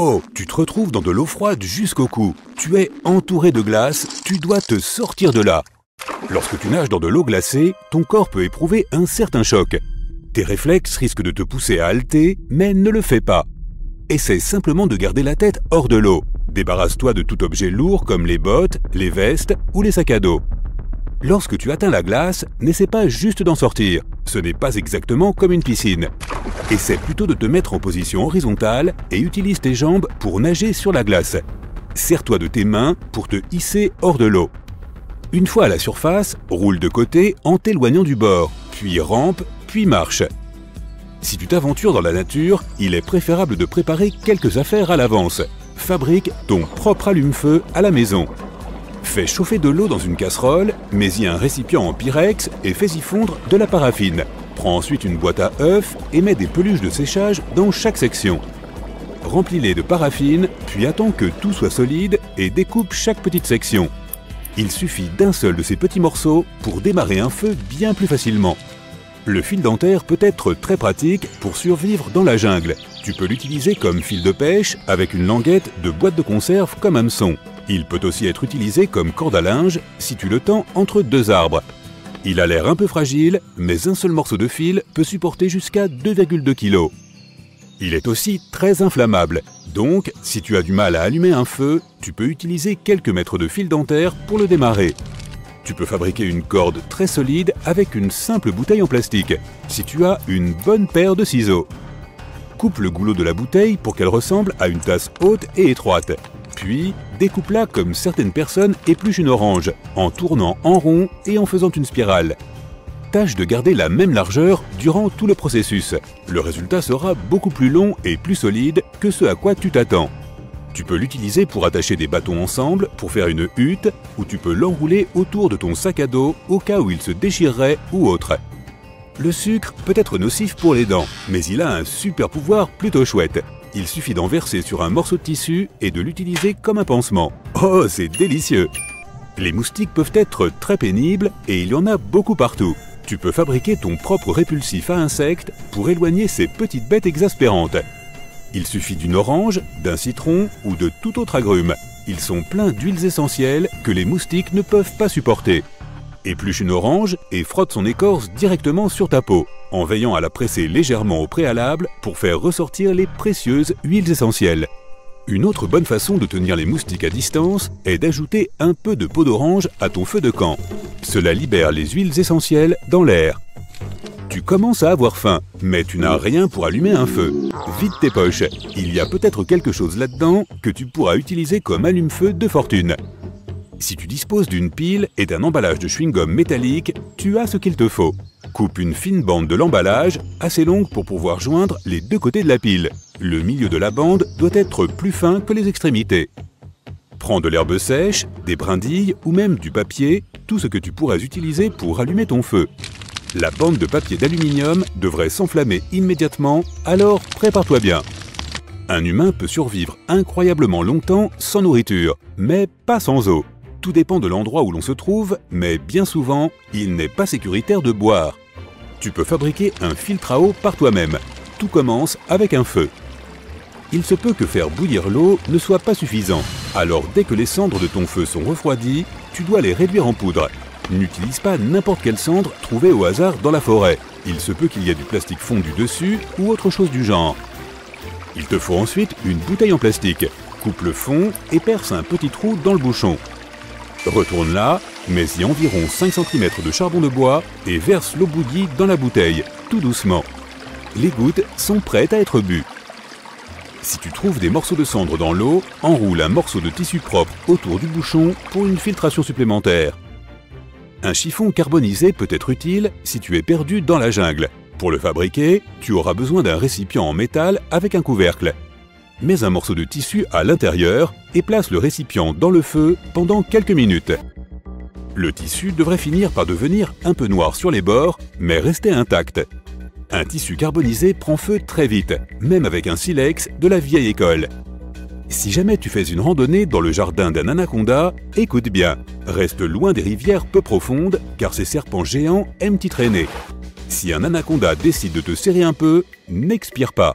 Oh, tu te retrouves dans de l'eau froide jusqu'au cou. Tu es entouré de glace, tu dois te sortir de là. Lorsque tu nages dans de l'eau glacée, ton corps peut éprouver un certain choc. Tes réflexes risquent de te pousser à halter, mais ne le fais pas. Essaie simplement de garder la tête hors de l'eau. Débarrasse-toi de tout objet lourd comme les bottes, les vestes ou les sacs à dos. Lorsque tu atteins la glace, n'essaie pas juste d'en sortir. Ce n'est pas exactement comme une piscine. Essaie plutôt de te mettre en position horizontale et utilise tes jambes pour nager sur la glace. Serre-toi de tes mains pour te hisser hors de l'eau. Une fois à la surface, roule de côté en t'éloignant du bord, puis rampe, puis marche. Si tu t'aventures dans la nature, il est préférable de préparer quelques affaires à l'avance. Fabrique ton propre allume-feu à la maison. Fais chauffer de l'eau dans une casserole, mets-y un récipient en pyrex et fais-y fondre de la paraffine. Prends ensuite une boîte à œufs et mets des peluches de séchage dans chaque section. Remplis-les de paraffine, puis attends que tout soit solide et découpe chaque petite section. Il suffit d'un seul de ces petits morceaux pour démarrer un feu bien plus facilement. Le fil dentaire peut être très pratique pour survivre dans la jungle. Tu peux l'utiliser comme fil de pêche avec une languette de boîte de conserve comme hameçon. Il peut aussi être utilisé comme corde à linge si tu le tends entre deux arbres. Il a l'air un peu fragile, mais un seul morceau de fil peut supporter jusqu'à 2,2 kg. Il est aussi très inflammable, donc si tu as du mal à allumer un feu, tu peux utiliser quelques mètres de fil dentaire pour le démarrer. Tu peux fabriquer une corde très solide avec une simple bouteille en plastique, si tu as une bonne paire de ciseaux. Coupe le goulot de la bouteille pour qu'elle ressemble à une tasse haute et étroite. Puis, découpe-la comme certaines personnes épluchent une orange, en tournant en rond et en faisant une spirale. Tâche de garder la même largeur durant tout le processus. Le résultat sera beaucoup plus long et plus solide que ce à quoi tu t'attends. Tu peux l'utiliser pour attacher des bâtons ensemble, pour faire une hutte, ou tu peux l'enrouler autour de ton sac à dos au cas où il se déchirerait ou autre. Le sucre peut être nocif pour les dents, mais il a un super pouvoir plutôt chouette. Il suffit d'en verser sur un morceau de tissu et de l'utiliser comme un pansement. Oh, c'est délicieux! Les moustiques peuvent être très pénibles et il y en a beaucoup partout. Tu peux fabriquer ton propre répulsif à insectes pour éloigner ces petites bêtes exaspérantes. Il suffit d'une orange, d'un citron ou de tout autre agrume. Ils sont pleins d'huiles essentielles que les moustiques ne peuvent pas supporter. Épluche une orange et frotte son écorce directement sur ta peau, en veillant à la presser légèrement au préalable pour faire ressortir les précieuses huiles essentielles. Une autre bonne façon de tenir les moustiques à distance est d'ajouter un peu de peau d'orange à ton feu de camp. Cela libère les huiles essentielles dans l'air. Tu commences à avoir faim, mais tu n'as rien pour allumer un feu. Vide tes poches, il y a peut-être quelque chose là-dedans que tu pourras utiliser comme allume-feu de fortune. Si tu disposes d'une pile et d'un emballage de chewing-gum métallique, tu as ce qu'il te faut. Coupe une fine bande de l'emballage, assez longue pour pouvoir joindre les deux côtés de la pile. Le milieu de la bande doit être plus fin que les extrémités. Prends de l'herbe sèche, des brindilles ou même du papier, tout ce que tu pourras utiliser pour allumer ton feu. La bande de papier d'aluminium devrait s'enflammer immédiatement, alors prépare-toi bien. Un humain peut survivre incroyablement longtemps sans nourriture, mais pas sans eau. Tout dépend de l'endroit où l'on se trouve, mais bien souvent, il n'est pas sécuritaire de boire. Tu peux fabriquer un filtre à eau par toi-même. Tout commence avec un feu. Il se peut que faire bouillir l'eau ne soit pas suffisant. Alors dès que les cendres de ton feu sont refroidies, tu dois les réduire en poudre. N'utilise pas n'importe quelle cendre trouvée au hasard dans la forêt. Il se peut qu'il y ait du plastique fondu dessus ou autre chose du genre. Il te faut ensuite une bouteille en plastique. Coupe le fond et perce un petit trou dans le bouchon. Retourne-la, mets-y environ 5 cm de charbon de bois et verse l'eau bouillie dans la bouteille, tout doucement. Les gouttes sont prêtes à être bues. Si tu trouves des morceaux de cendre dans l'eau, enroule un morceau de tissu propre autour du bouchon pour une filtration supplémentaire. Un chiffon carbonisé peut être utile si tu es perdu dans la jungle. Pour le fabriquer, tu auras besoin d'un récipient en métal avec un couvercle. Mets un morceau de tissu à l'intérieur et place le récipient dans le feu pendant quelques minutes. Le tissu devrait finir par devenir un peu noir sur les bords, mais rester intact. Un tissu carbonisé prend feu très vite, même avec un silex de la vieille école. Si jamais tu fais une randonnée dans le jardin d'un anaconda, écoute bien, reste loin des rivières peu profondes car ces serpents géants aiment y traîner. Si un anaconda décide de te serrer un peu, n'expire pas.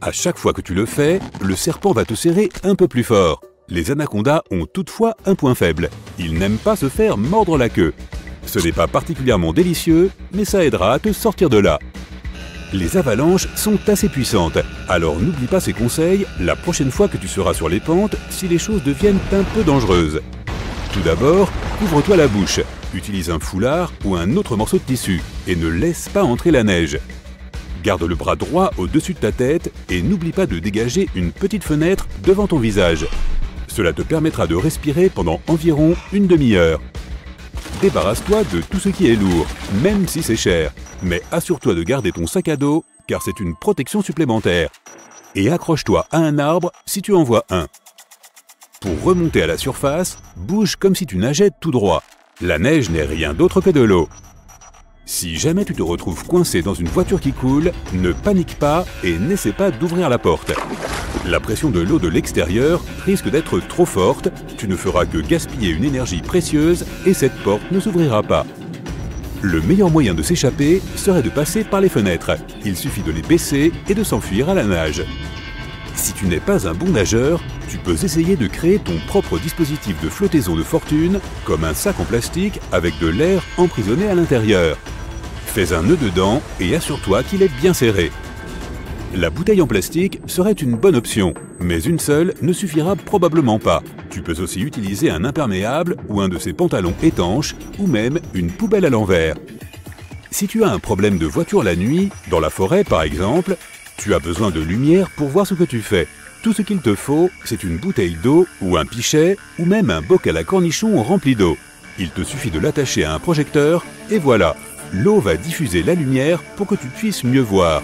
À chaque fois que tu le fais, le serpent va te serrer un peu plus fort. Les anacondas ont toutefois un point faible. Ils n'aiment pas se faire mordre la queue. Ce n'est pas particulièrement délicieux, mais ça aidera à te sortir de là. Les avalanches sont assez puissantes, alors n'oublie pas ces conseils la prochaine fois que tu seras sur les pentes si les choses deviennent un peu dangereuses. Tout d'abord, couvre-toi la bouche, utilise un foulard ou un autre morceau de tissu et ne laisse pas entrer la neige. Garde le bras droit au-dessus de ta tête et n'oublie pas de dégager une petite fenêtre devant ton visage. Cela te permettra de respirer pendant environ une demi-heure. Débarrasse-toi de tout ce qui est lourd, même si c'est cher, mais assure-toi de garder ton sac à dos car c'est une protection supplémentaire. Et accroche-toi à un arbre si tu en vois un. Pour remonter à la surface, bouge comme si tu nageais tout droit. La neige n'est rien d'autre que de l'eau. Si jamais tu te retrouves coincé dans une voiture qui coule, ne panique pas et n'essaie pas d'ouvrir la porte. La pression de l'eau de l'extérieur risque d'être trop forte, tu ne feras que gaspiller une énergie précieuse et cette porte ne s'ouvrira pas. Le meilleur moyen de s'échapper serait de passer par les fenêtres. Il suffit de les baisser et de s'enfuir à la nage. Si tu n'es pas un bon nageur, tu peux essayer de créer ton propre dispositif de flottaison de fortune, comme un sac en plastique avec de l'air emprisonné à l'intérieur. Fais un nœud dedans et assure-toi qu'il est bien serré. La bouteille en plastique serait une bonne option, mais une seule ne suffira probablement pas. Tu peux aussi utiliser un imperméable ou un de ces pantalons étanches ou même une poubelle à l'envers. Si tu as un problème de voiture la nuit, dans la forêt par exemple, tu as besoin de lumière pour voir ce que tu fais. Tout ce qu'il te faut, c'est une bouteille d'eau ou un pichet ou même un bocal à cornichons rempli d'eau. Il te suffit de l'attacher à un projecteur et voilà, l'eau va diffuser la lumière pour que tu puisses mieux voir.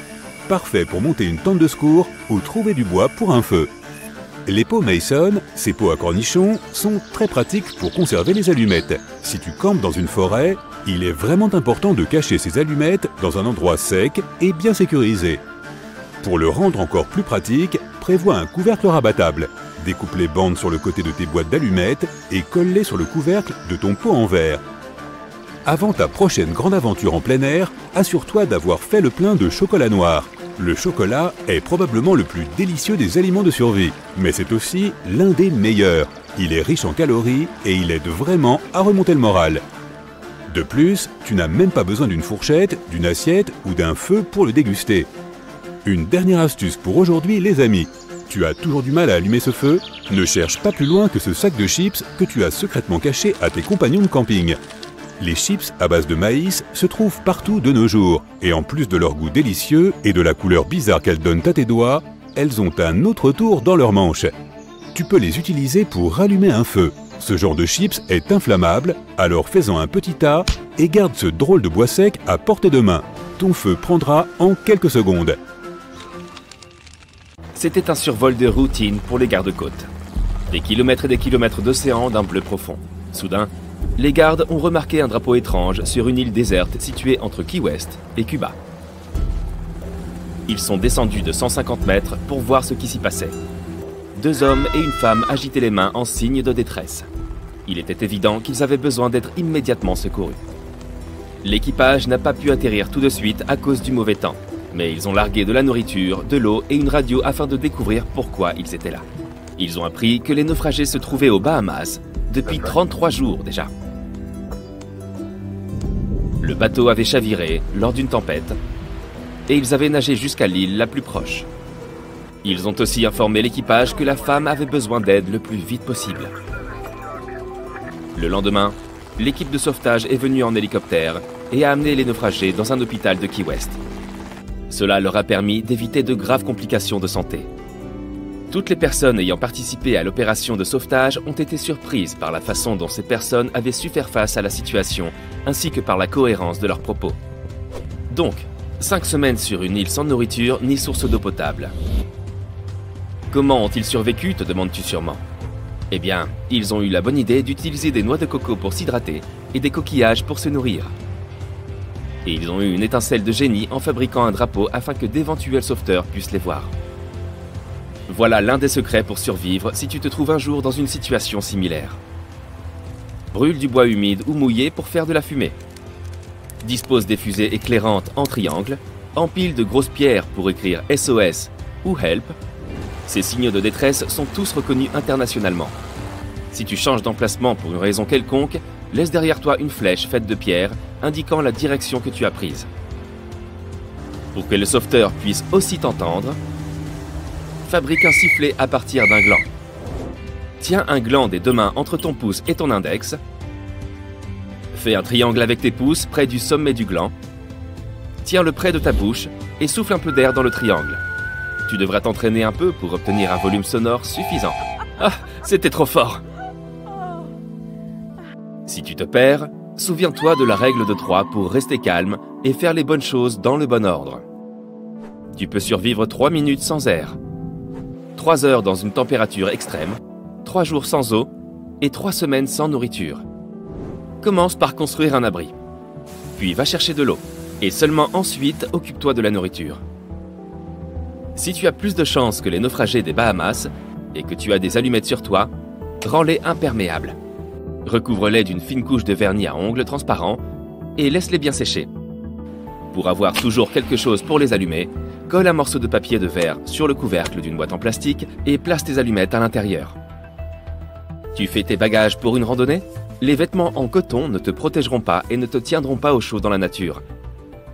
Parfait pour monter une tente de secours ou trouver du bois pour un feu. Les pots Mason, ces pots à cornichons, sont très pratiques pour conserver les allumettes. Si tu campes dans une forêt, il est vraiment important de cacher ces allumettes dans un endroit sec et bien sécurisé. Pour le rendre encore plus pratique, prévois un couvercle rabattable. Découpe les bandes sur le côté de tes boîtes d'allumettes et colle-les sur le couvercle de ton pot en verre. Avant ta prochaine grande aventure en plein air, assure-toi d'avoir fait le plein de chocolat noir. Le chocolat est probablement le plus délicieux des aliments de survie, mais c'est aussi l'un des meilleurs. Il est riche en calories et il aide vraiment à remonter le moral. De plus, tu n'as même pas besoin d'une fourchette, d'une assiette ou d'un feu pour le déguster. Une dernière astuce pour aujourd'hui les amis. Tu as toujours du mal à allumer ce feu? Ne cherche pas plus loin que ce sac de chips que tu as secrètement caché à tes compagnons de camping. Les chips à base de maïs se trouvent partout de nos jours, et en plus de leur goût délicieux et de la couleur bizarre qu'elles donnent à tes doigts, elles ont un autre tour dans leur manche. Tu peux les utiliser pour rallumer un feu. Ce genre de chips est inflammable, alors fais-en un petit tas et garde ce drôle de bois sec à portée de main. Ton feu prendra en quelques secondes. C'était un survol de routine pour les gardes-côtes. Des kilomètres et des kilomètres d'océan d'un bleu profond. Soudain, les gardes ont remarqué un drapeau étrange sur une île déserte située entre Key West et Cuba. Ils sont descendus de 150 mètres pour voir ce qui s'y passait. 2 hommes et une femme agitaient les mains en signe de détresse. Il était évident qu'ils avaient besoin d'être immédiatement secourus. L'équipage n'a pas pu atterrir tout de suite à cause du mauvais temps, mais ils ont largué de la nourriture, de l'eau et une radio afin de découvrir pourquoi ils étaient là. Ils ont appris que les naufragés se trouvaient aux Bahamas depuis 33 jours déjà. Le bateau avait chaviré lors d'une tempête et ils avaient nagé jusqu'à l'île la plus proche. Ils ont aussi informé l'équipage que la femme avait besoin d'aide le plus vite possible. Le lendemain, l'équipe de sauvetage est venue en hélicoptère et a amené les naufragés dans un hôpital de Key West. Cela leur a permis d'éviter de graves complications de santé. Toutes les personnes ayant participé à l'opération de sauvetage ont été surprises par la façon dont ces personnes avaient su faire face à la situation, ainsi que par la cohérence de leurs propos. Donc, 5 semaines sur une île sans nourriture ni source d'eau potable. Comment ont-ils survécu, te demandes-tu sûrement? Eh bien, ils ont eu la bonne idée d'utiliser des noix de coco pour s'hydrater et des coquillages pour se nourrir. Et ils ont eu une étincelle de génie en fabriquant un drapeau afin que d'éventuels sauveteurs puissent les voir. Voilà l'un des secrets pour survivre si tu te trouves un jour dans une situation similaire. Brûle du bois humide ou mouillé pour faire de la fumée. Dispose des fusées éclairantes en triangle. Empile de grosses pierres pour écrire SOS ou Help, ces signaux de détresse sont tous reconnus internationalement. Si tu changes d'emplacement pour une raison quelconque, laisse derrière toi une flèche faite de pierre indiquant la direction que tu as prise. Pour que le sauveteur puisse aussi t'entendre, fabrique un sifflet à partir d'un gland. Tiens un gland des deux mains entre ton pouce et ton index. Fais un triangle avec tes pouces près du sommet du gland. Tiens-le près de ta bouche et souffle un peu d'air dans le triangle. Tu devras t'entraîner un peu pour obtenir un volume sonore suffisant. Ah, c'était trop fort! Si tu te perds, souviens-toi de la règle de 3 pour rester calme et faire les bonnes choses dans le bon ordre. Tu peux survivre 3 minutes sans air, 3 heures dans une température extrême, 3 jours sans eau et 3 semaines sans nourriture. Commence par construire un abri, puis va chercher de l'eau et seulement ensuite occupe-toi de la nourriture. Si tu as plus de chances que les naufragés des Bahamas et que tu as des allumettes sur toi, rends-les imperméables. Recouvre-les d'une fine couche de vernis à ongles transparent et laisse-les bien sécher. Pour avoir toujours quelque chose pour les allumer, colle un morceau de papier de verre sur le couvercle d'une boîte en plastique et place tes allumettes à l'intérieur. Tu fais tes bagages pour une randonnée? Les vêtements en coton ne te protégeront pas et ne te tiendront pas au chaud dans la nature.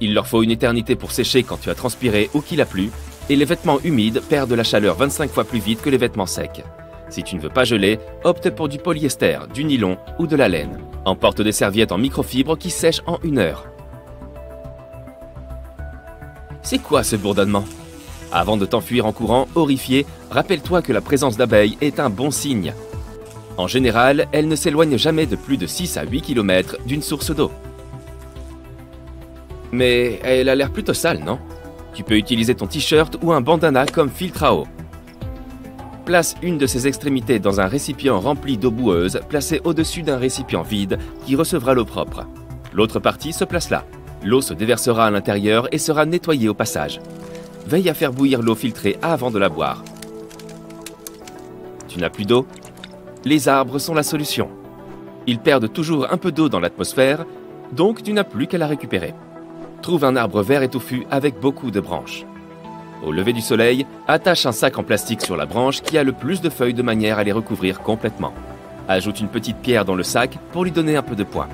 Il leur faut une éternité pour sécher quand tu as transpiré ou qu'il a plu, et les vêtements humides perdent de la chaleur 25 fois plus vite que les vêtements secs. Si tu ne veux pas geler, opte pour du polyester, du nylon ou de la laine. Emporte des serviettes en microfibre qui sèchent en 1 heure. C'est quoi ce bourdonnement? Avant de t'enfuir en courant, horrifié, rappelle-toi que la présence d'abeilles est un bon signe. En général, elles ne s'éloignent jamais de plus de 6 à 8 km d'une source d'eau. Mais elle a l'air plutôt sale, non? Tu peux utiliser ton t-shirt ou un bandana comme filtre à eau. Place une de ses extrémités dans un récipient rempli d'eau boueuse, placé au-dessus d'un récipient vide qui recevra l'eau propre. L'autre partie se place là. L'eau se déversera à l'intérieur et sera nettoyée au passage. Veille à faire bouillir l'eau filtrée avant de la boire. Tu n'as plus d'eau? Les arbres sont la solution. Ils perdent toujours un peu d'eau dans l'atmosphère, donc tu n'as plus qu'à la récupérer. Trouve un arbre vert et touffu avec beaucoup de branches. Au lever du soleil, attache un sac en plastique sur la branche qui a le plus de feuilles de manière à les recouvrir complètement. Ajoute une petite pierre dans le sac pour lui donner un peu de poids.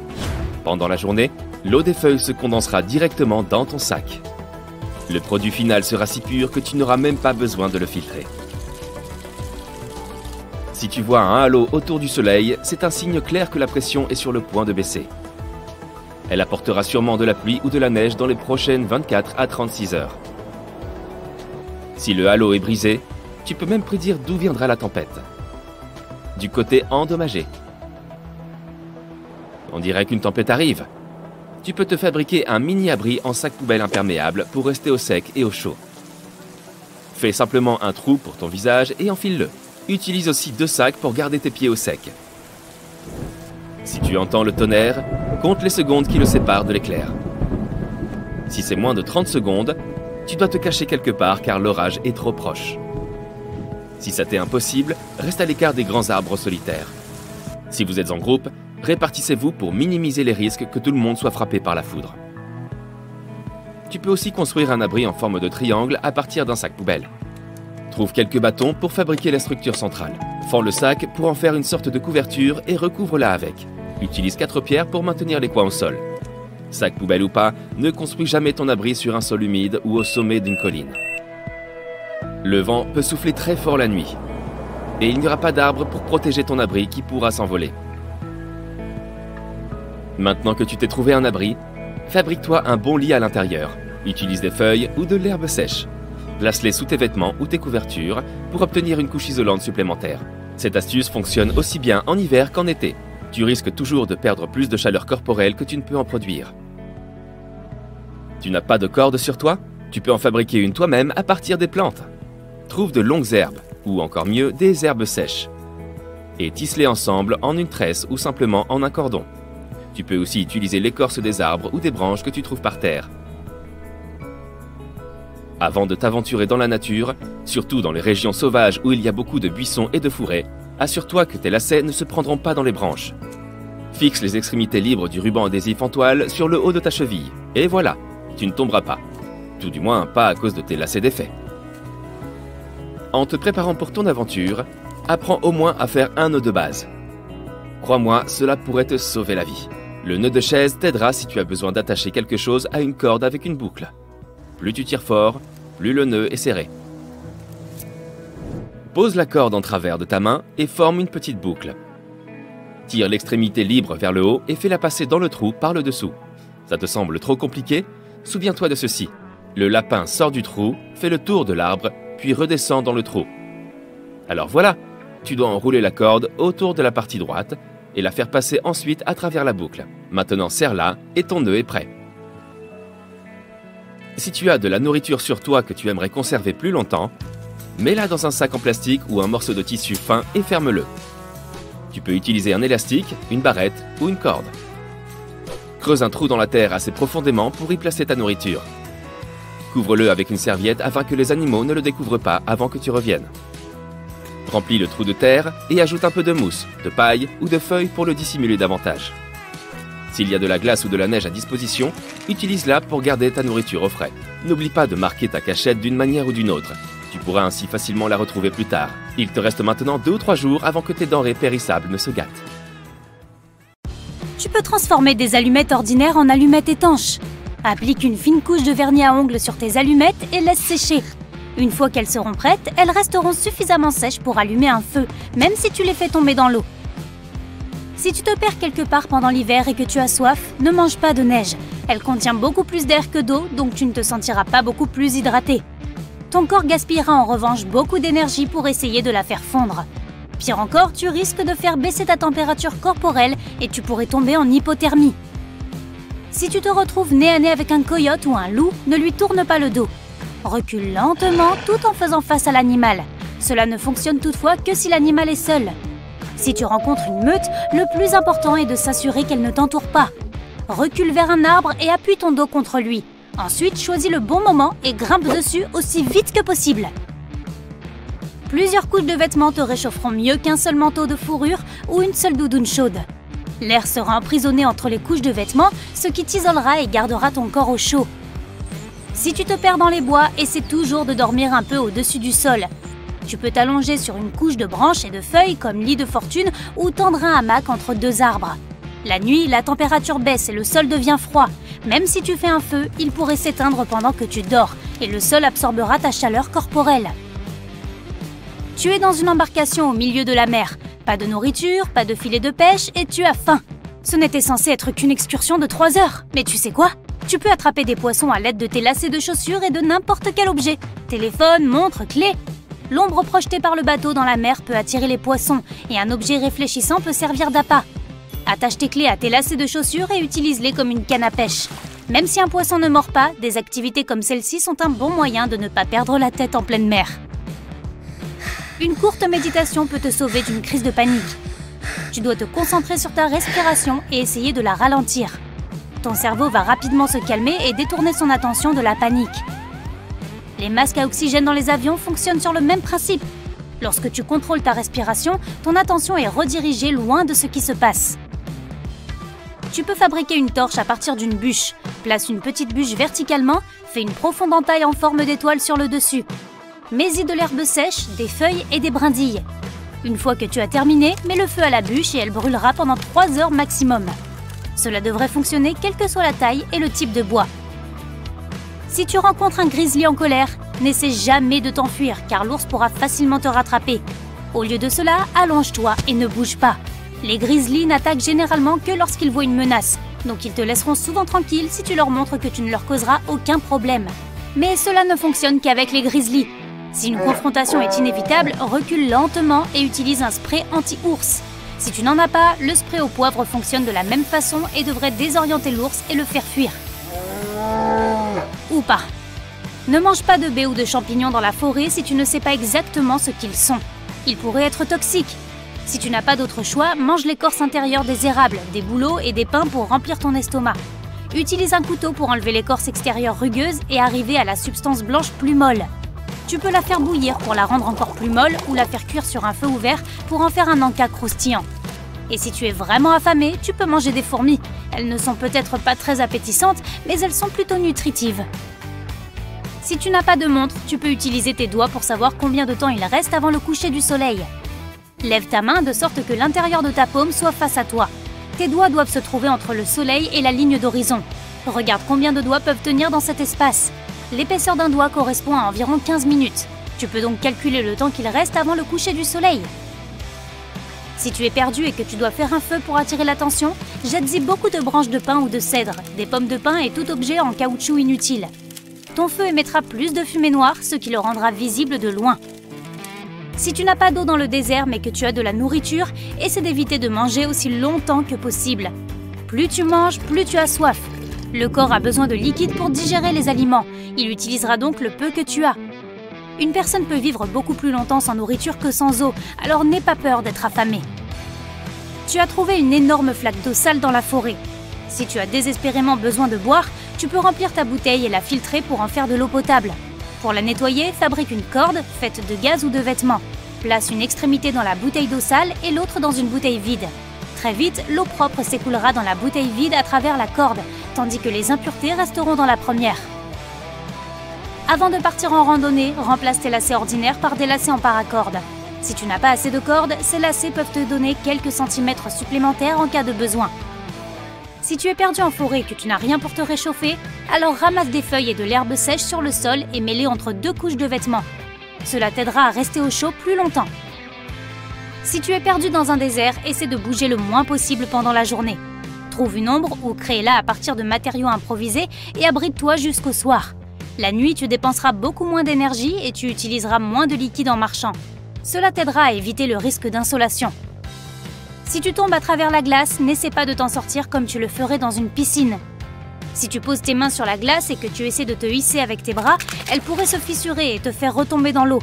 Pendant la journée, l'eau des feuilles se condensera directement dans ton sac. Le produit final sera si pur que tu n'auras même pas besoin de le filtrer. Si tu vois un halo autour du soleil, c'est un signe clair que la pression est sur le point de baisser. Elle apportera sûrement de la pluie ou de la neige dans les prochaines 24 à 36 heures. Si le halo est brisé, tu peux même prédire d'où viendra la tempête. Du côté endommagé. On dirait qu'une tempête arrive. Tu peux te fabriquer un mini-abri en sac poubelle imperméable pour rester au sec et au chaud. Fais simplement un trou pour ton visage et enfile-le. Utilise aussi 2 sacs pour garder tes pieds au sec. Si tu entends le tonnerre, compte les secondes qui le séparent de l'éclair. Si c'est moins de 30 secondes, tu dois te cacher quelque part car l'orage est trop proche. Si ça t'est impossible, reste à l'écart des grands arbres solitaires. Si vous êtes en groupe, répartissez-vous pour minimiser les risques que tout le monde soit frappé par la foudre. Tu peux aussi construire un abri en forme de triangle à partir d'un sac poubelle. Trouve quelques bâtons pour fabriquer la structure centrale. Fends le sac pour en faire une sorte de couverture et recouvre-la avec. Utilise 4 pierres pour maintenir les coins au sol. Sac poubelle ou pas, ne construis jamais ton abri sur un sol humide ou au sommet d'une colline. Le vent peut souffler très fort la nuit. Et il n'y aura pas d'arbre pour protéger ton abri qui pourra s'envoler. Maintenant que tu t'es trouvé un abri, fabrique-toi un bon lit à l'intérieur. Utilise des feuilles ou de l'herbe sèche. Place-les sous tes vêtements ou tes couvertures pour obtenir une couche isolante supplémentaire. Cette astuce fonctionne aussi bien en hiver qu'en été. Tu risques toujours de perdre plus de chaleur corporelle que tu ne peux en produire. Tu n'as pas de corde sur toi? Tu peux en fabriquer une toi-même à partir des plantes. Trouve de longues herbes, ou encore mieux, des herbes sèches. Et tisse-les ensemble en une tresse ou simplement en un cordon. Tu peux aussi utiliser l'écorce des arbres ou des branches que tu trouves par terre. Avant de t'aventurer dans la nature, surtout dans les régions sauvages où il y a beaucoup de buissons et de forêts, assure-toi que tes lacets ne se prendront pas dans les branches. Fixe les extrémités libres du ruban adhésif en toile sur le haut de ta cheville. Et voilà, tu ne tomberas pas. Tout du moins pas à cause de tes lacets défaits. En te préparant pour ton aventure, apprends au moins à faire un nœud de base. Crois-moi, cela pourrait te sauver la vie. Le nœud de chaise t'aidera si tu as besoin d'attacher quelque chose à une corde avec une boucle. Plus tu tires fort, plus le nœud est serré. Pose la corde en travers de ta main et forme une petite boucle. Tire l'extrémité libre vers le haut et fais-la passer dans le trou par le dessous. Ça te semble trop compliqué? Souviens-toi de ceci. Le lapin sort du trou, fait le tour de l'arbre, puis redescend dans le trou. Alors voilà, tu dois enrouler la corde autour de la partie droite et la faire passer ensuite à travers la boucle. Maintenant serre-la et ton nœud est prêt. Si tu as de la nourriture sur toi que tu aimerais conserver plus longtemps, mets-la dans un sac en plastique ou un morceau de tissu fin et ferme-le. Tu peux utiliser un élastique, une barrette ou une corde. Creuse un trou dans la terre assez profondément pour y placer ta nourriture. Couvre-le avec une serviette afin que les animaux ne le découvrent pas avant que tu reviennes. Remplis le trou de terre et ajoute un peu de mousse, de paille ou de feuilles pour le dissimuler davantage. S'il y a de la glace ou de la neige à disposition, utilise-la pour garder ta nourriture au frais. N'oublie pas de marquer ta cachette d'une manière ou d'une autre. Tu pourras ainsi facilement la retrouver plus tard. Il te reste maintenant 2 ou 3 jours avant que tes denrées périssables ne se gâtent. Tu peux transformer des allumettes ordinaires en allumettes étanches. Applique une fine couche de vernis à ongles sur tes allumettes et laisse sécher. Une fois qu'elles seront prêtes, elles resteront suffisamment sèches pour allumer un feu, même si tu les fais tomber dans l'eau. Si tu te perds quelque part pendant l'hiver et que tu as soif, ne mange pas de neige. Elle contient beaucoup plus d'air que d'eau, donc tu ne te sentiras pas beaucoup plus hydraté. Ton corps gaspillera en revanche beaucoup d'énergie pour essayer de la faire fondre. Pire encore, tu risques de faire baisser ta température corporelle et tu pourrais tomber en hypothermie. Si tu te retrouves nez à nez avec un coyote ou un loup, ne lui tourne pas le dos. Recule lentement tout en faisant face à l'animal. Cela ne fonctionne toutefois que si l'animal est seul. Si tu rencontres une meute, le plus important est de s'assurer qu'elle ne t'entoure pas. Recule vers un arbre et appuie ton dos contre lui. Ensuite, choisis le bon moment et grimpe dessus aussi vite que possible. Plusieurs couches de vêtements te réchaufferont mieux qu'un seul manteau de fourrure ou une seule doudoune chaude. L'air sera emprisonné entre les couches de vêtements, ce qui t'isolera et gardera ton corps au chaud. Si tu te perds dans les bois, essaie toujours de dormir un peu au-dessus du sol. Tu peux t'allonger sur une couche de branches et de feuilles comme lit de fortune ou tendre un hamac entre 2 arbres. La nuit, la température baisse et le sol devient froid. Même si tu fais un feu, il pourrait s'éteindre pendant que tu dors et le sol absorbera ta chaleur corporelle. Tu es dans une embarcation au milieu de la mer. Pas de nourriture, pas de filet de pêche et tu as faim. Ce n'était censé être qu'une excursion de 3 heures. Mais tu sais quoi? Tu peux attraper des poissons à l'aide de tes lacets de chaussures et de n'importe quel objet. Téléphone, montre, clé. L'ombre projetée par le bateau dans la mer peut attirer les poissons et un objet réfléchissant peut servir d'appât. Attache tes clés à tes lacets de chaussures et utilise-les comme une canne à pêche. Même si un poisson ne mord pas, des activités comme celle-ci sont un bon moyen de ne pas perdre la tête en pleine mer. Une courte méditation peut te sauver d'une crise de panique. Tu dois te concentrer sur ta respiration et essayer de la ralentir. Ton cerveau va rapidement se calmer et détourner son attention de la panique. Les masques à oxygène dans les avions fonctionnent sur le même principe. Lorsque tu contrôles ta respiration, ton attention est redirigée loin de ce qui se passe. Tu peux fabriquer une torche à partir d'une bûche. Place une petite bûche verticalement, fais une profonde entaille en forme d'étoile sur le dessus. Mets-y de l'herbe sèche, des feuilles et des brindilles. Une fois que tu as terminé, mets le feu à la bûche et elle brûlera pendant 3 heures maximum. Cela devrait fonctionner quelle que soit la taille et le type de bois. Si tu rencontres un grizzly en colère, n'essaie jamais de t'enfuir car l'ours pourra facilement te rattraper. Au lieu de cela, allonge-toi et ne bouge pas. Les grizzlies n'attaquent généralement que lorsqu'ils voient une menace, donc ils te laisseront souvent tranquille si tu leur montres que tu ne leur causeras aucun problème. Mais cela ne fonctionne qu'avec les grizzlies. Si une confrontation est inévitable, recule lentement et utilise un spray anti-ours. Si tu n'en as pas, le spray au poivre fonctionne de la même façon et devrait désorienter l'ours et le faire fuir. Ou pas. Ne mange pas de baies ou de champignons dans la forêt si tu ne sais pas exactement ce qu'ils sont. Ils pourraient être toxiques. Si tu n'as pas d'autre choix, mange l'écorce intérieure des érables, des bouleaux et des pins pour remplir ton estomac. Utilise un couteau pour enlever l'écorce extérieure rugueuse et arriver à la substance blanche plus molle. Tu peux la faire bouillir pour la rendre encore plus molle ou la faire cuire sur un feu ouvert pour en faire un encas croustillant. Et si tu es vraiment affamé, tu peux manger des fourmis. Elles ne sont peut-être pas très appétissantes, mais elles sont plutôt nutritives. Si tu n'as pas de montre, tu peux utiliser tes doigts pour savoir combien de temps il reste avant le coucher du soleil. Lève ta main de sorte que l'intérieur de ta paume soit face à toi. Tes doigts doivent se trouver entre le soleil et la ligne d'horizon. Regarde combien de doigts peuvent tenir dans cet espace. L'épaisseur d'un doigt correspond à environ 15 minutes. Tu peux donc calculer le temps qu'il reste avant le coucher du soleil. Si tu es perdu et que tu dois faire un feu pour attirer l'attention, jette-y beaucoup de branches de pin ou de cèdre, des pommes de pin et tout objet en caoutchouc inutile. Ton feu émettra plus de fumée noire, ce qui le rendra visible de loin. Si tu n'as pas d'eau dans le désert mais que tu as de la nourriture, essaie d'éviter de manger aussi longtemps que possible. Plus tu manges, plus tu as soif. Le corps a besoin de liquide pour digérer les aliments. Il utilisera donc le peu que tu as. Une personne peut vivre beaucoup plus longtemps sans nourriture que sans eau, alors n'aie pas peur d'être affamé. Tu as trouvé une énorme flaque d'eau sale dans la forêt. Si tu as désespérément besoin de boire, tu peux remplir ta bouteille et la filtrer pour en faire de l'eau potable. Pour la nettoyer, fabrique une corde faite de gaz ou de vêtements. Place une extrémité dans la bouteille d'eau sale et l'autre dans une bouteille vide. Très vite, l'eau propre s'écoulera dans la bouteille vide à travers la corde, tandis que les impuretés resteront dans la première. Avant de partir en randonnée, remplace tes lacets ordinaires par des lacets en paracorde. Si tu n'as pas assez de cordes, ces lacets peuvent te donner quelques centimètres supplémentaires en cas de besoin. Si tu es perdu en forêt et que tu n'as rien pour te réchauffer, alors ramasse des feuilles et de l'herbe sèche sur le sol et mets-les entre 2 couches de vêtements. Cela t'aidera à rester au chaud plus longtemps. Si tu es perdu dans un désert, essaie de bouger le moins possible pendant la journée. Trouve une ombre ou crée-la à partir de matériaux improvisés et abrite-toi jusqu'au soir. La nuit, tu dépenseras beaucoup moins d'énergie et tu utiliseras moins de liquide en marchant. Cela t'aidera à éviter le risque d'insolation. Si tu tombes à travers la glace, n'essaie pas de t'en sortir comme tu le ferais dans une piscine. Si tu poses tes mains sur la glace et que tu essaies de te hisser avec tes bras, elles pourraient se fissurer et te faire retomber dans l'eau.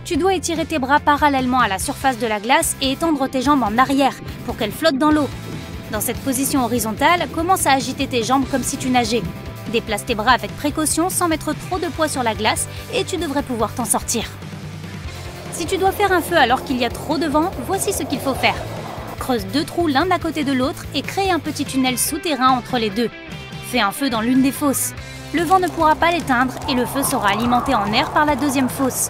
Tu dois étirer tes bras parallèlement à la surface de la glace et étendre tes jambes en arrière pour qu'elles flottent dans l'eau. Dans cette position horizontale, commence à agiter tes jambes comme si tu nageais. Déplace tes bras avec précaution sans mettre trop de poids sur la glace et tu devrais pouvoir t'en sortir. Si tu dois faire un feu alors qu'il y a trop de vent, voici ce qu'il faut faire. Creuse 2 trous l'un à côté de l'autre et crée un petit tunnel souterrain entre les deux. Fais un feu dans l'une des fosses. Le vent ne pourra pas l'éteindre et le feu sera alimenté en air par la deuxième fosse.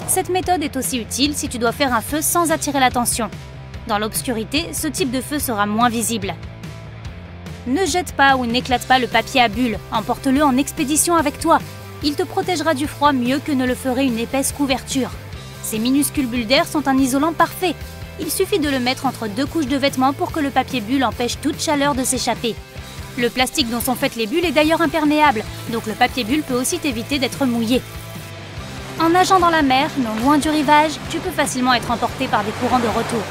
Cette méthode est aussi utile si tu dois faire un feu sans attirer l'attention. Dans l'obscurité, ce type de feu sera moins visible. Ne jette pas ou n'éclate pas le papier à bulles, emporte-le en expédition avec toi. Il te protégera du froid mieux que ne le ferait une épaisse couverture. Ces minuscules bulles d'air sont un isolant parfait. Il suffit de le mettre entre 2 couches de vêtements pour que le papier bulle empêche toute chaleur de s'échapper. Le plastique dont sont faites les bulles est d'ailleurs imperméable, donc le papier bulle peut aussi t'éviter d'être mouillé. En nageant dans la mer, non loin du rivage, tu peux facilement être emporté par des courants de retour.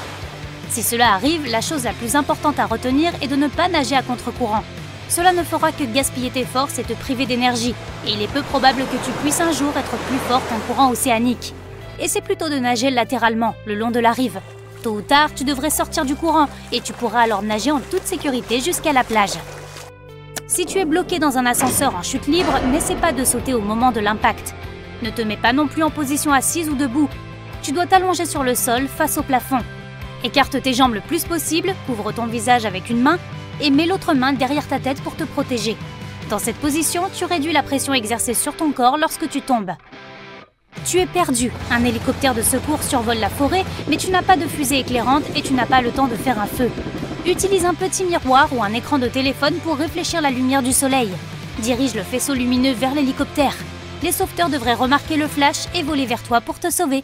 Si cela arrive, la chose la plus importante à retenir est de ne pas nager à contre-courant. Cela ne fera que gaspiller tes forces et te priver d'énergie, et il est peu probable que tu puisses un jour être plus fort qu'un courant océanique. Essaie plutôt de nager latéralement, le long de la rive. Tôt ou tard, tu devrais sortir du courant, et tu pourras alors nager en toute sécurité jusqu'à la plage. Si tu es bloqué dans un ascenseur en chute libre, n'essaie pas de sauter au moment de l'impact. Ne te mets pas non plus en position assise ou debout. Tu dois t'allonger sur le sol face au plafond. Écarte tes jambes le plus possible, couvre ton visage avec une main et mets l'autre main derrière ta tête pour te protéger. Dans cette position, tu réduis la pression exercée sur ton corps lorsque tu tombes. Tu es perdu. Un hélicoptère de secours survole la forêt, mais tu n'as pas de fusée éclairante et tu n'as pas le temps de faire un feu. Utilise un petit miroir ou un écran de téléphone pour réfléchir la lumière du soleil. Dirige le faisceau lumineux vers l'hélicoptère. Les sauveteurs devraient remarquer le flash et voler vers toi pour te sauver.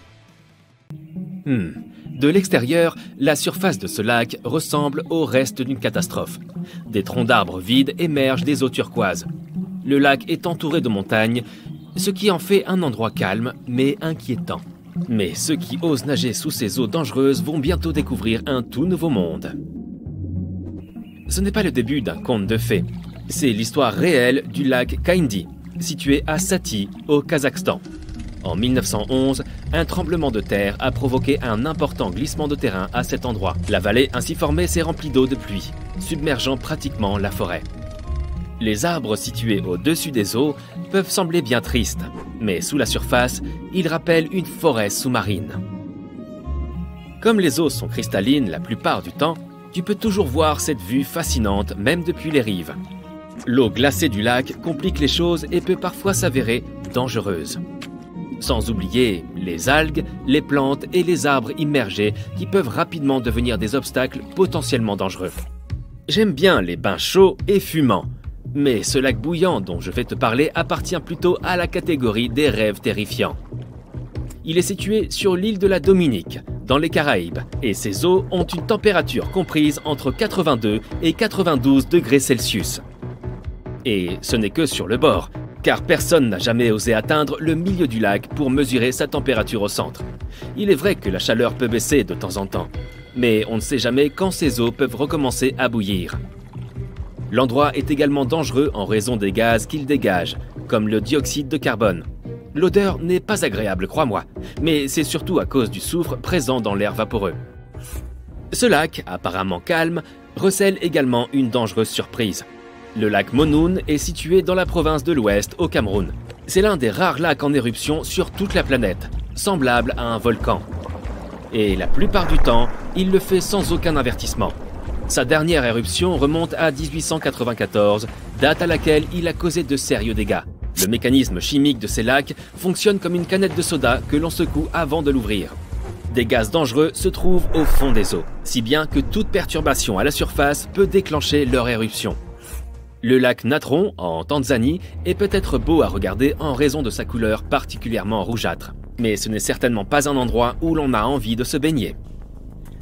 De l'extérieur, la surface de ce lac ressemble au reste d'une catastrophe. Des troncs d'arbres vides émergent des eaux turquoises. Le lac est entouré de montagnes, ce qui en fait un endroit calme mais inquiétant. Mais ceux qui osent nager sous ces eaux dangereuses vont bientôt découvrir un tout nouveau monde. Ce n'est pas le début d'un conte de fées. C'est l'histoire réelle du lac Khaindi, situé à Saty, au Kazakhstan. En 1911, un tremblement de terre a provoqué un important glissement de terrain à cet endroit. La vallée ainsi formée s'est remplie d'eau de pluie, submergeant pratiquement la forêt. Les arbres situés au-dessus des eaux peuvent sembler bien tristes, mais sous la surface, ils rappellent une forêt sous-marine. Comme les eaux sont cristallines la plupart du temps, tu peux toujours voir cette vue fascinante même depuis les rives. L'eau glacée du lac complique les choses et peut parfois s'avérer dangereuses. Sans oublier les algues, les plantes et les arbres immergés qui peuvent rapidement devenir des obstacles potentiellement dangereux. J'aime bien les bains chauds et fumants, mais ce lac bouillant dont je vais te parler appartient plutôt à la catégorie des rêves terrifiants. Il est situé sur l'île de la Dominique, dans les Caraïbes, et ses eaux ont une température comprise entre 82 et 92 degrés Celsius. Et ce n'est que sur le bord, car personne n'a jamais osé atteindre le milieu du lac pour mesurer sa température au centre. Il est vrai que la chaleur peut baisser de temps en temps, mais on ne sait jamais quand ces eaux peuvent recommencer à bouillir. L'endroit est également dangereux en raison des gaz qu'il dégage, comme le dioxyde de carbone. L'odeur n'est pas agréable, crois-moi, mais c'est surtout à cause du soufre présent dans l'air vaporeux. Ce lac, apparemment calme, recèle également une dangereuse surprise. Le lac Monoun est situé dans la province de l'Ouest, au Cameroun. C'est l'un des rares lacs en éruption sur toute la planète, semblable à un volcan. Et la plupart du temps, il le fait sans aucun avertissement. Sa dernière éruption remonte à 1894, date à laquelle il a causé de sérieux dégâts. Le mécanisme chimique de ces lacs fonctionne comme une canette de soda que l'on secoue avant de l'ouvrir. Des gaz dangereux se trouvent au fond des eaux, si bien que toute perturbation à la surface peut déclencher leur éruption. Le lac Natron, en Tanzanie, est peut-être beau à regarder en raison de sa couleur particulièrement rougeâtre. Mais ce n'est certainement pas un endroit où l'on a envie de se baigner.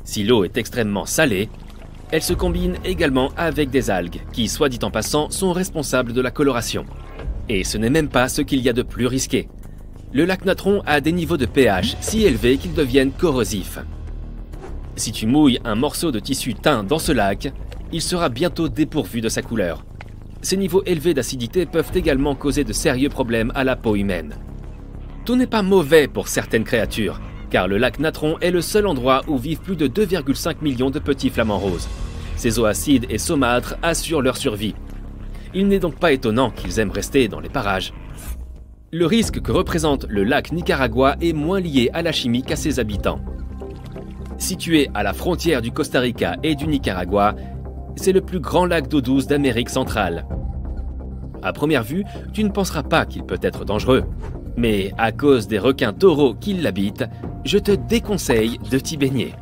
Si l'eau est extrêmement salée, elle se combine également avec des algues, qui, soit dit en passant, sont responsables de la coloration. Et ce n'est même pas ce qu'il y a de plus risqué. Le lac Natron a des niveaux de pH si élevés qu'ils deviennent corrosifs. Si tu mouilles un morceau de tissu teint dans ce lac, il sera bientôt dépourvu de sa couleur. Ces niveaux élevés d'acidité peuvent également causer de sérieux problèmes à la peau humaine. Tout n'est pas mauvais pour certaines créatures, car le lac Natron est le seul endroit où vivent plus de 2,5 millions de petits flamants roses. Ces eaux acides et saumâtres assurent leur survie. Il n'est donc pas étonnant qu'ils aiment rester dans les parages. Le risque que représente le lac Nicaragua est moins lié à la chimie qu'à ses habitants. Situé à la frontière du Costa Rica et du Nicaragua, c'est le plus grand lac d'eau douce d'Amérique centrale. À première vue, tu ne penseras pas qu'il peut être dangereux. Mais à cause des requins taureaux qui l'habitent, je te déconseille de t'y baigner.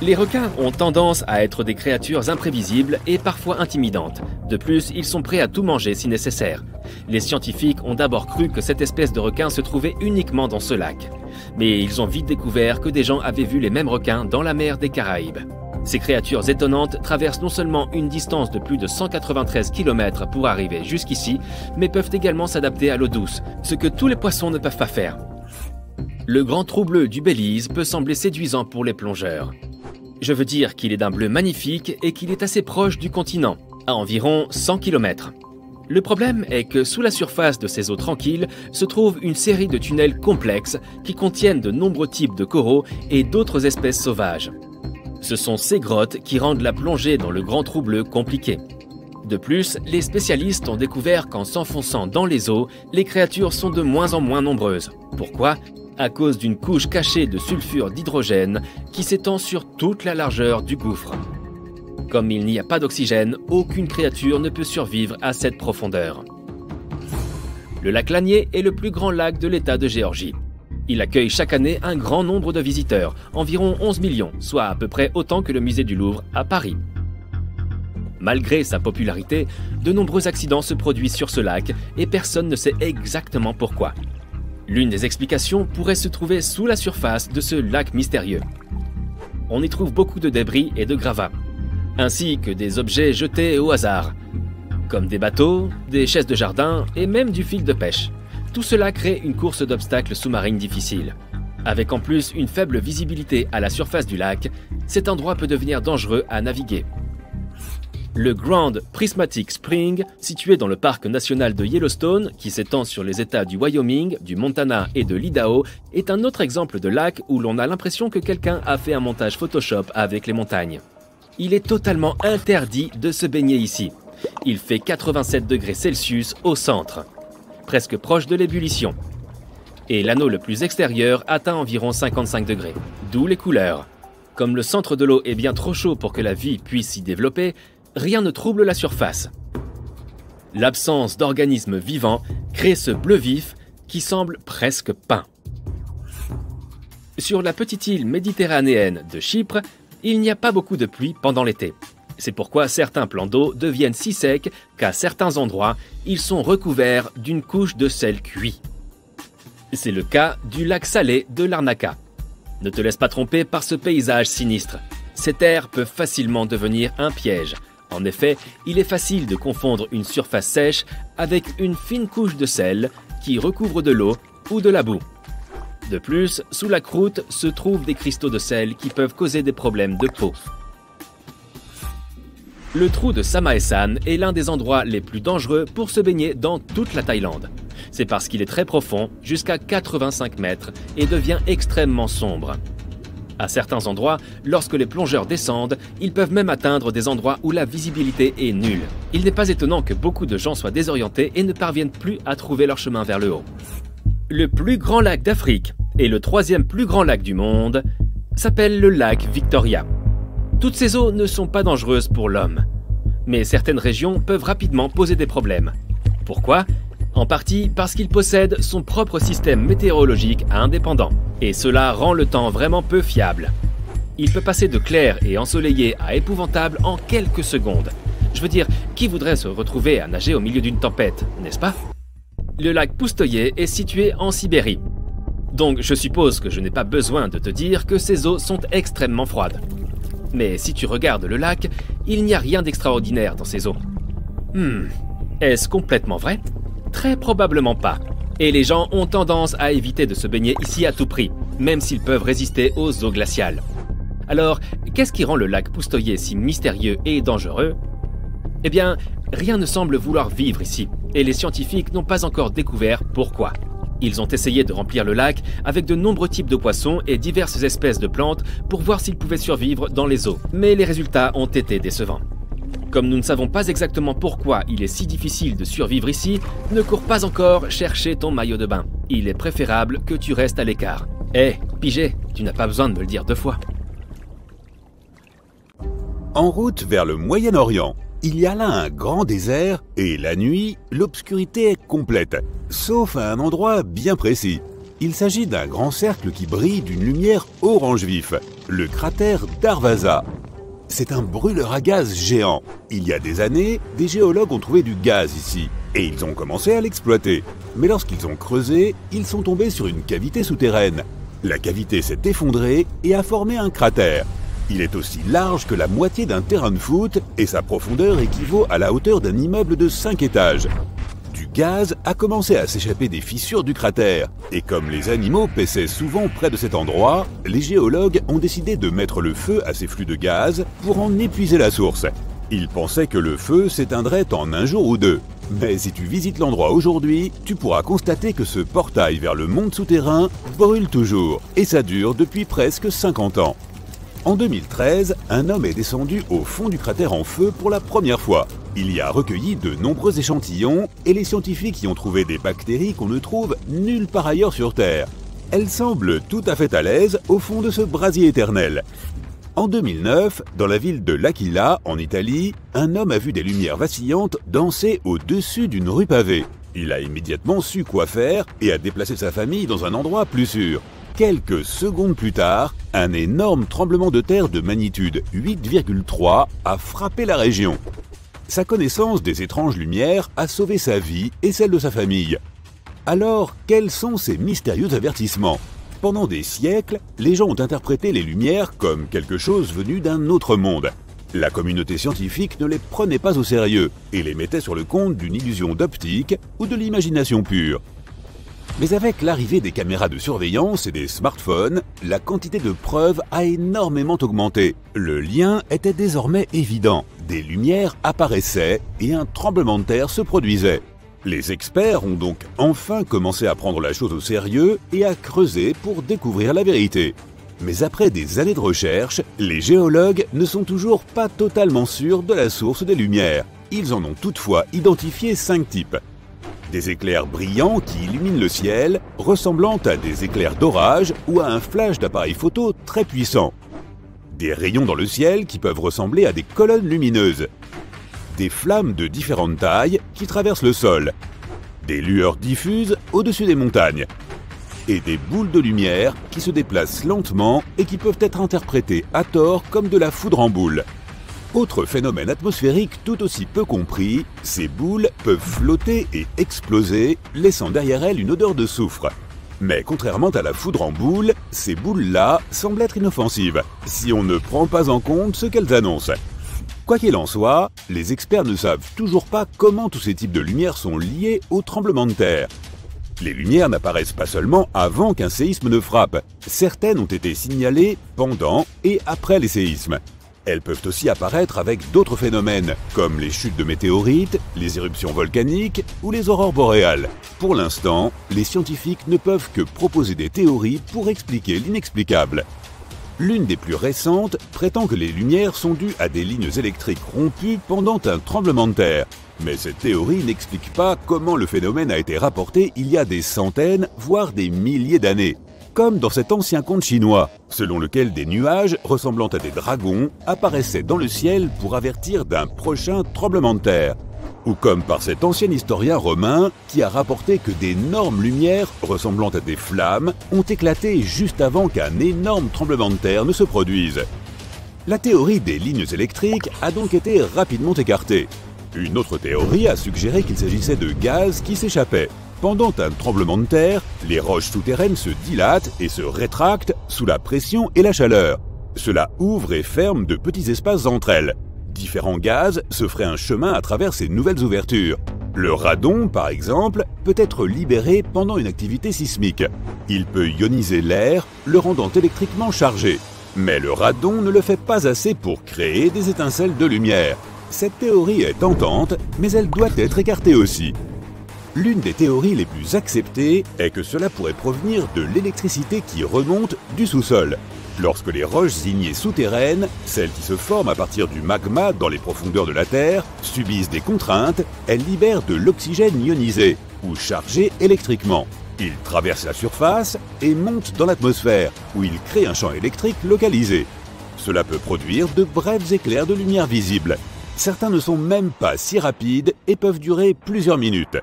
Les requins ont tendance à être des créatures imprévisibles et parfois intimidantes. De plus, ils sont prêts à tout manger si nécessaire. Les scientifiques ont d'abord cru que cette espèce de requin se trouvait uniquement dans ce lac. Mais ils ont vite découvert que des gens avaient vu les mêmes requins dans la mer des Caraïbes. Ces créatures étonnantes traversent non seulement une distance de plus de 193 km pour arriver jusqu'ici, mais peuvent également s'adapter à l'eau douce, ce que tous les poissons ne peuvent pas faire. Le grand trou bleu du Belize peut sembler séduisant pour les plongeurs. Je veux dire qu'il est d'un bleu magnifique et qu'il est assez proche du continent, à environ 100 km. Le problème est que sous la surface de ces eaux tranquilles se trouve une série de tunnels complexes qui contiennent de nombreux types de coraux et d'autres espèces sauvages. Ce sont ces grottes qui rendent la plongée dans le grand trou bleu compliquée. De plus, les spécialistes ont découvert qu'en s'enfonçant dans les eaux, les créatures sont de moins en moins nombreuses. Pourquoi ? À cause d'une couche cachée de sulfure d'hydrogène qui s'étend sur toute la largeur du gouffre. Comme il n'y a pas d'oxygène, aucune créature ne peut survivre à cette profondeur. Le lac Lanier est le plus grand lac de l'État de Géorgie. Il accueille chaque année un grand nombre de visiteurs, environ 11 millions, soit à peu près autant que le musée du Louvre à Paris. Malgré sa popularité, de nombreux accidents se produisent sur ce lac et personne ne sait exactement pourquoi. L'une des explications pourrait se trouver sous la surface de ce lac mystérieux. On y trouve beaucoup de débris et de gravats, ainsi que des objets jetés au hasard, comme des bateaux, des chaises de jardin et même du fil de pêche. Tout cela crée une course d'obstacles sous-marine difficile. Avec en plus une faible visibilité à la surface du lac, cet endroit peut devenir dangereux à naviguer. Le Grand Prismatic Spring, situé dans le parc national de Yellowstone, qui s'étend sur les États du Wyoming, du Montana et de l'Idaho, est un autre exemple de lac où l'on a l'impression que quelqu'un a fait un montage Photoshop avec les montagnes. Il est totalement interdit de se baigner ici. Il fait 87 degrés Celsius au centre, presque proche de l'ébullition. Et l'anneau le plus extérieur atteint environ 55 degrés, d'où les couleurs. Comme le centre de l'eau est bien trop chaud pour que la vie puisse s'y développer, rien ne trouble la surface. L'absence d'organismes vivants crée ce bleu vif qui semble presque peint. Sur la petite île méditerranéenne de Chypre, il n'y a pas beaucoup de pluie pendant l'été. C'est pourquoi certains plans d'eau deviennent si secs qu'à certains endroits, ils sont recouverts d'une couche de sel cuit. C'est le cas du lac salé de Larnaca. Ne te laisse pas tromper par ce paysage sinistre. Ces terres peuvent facilement devenir un piège. En effet, il est facile de confondre une surface sèche avec une fine couche de sel qui recouvre de l'eau ou de la boue. De plus, sous la croûte se trouvent des cristaux de sel qui peuvent causer des problèmes de peau. Le trou de Samaesan est l'un des endroits les plus dangereux pour se baigner dans toute la Thaïlande. C'est parce qu'il est très profond, jusqu'à 85 mètres, et devient extrêmement sombre. À certains endroits, lorsque les plongeurs descendent, ils peuvent même atteindre des endroits où la visibilité est nulle. Il n'est pas étonnant que beaucoup de gens soient désorientés et ne parviennent plus à trouver leur chemin vers le haut. Le plus grand lac d'Afrique et le troisième plus grand lac du monde s'appelle le lac Victoria. Toutes ces eaux ne sont pas dangereuses pour l'homme, mais certaines régions peuvent rapidement poser des problèmes. Pourquoi ? En partie parce qu'il possède son propre système météorologique indépendant, et cela rend le temps vraiment peu fiable. Il peut passer de clair et ensoleillé à épouvantable en quelques secondes. Je veux dire, qui voudrait se retrouver à nager au milieu d'une tempête, n'est-ce pas ? Le lac Poustoye est situé en Sibérie. Donc je suppose que je n'ai pas besoin de te dire que ces eaux sont extrêmement froides. Mais si tu regardes le lac, il n'y a rien d'extraordinaire dans ces eaux. Est-ce complètement vrai ? Très probablement pas. Et les gens ont tendance à éviter de se baigner ici à tout prix, même s'ils peuvent résister aux eaux glaciales. Alors, qu'est-ce qui rend le lac Poustoye si mystérieux et dangereux ? Eh bien, rien ne semble vouloir vivre ici, et les scientifiques n'ont pas encore découvert pourquoi. Ils ont essayé de remplir le lac avec de nombreux types de poissons et diverses espèces de plantes pour voir s'ils pouvaient survivre dans les eaux, mais les résultats ont été décevants. Comme nous ne savons pas exactement pourquoi il est si difficile de survivre ici, ne cours pas encore chercher ton maillot de bain. Il est préférable que tu restes à l'écart. Pigé, tu n'as pas besoin de me le dire 2 fois. En route vers le Moyen-Orient, il y a là un grand désert et la nuit, l'obscurité est complète, sauf à un endroit bien précis. Il s'agit d'un grand cercle qui brille d'une lumière orange vif, le cratère Darvaza. C'est un brûleur à gaz géant. Il y a des années, des géologues ont trouvé du gaz ici et ils ont commencé à l'exploiter. Mais lorsqu'ils ont creusé, ils sont tombés sur une cavité souterraine. La cavité s'est effondrée et a formé un cratère. Il est aussi large que la moitié d'un terrain de foot et sa profondeur équivaut à la hauteur d'un immeuble de 5 étages. Du gaz a commencé à s'échapper des fissures du cratère. Et comme les animaux paissaient souvent près de cet endroit, les géologues ont décidé de mettre le feu à ces flux de gaz pour en épuiser la source. Ils pensaient que le feu s'éteindrait en 1 jour ou 2. Mais si tu visites l'endroit aujourd'hui, tu pourras constater que ce portail vers le monde souterrain brûle toujours. Et ça dure depuis presque 50 ans. En 2013, un homme est descendu au fond du cratère en feu pour la première fois. Il y a recueilli de nombreux échantillons et les scientifiques y ont trouvé des bactéries qu'on ne trouve nulle part ailleurs sur Terre. Elles semblent tout à fait à l'aise au fond de ce brasier éternel. En 2009, dans la ville de L'Aquila, en Italie, un homme a vu des lumières vacillantes danser au-dessus d'une rue pavée. Il a immédiatement su quoi faire et a déplacé sa famille dans un endroit plus sûr. Quelques secondes plus tard, un énorme tremblement de terre de magnitude 8,3 a frappé la région. Sa connaissance des étranges lumières a sauvé sa vie et celle de sa famille. Alors, quels sont ces mystérieux avertissements ? Pendant des siècles, les gens ont interprété les lumières comme quelque chose venu d'un autre monde. La communauté scientifique ne les prenait pas au sérieux et les mettait sur le compte d'une illusion d'optique ou de l'imagination pure. Mais avec l'arrivée des caméras de surveillance et des smartphones, la quantité de preuves a énormément augmenté. Le lien était désormais évident. Des lumières apparaissaient et un tremblement de terre se produisait. Les experts ont donc enfin commencé à prendre la chose au sérieux et à creuser pour découvrir la vérité. Mais après des années de recherche, les géologues ne sont toujours pas totalement sûrs de la source des lumières. Ils en ont toutefois identifié 5 types. Des éclairs brillants qui illuminent le ciel, ressemblant à des éclairs d'orage ou à un flash d'appareil photo très puissant. Des rayons dans le ciel qui peuvent ressembler à des colonnes lumineuses. Des flammes de différentes tailles qui traversent le sol. des lueurs diffuses au-dessus des montagnes, et des boules de lumière qui se déplacent lentement et qui peuvent être interprétées à tort comme de la foudre en boule. Autre phénomène atmosphérique tout aussi peu compris, ces boules peuvent flotter et exploser, laissant derrière elles une odeur de soufre. Mais contrairement à la foudre en boule, ces boules-là semblent être inoffensives, si on ne prend pas en compte ce qu'elles annoncent. Quoi qu'il en soit, les experts ne savent toujours pas comment tous ces types de lumières sont liés au tremblement de terre. Les lumières n'apparaissent pas seulement avant qu'un séisme ne frappe. Certaines ont été signalées pendant et après les séismes. Elles peuvent aussi apparaître avec d'autres phénomènes, comme les chutes de météorites, les éruptions volcaniques ou les aurores boréales. Pour l'instant, les scientifiques ne peuvent que proposer des théories pour expliquer l'inexplicable. L'une des plus récentes prétend que les lumières sont dues à des lignes électriques rompues pendant un tremblement de terre. Mais cette théorie n'explique pas comment le phénomène a été rapporté il y a des centaines, voire des milliers d'années. Comme dans cet ancien conte chinois, selon lequel des nuages ressemblant à des dragons apparaissaient dans le ciel pour avertir d'un prochain tremblement de terre. Ou comme par cet ancien historien romain qui a rapporté que d'énormes lumières ressemblant à des flammes ont éclaté juste avant qu'un énorme tremblement de terre ne se produise. La théorie des lignes électriques a donc été rapidement écartée. Une autre théorie a suggéré qu'il s'agissait de gaz qui s'échappaient. Pendant un tremblement de terre, les roches souterraines se dilatent et se rétractent sous la pression et la chaleur. Cela ouvre et ferme de petits espaces entre elles. Différents gaz se feraient un chemin à travers ces nouvelles ouvertures. Le radon, par exemple, peut être libéré pendant une activité sismique. Il peut ioniser l'air, le rendant électriquement chargé. Mais le radon ne le fait pas assez pour créer des étincelles de lumière. Cette théorie est tentante, mais elle doit être écartée aussi. L'une des théories les plus acceptées est que cela pourrait provenir de l'électricité qui remonte du sous-sol. Lorsque les roches ignées souterraines, celles qui se forment à partir du magma dans les profondeurs de la Terre, subissent des contraintes, elles libèrent de l'oxygène ionisé, ou chargé électriquement. Il traverse la surface et monte dans l'atmosphère, où il crée un champ électrique localisé. Cela peut produire de brefs éclairs de lumière visibles. Certains ne sont même pas si rapides et peuvent durer plusieurs minutes.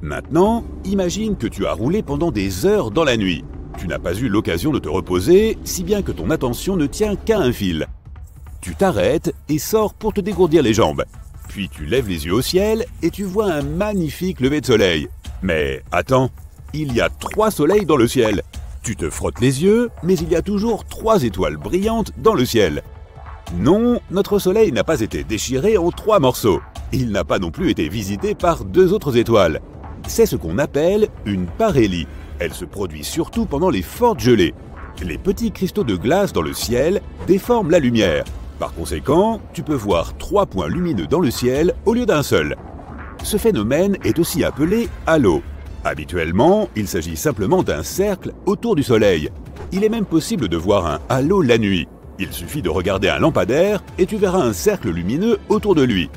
Maintenant, imagine que tu as roulé pendant des heures dans la nuit. Tu n'as pas eu l'occasion de te reposer, si bien que ton attention ne tient qu'à un fil. Tu t'arrêtes et sors pour te dégourdir les jambes. Puis tu lèves les yeux au ciel et tu vois un magnifique lever de soleil. Mais attends, il y a 3 soleils dans le ciel. Tu te frottes les yeux, mais il y a toujours 3 étoiles brillantes dans le ciel. Non, notre soleil n'a pas été déchiré en 3 morceaux. Il n'a pas non plus été visité par 2 autres étoiles. C'est ce qu'on appelle une parélie. Elle se produit surtout pendant les fortes gelées. Les petits cristaux de glace dans le ciel déforment la lumière. Par conséquent, tu peux voir 3 points lumineux dans le ciel au lieu d'un seul. Ce phénomène est aussi appelé halo. Habituellement, il s'agit simplement d'un cercle autour du soleil. Il est même possible de voir un halo la nuit. Il suffit de regarder un lampadaire et tu verras un cercle lumineux autour de lui.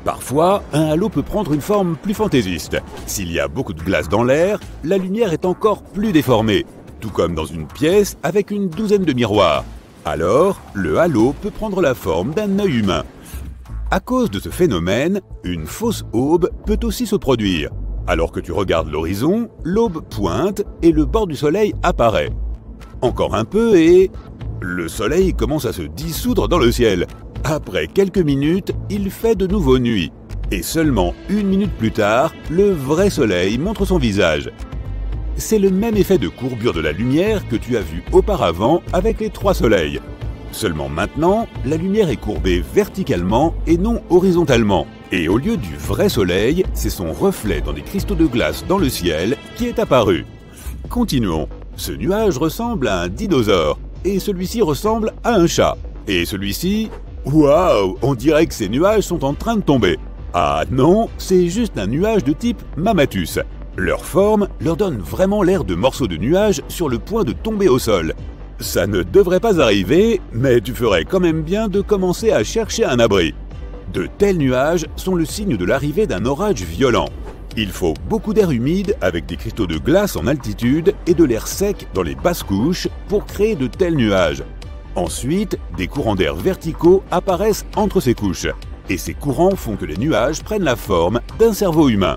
Parfois, un halo peut prendre une forme plus fantaisiste. S'il y a beaucoup de glace dans l'air, la lumière est encore plus déformée, tout comme dans une pièce avec une douzaine de miroirs. Alors, le halo peut prendre la forme d'un œil humain. À cause de ce phénomène, une fausse aube peut aussi se produire. Alors que tu regardes l'horizon, l'aube pointe et le bord du soleil apparaît. Encore un peu et... le soleil commence à se dissoudre dans le ciel. Après quelques minutes, il fait de nouveau nuit. Et seulement 1 minute plus tard, le vrai soleil montre son visage. C'est le même effet de courbure de la lumière que tu as vu auparavant avec les 3 soleils. Seulement maintenant, la lumière est courbée verticalement et non horizontalement. Et au lieu du vrai soleil, c'est son reflet dans des cristaux de glace dans le ciel qui est apparu. Continuons. Ce nuage ressemble à un dinosaure. Et celui-ci ressemble à un chat. Et celui-ci... waouh, on dirait que ces nuages sont en train de tomber. Ah non, c'est juste un nuage de type Mammatus. Leur forme leur donne vraiment l'air de morceaux de nuages sur le point de tomber au sol. Ça ne devrait pas arriver, mais tu ferais quand même bien de commencer à chercher un abri. De tels nuages sont le signe de l'arrivée d'un orage violent. Il faut beaucoup d'air humide avec des cristaux de glace en altitude et de l'air sec dans les basses couches pour créer de tels nuages. Ensuite, des courants d'air verticaux apparaissent entre ces couches. Et ces courants font que les nuages prennent la forme d'un cerveau humain.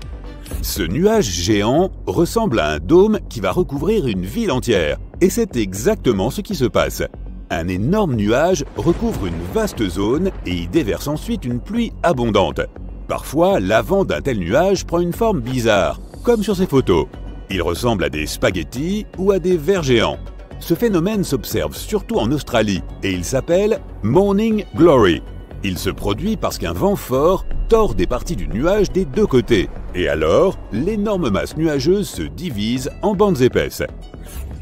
Ce nuage géant ressemble à un dôme qui va recouvrir une ville entière. Et c'est exactement ce qui se passe. Un énorme nuage recouvre une vaste zone et y déverse ensuite une pluie abondante. Parfois, l'avant d'un tel nuage prend une forme bizarre, comme sur ces photos. Il ressemble à des spaghettis ou à des vers géants. Ce phénomène s'observe surtout en Australie et il s'appelle Morning Glory. Il se produit parce qu'un vent fort tord des parties du nuage des deux côtés. Et alors, l'énorme masse nuageuse se divise en bandes épaisses.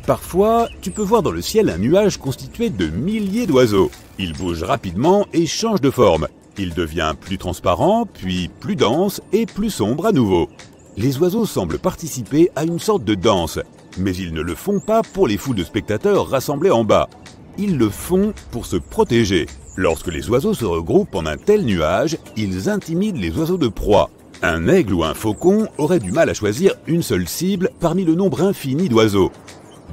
Parfois, tu peux voir dans le ciel un nuage constitué de milliers d'oiseaux. Il bouge rapidement et change de forme. Il devient plus transparent, puis plus dense et plus sombre à nouveau. Les oiseaux semblent participer à une sorte de danse, mais ils ne le font pas pour les foules de spectateurs rassemblés en bas. Ils le font pour se protéger. Lorsque les oiseaux se regroupent en un tel nuage, ils intimident les oiseaux de proie. Un aigle ou un faucon aurait du mal à choisir une seule cible parmi le nombre infini d'oiseaux.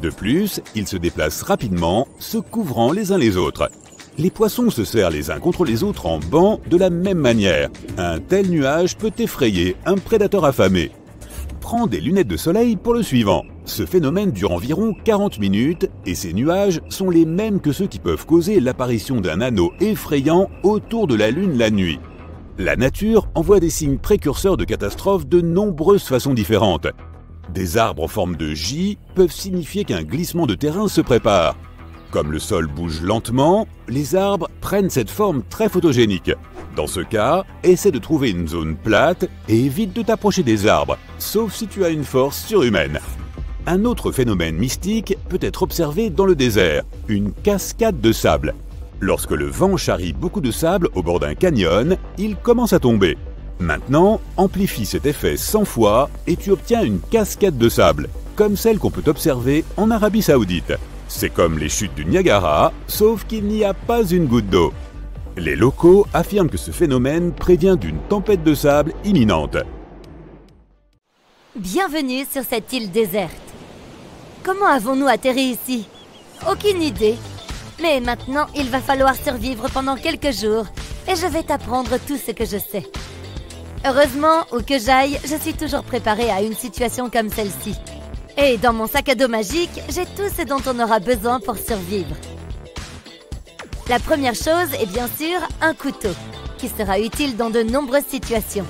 De plus, ils se déplacent rapidement, se couvrant les uns les autres. Les poissons se serrent les uns contre les autres en banc de la même manière. Un tel nuage peut effrayer un prédateur affamé. Prends des lunettes de soleil pour le suivant. Ce phénomène dure environ 40 minutes et ces nuages sont les mêmes que ceux qui peuvent causer l'apparition d'un anneau effrayant autour de la Lune la nuit. La nature envoie des signes précurseurs de catastrophes de nombreuses façons différentes. Des arbres en forme de J peuvent signifier qu'un glissement de terrain se prépare. Comme le sol bouge lentement, les arbres prennent cette forme très photogénique. Dans ce cas, essaie de trouver une zone plate et évite de t'approcher des arbres, sauf si tu as une force surhumaine. Un autre phénomène mystique peut être observé dans le désert, une cascade de sable. Lorsque le vent charrie beaucoup de sable au bord d'un canyon, il commence à tomber. Maintenant, amplifie cet effet 100 fois et tu obtiens une cascade de sable, comme celle qu'on peut observer en Arabie Saoudite. C'est comme les chutes du Niagara, sauf qu'il n'y a pas une goutte d'eau. Les locaux affirment que ce phénomène prévient d'une tempête de sable imminente. Bienvenue sur cette île déserte. Comment avons-nous atterri ici? Aucune idée. Mais maintenant, il va falloir survivre pendant quelques jours et je vais t'apprendre tout ce que je sais. Heureusement, où que j'aille, je suis toujours préparée à une situation comme celle-ci. Et dans mon sac à dos magique, j'ai tout ce dont on aura besoin pour survivre. La première chose est bien sûr un couteau, qui sera utile dans de nombreuses situations.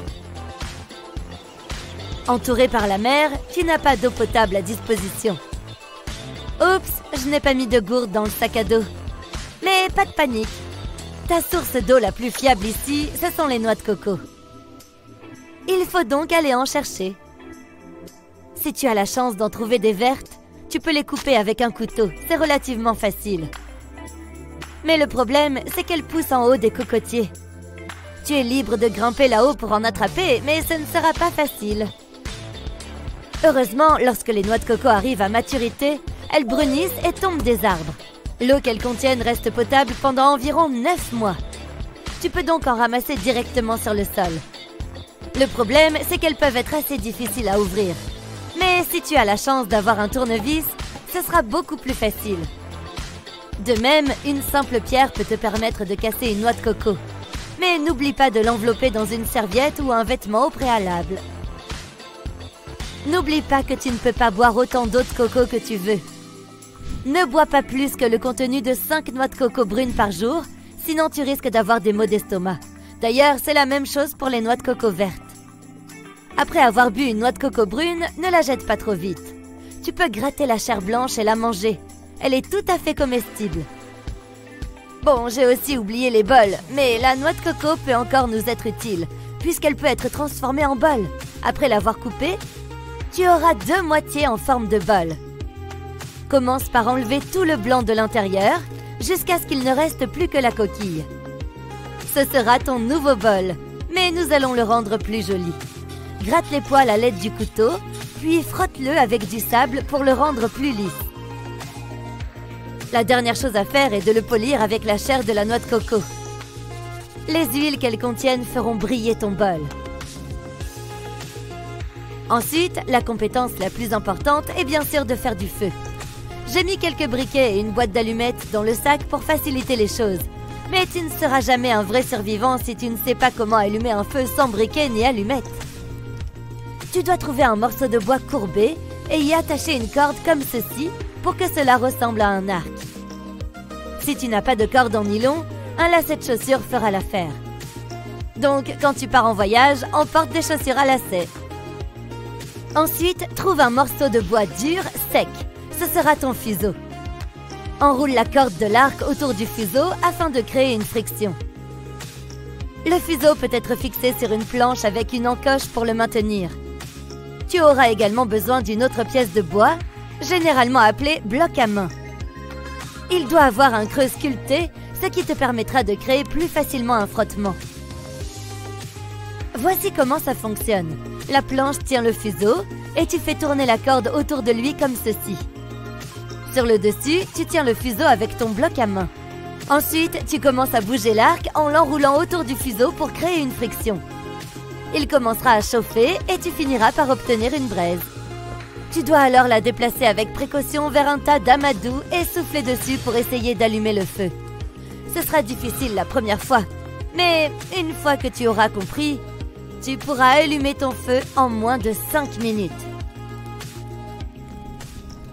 Entouré par la mer, tu n'as pas d'eau potable à disposition. Oups, je n'ai pas mis de gourde dans le sac à dos. Mais pas de panique. Ta source d'eau la plus fiable ici, ce sont les noix de coco. Il faut donc aller en chercher. Si tu as la chance d'en trouver des vertes, tu peux les couper avec un couteau, c'est relativement facile. Mais le problème, c'est qu'elles poussent en haut des cocotiers. Tu es libre de grimper là-haut pour en attraper, mais ce ne sera pas facile. Heureusement, lorsque les noix de coco arrivent à maturité, elles brunissent et tombent des arbres. L'eau qu'elles contiennent reste potable pendant environ 9 mois. Tu peux donc en ramasser directement sur le sol. Le problème, c'est qu'elles peuvent être assez difficiles à ouvrir. Mais si tu as la chance d'avoir un tournevis, ce sera beaucoup plus facile. De même, une simple pierre peut te permettre de casser une noix de coco. Mais n'oublie pas de l'envelopper dans une serviette ou un vêtement au préalable. N'oublie pas que tu ne peux pas boire autant d'eau de coco que tu veux. Ne bois pas plus que le contenu de 5 noix de coco brunes par jour, sinon tu risques d'avoir des maux d'estomac. D'ailleurs, c'est la même chose pour les noix de coco vertes. Après avoir bu une noix de coco brune, ne la jette pas trop vite. Tu peux gratter la chair blanche et la manger. Elle est tout à fait comestible. Bon, j'ai aussi oublié les bols, mais la noix de coco peut encore nous être utile, puisqu'elle peut être transformée en bol. Après l'avoir coupée, tu auras 2 moitiés en forme de bol. Commence par enlever tout le blanc de l'intérieur, jusqu'à ce qu'il ne reste plus que la coquille. Ce sera ton nouveau bol, mais nous allons le rendre plus joli. Gratte les poils à l'aide du couteau, puis frotte-le avec du sable pour le rendre plus lisse. La dernière chose à faire est de le polir avec la chair de la noix de coco. Les huiles qu'elles contiennent feront briller ton bol. Ensuite, la compétence la plus importante est bien sûr de faire du feu. J'ai mis quelques briquets et une boîte d'allumettes dans le sac pour faciliter les choses. Mais tu ne seras jamais un vrai survivant si tu ne sais pas comment allumer un feu sans briquet ni allumettes. tu dois trouver un morceau de bois courbé et y attacher une corde comme ceci pour que cela ressemble à un arc. Si tu n'as pas de corde en nylon, un lacet de chaussures fera l'affaire. Donc, quand tu pars en voyage, emporte des chaussures à lacets. Ensuite, trouve un morceau de bois dur, sec. Ce sera ton fuseau. Enroule la corde de l'arc autour du fuseau afin de créer une friction. Le fuseau peut être fixé sur une planche avec une encoche pour le maintenir. Tu auras également besoin d'une autre pièce de bois, généralement appelée bloc à main. Il doit avoir un creux sculpté, ce qui te permettra de créer plus facilement un frottement. Voici comment ça fonctionne. La planche tient le fuseau et tu fais tourner la corde autour de lui comme ceci. Sur le dessus, tu tiens le fuseau avec ton bloc à main. Ensuite, tu commences à bouger l'arc en l'enroulant autour du fuseau pour créer une friction. Il commencera à chauffer et tu finiras par obtenir une braise. Tu dois alors la déplacer avec précaution vers un tas d'amadou et souffler dessus pour essayer d'allumer le feu. Ce sera difficile la première fois, mais une fois que tu auras compris, tu pourras allumer ton feu en moins de 5 minutes.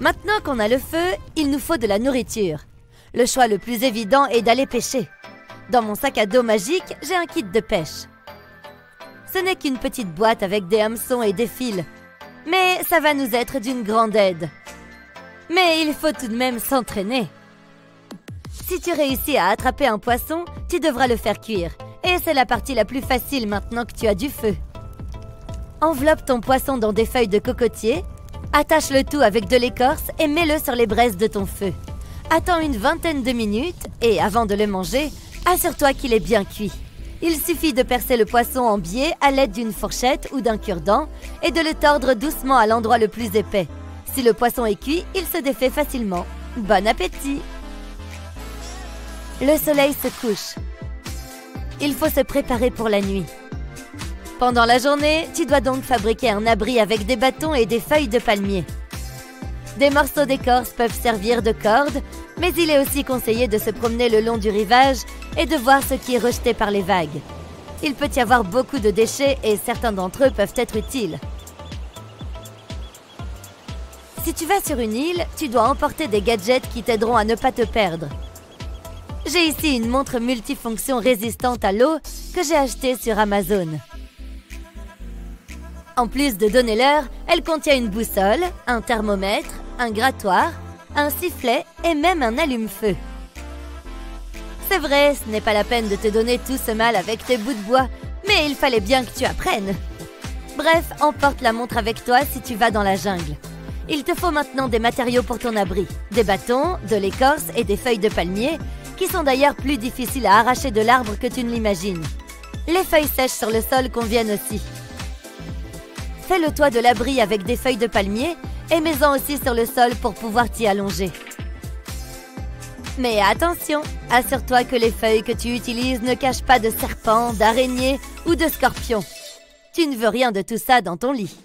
Maintenant qu'on a le feu, il nous faut de la nourriture. Le choix le plus évident est d'aller pêcher. Dans mon sac à dos magique, j'ai un kit de pêche. Ce n'est qu'une petite boîte avec des hameçons et des fils, mais ça va nous être d'une grande aide. Mais il faut tout de même s'entraîner. Si tu réussis à attraper un poisson, tu devras le faire cuire. Et c'est la partie la plus facile maintenant que tu as du feu. Enveloppe ton poisson dans des feuilles de cocotier, attache le tout avec de l'écorce et mets-le sur les braises de ton feu. Attends une vingtaine de minutes et avant de le manger, assure-toi qu'il est bien cuit. Il suffit de percer le poisson en biais à l'aide d'une fourchette ou d'un cure-dent et de le tordre doucement à l'endroit le plus épais. Si le poisson est cuit, il se défait facilement. Bon appétit! Le soleil se couche. Il faut se préparer pour la nuit. Pendant la journée, tu dois donc fabriquer un abri avec des bâtons et des feuilles de palmier. Des morceaux d'écorce peuvent servir de corde, mais il est aussi conseillé de se promener le long du rivage et de voir ce qui est rejeté par les vagues. Il peut y avoir beaucoup de déchets et certains d'entre eux peuvent être utiles. Si tu vas sur une île, tu dois emporter des gadgets qui t'aideront à ne pas te perdre. J'ai ici une montre multifonction résistante à l'eau que j'ai achetée sur Amazon. En plus de donner l'heure, elle contient une boussole, un thermomètre, un grattoir, un sifflet et même un allume-feu. C'est vrai, ce n'est pas la peine de te donner tout ce mal avec tes bouts de bois, mais il fallait bien que tu apprennes. Bref, emporte la montre avec toi si tu vas dans la jungle. Il te faut maintenant des matériaux pour ton abri, des bâtons, de l'écorce et des feuilles de palmier, qui sont d'ailleurs plus difficiles à arracher de l'arbre que tu ne l'imagines. Les feuilles sèches sur le sol conviennent aussi. Fais le toit de l'abri avec des feuilles de palmier et mets-en aussi sur le sol pour pouvoir t'y allonger. Mais attention, assure-toi que les feuilles que tu utilises ne cachent pas de serpents, d'araignées ou de scorpions. Tu ne veux rien de tout ça dans ton lit.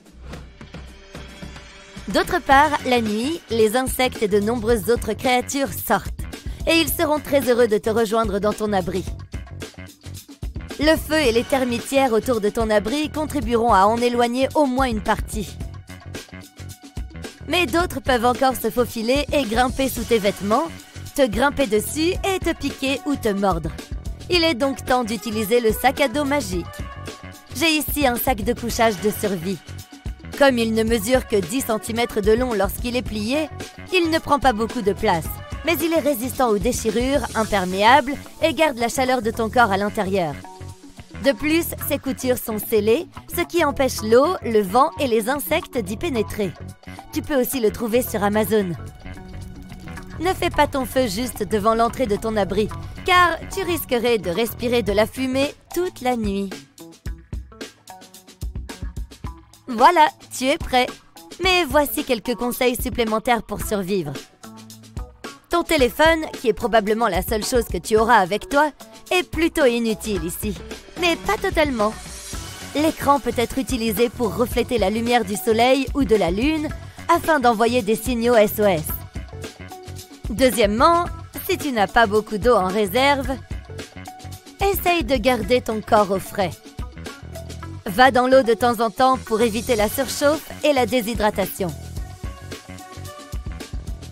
D'autre part, la nuit, les insectes et de nombreuses autres créatures sortent. Et ils seront très heureux de te rejoindre dans ton abri. Le feu et les termitières autour de ton abri contribueront à en éloigner au moins une partie. Mais d'autres peuvent encore se faufiler et grimper sous tes vêtements, te grimper dessus et te piquer ou te mordre. Il est donc temps d'utiliser le sac à dos magique. J'ai ici un sac de couchage de survie. Comme il ne mesure que 10 cm de long lorsqu'il est plié, il ne prend pas beaucoup de place. Mais il est résistant aux déchirures, imperméable et garde la chaleur de ton corps à l'intérieur. De plus, ses coutures sont scellées, ce qui empêche l'eau, le vent et les insectes d'y pénétrer. Tu peux aussi le trouver sur Amazon. Ne fais pas ton feu juste devant l'entrée de ton abri, car tu risquerais de respirer de la fumée toute la nuit. Voilà, tu es prêt. Mais voici quelques conseils supplémentaires pour survivre. Ton téléphone, qui est probablement la seule chose que tu auras avec toi, est plutôt inutile ici. Mais pas totalement. L'écran peut être utilisé pour refléter la lumière du soleil ou de la lune afin d'envoyer des signaux SOS. Deuxièmement, si tu n'as pas beaucoup d'eau en réserve, essaye de garder ton corps au frais. Va dans l'eau de temps en temps pour éviter la surchauffe et la déshydratation.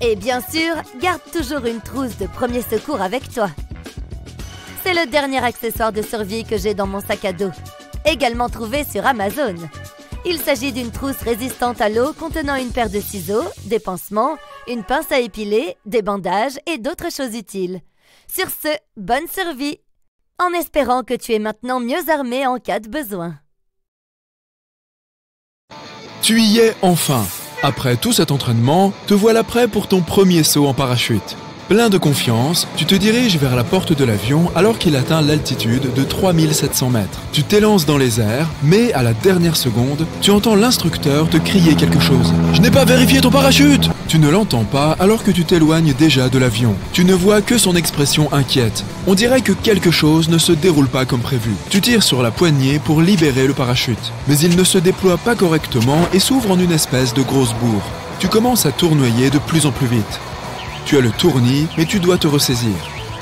Et bien sûr, garde toujours une trousse de premier secours avec toi. C'est le dernier accessoire de survie que j'ai dans mon sac à dos, également trouvé sur Amazon. Il s'agit d'une trousse résistante à l'eau contenant une paire de ciseaux, des pansements, une pince à épiler, des bandages et d'autres choses utiles. Sur ce, bonne survie! En espérant que tu es maintenant mieux armé en cas de besoin. Tu y es enfin! Après tout cet entraînement, te voilà prêt pour ton premier saut en parachute. Plein de confiance, tu te diriges vers la porte de l'avion alors qu'il atteint l'altitude de 3700 mètres. Tu t'élances dans les airs, mais à la dernière seconde, tu entends l'instructeur te crier quelque chose. « Je n'ai pas vérifié ton parachute !» Tu ne l'entends pas alors que tu t'éloignes déjà de l'avion. Tu ne vois que son expression inquiète. On dirait que quelque chose ne se déroule pas comme prévu. Tu tires sur la poignée pour libérer le parachute. Mais il ne se déploie pas correctement et s'ouvre en une espèce de grosse bourre. Tu commences à tournoyer de plus en plus vite. Tu as le tournis, mais tu dois te ressaisir.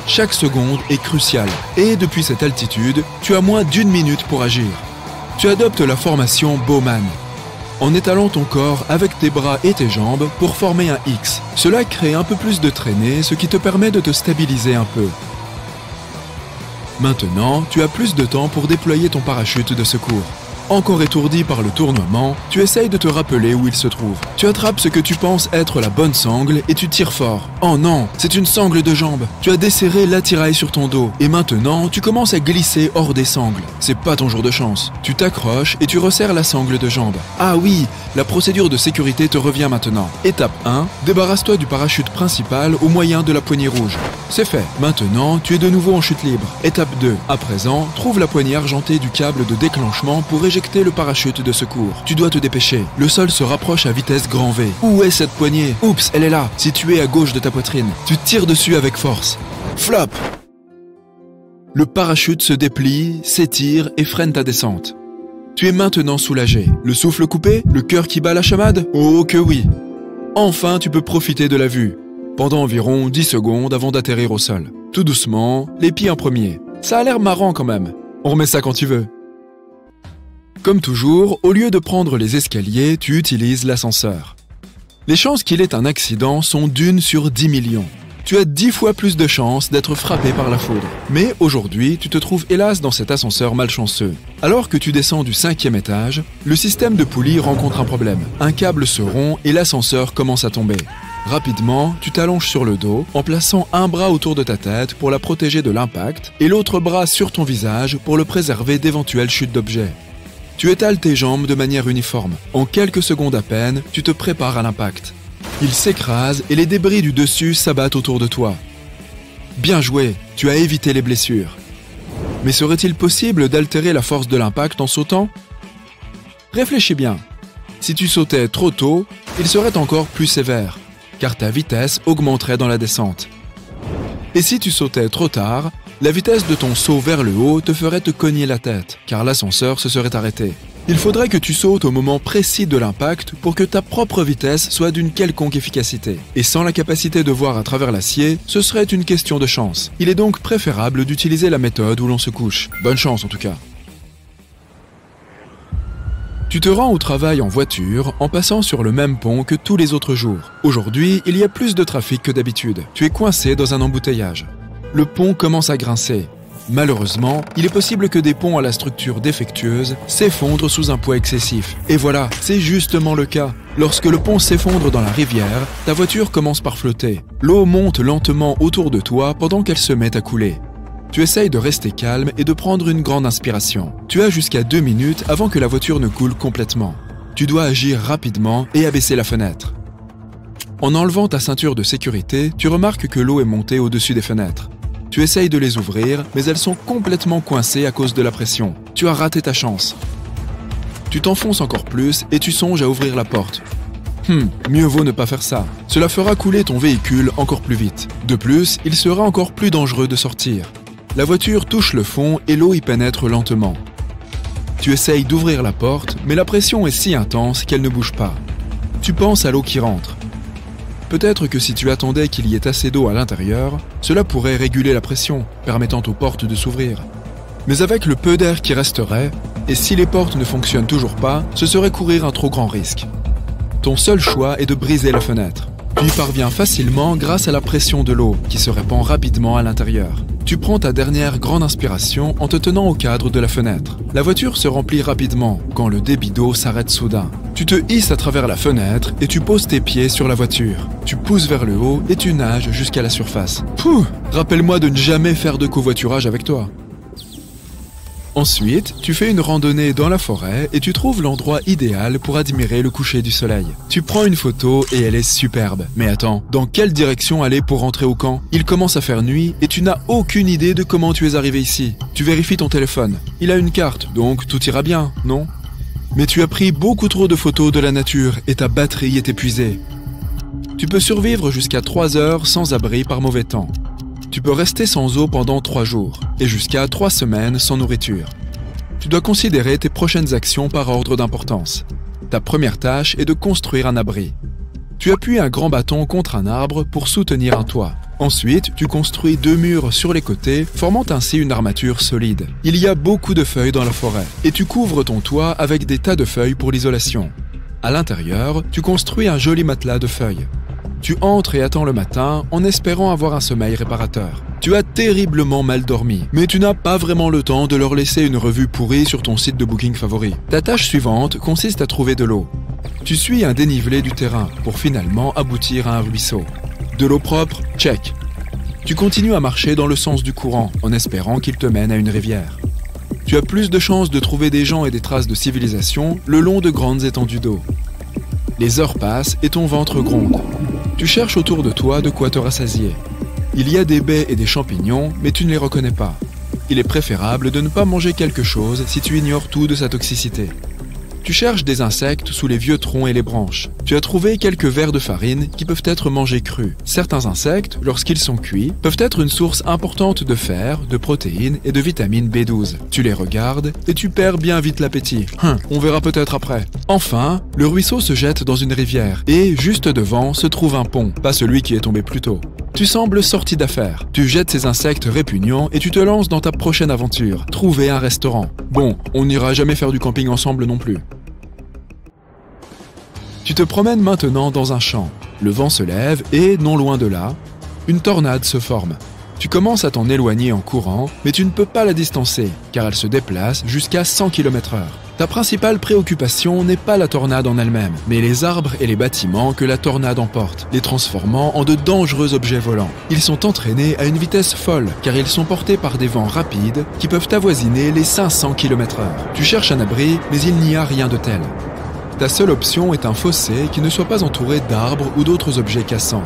Chaque seconde est cruciale. Et depuis cette altitude, tu as moins d'1 minute pour agir. Tu adoptes la formation Bowman, en étalant ton corps avec tes bras et tes jambes pour former un X. Cela crée un peu plus de traînée, ce qui te permet de te stabiliser un peu. Maintenant, tu as plus de temps pour déployer ton parachute de secours. Encore étourdi par le tournoiement, tu essayes de te rappeler où il se trouve. Tu attrapes ce que tu penses être la bonne sangle et tu tires fort. Oh non, c'est une sangle de jambe. Tu as desserré l'attirail sur ton dos et maintenant tu commences à glisser hors des sangles. C'est pas ton jour de chance. Tu t'accroches et tu resserres la sangle de jambe. Ah oui, la procédure de sécurité te revient maintenant. Étape 1, débarrasse-toi du parachute principal au moyen de la poignée rouge. C'est fait. Maintenant, tu es de nouveau en chute libre. Étape 2, à présent, trouve la poignée argentée du câble de déclenchement pour éjecter le parachute de secours. Tu dois te dépêcher. Le sol se rapproche à vitesse grand V. Où est cette poignée? Oups, elle est là, située à gauche de ta poitrine. Tu tires dessus avec force. Flop! Le parachute se déplie, s'étire et freine ta descente. Tu es maintenant soulagé. Le souffle coupé? Le cœur qui bat la chamade? Oh que oui! Enfin, tu peux profiter de la vue. Pendant environ 10 secondes avant d'atterrir au sol. Tout doucement, les pieds en premier. Ça a l'air marrant quand même. On remet ça quand tu veux. Comme toujours, au lieu de prendre les escaliers, tu utilises l'ascenseur. Les chances qu'il ait un accident sont d'1 sur 10 millions. Tu as 10 fois plus de chances d'être frappé par la foudre. Mais aujourd'hui, tu te trouves hélas dans cet ascenseur malchanceux. Alors que tu descends du 5e étage, le système de poulie rencontre un problème. Un câble se rompt et l'ascenseur commence à tomber. Rapidement, tu t'allonges sur le dos en plaçant un bras autour de ta tête pour la protéger de l'impact et l'autre bras sur ton visage pour le préserver d'éventuelles chutes d'objets. Tu étales tes jambes de manière uniforme. En quelques secondes à peine, tu te prépares à l'impact. Il s'écrase et les débris du dessus s'abattent autour de toi. Bien joué, tu as évité les blessures. Mais serait-il possible d'altérer la force de l'impact en sautant? Réfléchis bien. Si tu sautais trop tôt, il serait encore plus sévère, car ta vitesse augmenterait dans la descente. Et si tu sautais trop tard, la vitesse de ton saut vers le haut te ferait te cogner la tête, car l'ascenseur se serait arrêté. Il faudrait que tu sautes au moment précis de l'impact pour que ta propre vitesse soit d'une quelconque efficacité. Et sans la capacité de voir à travers l'acier, ce serait une question de chance. Il est donc préférable d'utiliser la méthode où l'on se couche. Bonne chance en tout cas. Tu te rends au travail en voiture en passant sur le même pont que tous les autres jours. Aujourd'hui, il y a plus de trafic que d'habitude. Tu es coincé dans un embouteillage. Le pont commence à grincer. Malheureusement, il est possible que des ponts à la structure défectueuse s'effondrent sous un poids excessif. Et voilà, c'est justement le cas. Lorsque le pont s'effondre dans la rivière, ta voiture commence par flotter. L'eau monte lentement autour de toi pendant qu'elle se met à couler. Tu essayes de rester calme et de prendre une grande inspiration. Tu as jusqu'à 2 minutes avant que la voiture ne coule complètement. Tu dois agir rapidement et abaisser la fenêtre. En enlevant ta ceinture de sécurité, tu remarques que l'eau est montée au-dessus des fenêtres. Tu essayes de les ouvrir, mais elles sont complètement coincées à cause de la pression. Tu as raté ta chance. Tu t'enfonces encore plus et tu songes à ouvrir la porte. Mieux vaut ne pas faire ça. Cela fera couler ton véhicule encore plus vite. De plus, il sera encore plus dangereux de sortir. La voiture touche le fond et l'eau y pénètre lentement. Tu essayes d'ouvrir la porte, mais la pression est si intense qu'elle ne bouge pas. Tu penses à l'eau qui rentre. Peut-être que si tu attendais qu'il y ait assez d'eau à l'intérieur, cela pourrait réguler la pression, permettant aux portes de s'ouvrir. Mais avec le peu d'air qui resterait, Et si les portes ne fonctionnent toujours pas, ce serait courir un trop grand risque. Ton seul choix est de briser la fenêtre. Tu y parviens facilement grâce à la pression de l'eau qui se répand rapidement à l'intérieur. Tu prends ta dernière grande inspiration en te tenant au cadre de la fenêtre. La voiture se remplit rapidement quand le débit d'eau s'arrête soudain. Tu te hisses à travers la fenêtre et tu poses tes pieds sur la voiture. Tu pousses vers le haut et tu nages jusqu'à la surface. Pouh! Rappelle-moi de ne jamais faire de covoiturage avec toi. Ensuite, tu fais une randonnée dans la forêt et tu trouves l'endroit idéal pour admirer le coucher du soleil. Tu prends une photo et elle est superbe. Mais attends, dans quelle direction aller pour rentrer au camp? Il commence à faire nuit et tu n'as aucune idée de comment tu es arrivé ici. Tu vérifies ton téléphone. Il a une carte, donc tout ira bien, non? Mais tu as pris beaucoup trop de photos de la nature et ta batterie est épuisée. Tu peux survivre jusqu'à 3 heures sans abri par mauvais temps. Tu peux rester sans eau pendant 3 jours et jusqu'à 3 semaines sans nourriture. Tu dois considérer tes prochaines actions par ordre d'importance. Ta première tâche est de construire un abri. Tu appuies un grand bâton contre un arbre pour soutenir un toit. Ensuite, tu construis 2 murs sur les côtés, formant ainsi une armature solide. Il y a beaucoup de feuilles dans la forêt et tu couvres ton toit avec des tas de feuilles pour l'isolation. À l'intérieur, tu construis un joli matelas de feuilles. Tu entres et attends le matin en espérant avoir un sommeil réparateur. Tu as terriblement mal dormi, mais tu n'as pas vraiment le temps de leur laisser une revue pourrie sur ton site de booking favori. Ta tâche suivante consiste à trouver de l'eau. Tu suis un dénivelé du terrain pour finalement aboutir à un ruisseau. De l'eau propre, check. Tu continues à marcher dans le sens du courant en espérant qu'il te mène à une rivière. Tu as plus de chances de trouver des gens et des traces de civilisation le long de grandes étendues d'eau. Les heures passent et ton ventre gronde. Tu cherches autour de toi de quoi te rassasier. Il y a des baies et des champignons, mais tu ne les reconnais pas. Il est préférable de ne pas manger quelque chose si tu ignores tout de sa toxicité. Tu cherches des insectes sous les vieux troncs et les branches. Tu as trouvé quelques verres de farine qui peuvent être mangés crus. Certains insectes, lorsqu'ils sont cuits, peuvent être une source importante de fer, de protéines et de vitamine B12. Tu les regardes et tu perds bien vite l'appétit. On verra peut-être après. Enfin, le ruisseau se jette dans une rivière et, juste devant, se trouve un pont, pas celui qui est tombé plus tôt. Tu sembles sorti d'affaires. Tu jettes ces insectes répugnants et tu te lances dans ta prochaine aventure, trouver un restaurant. Bon, on n'ira jamais faire du camping ensemble non plus. Tu te promènes maintenant dans un champ. Le vent se lève et, non loin de là, une tornade se forme. Tu commences à t'en éloigner en courant, mais tu ne peux pas la distancer, car elle se déplace jusqu'à 100 km/h. Ta principale préoccupation n'est pas la tornade en elle-même, mais les arbres et les bâtiments que la tornade emporte, les transformant en de dangereux objets volants. Ils sont entraînés à une vitesse folle, car ils sont portés par des vents rapides qui peuvent avoisiner les 500 km/h. Tu cherches un abri, mais il n'y a rien de tel. Ta seule option est un fossé qui ne soit pas entouré d'arbres ou d'autres objets cassants.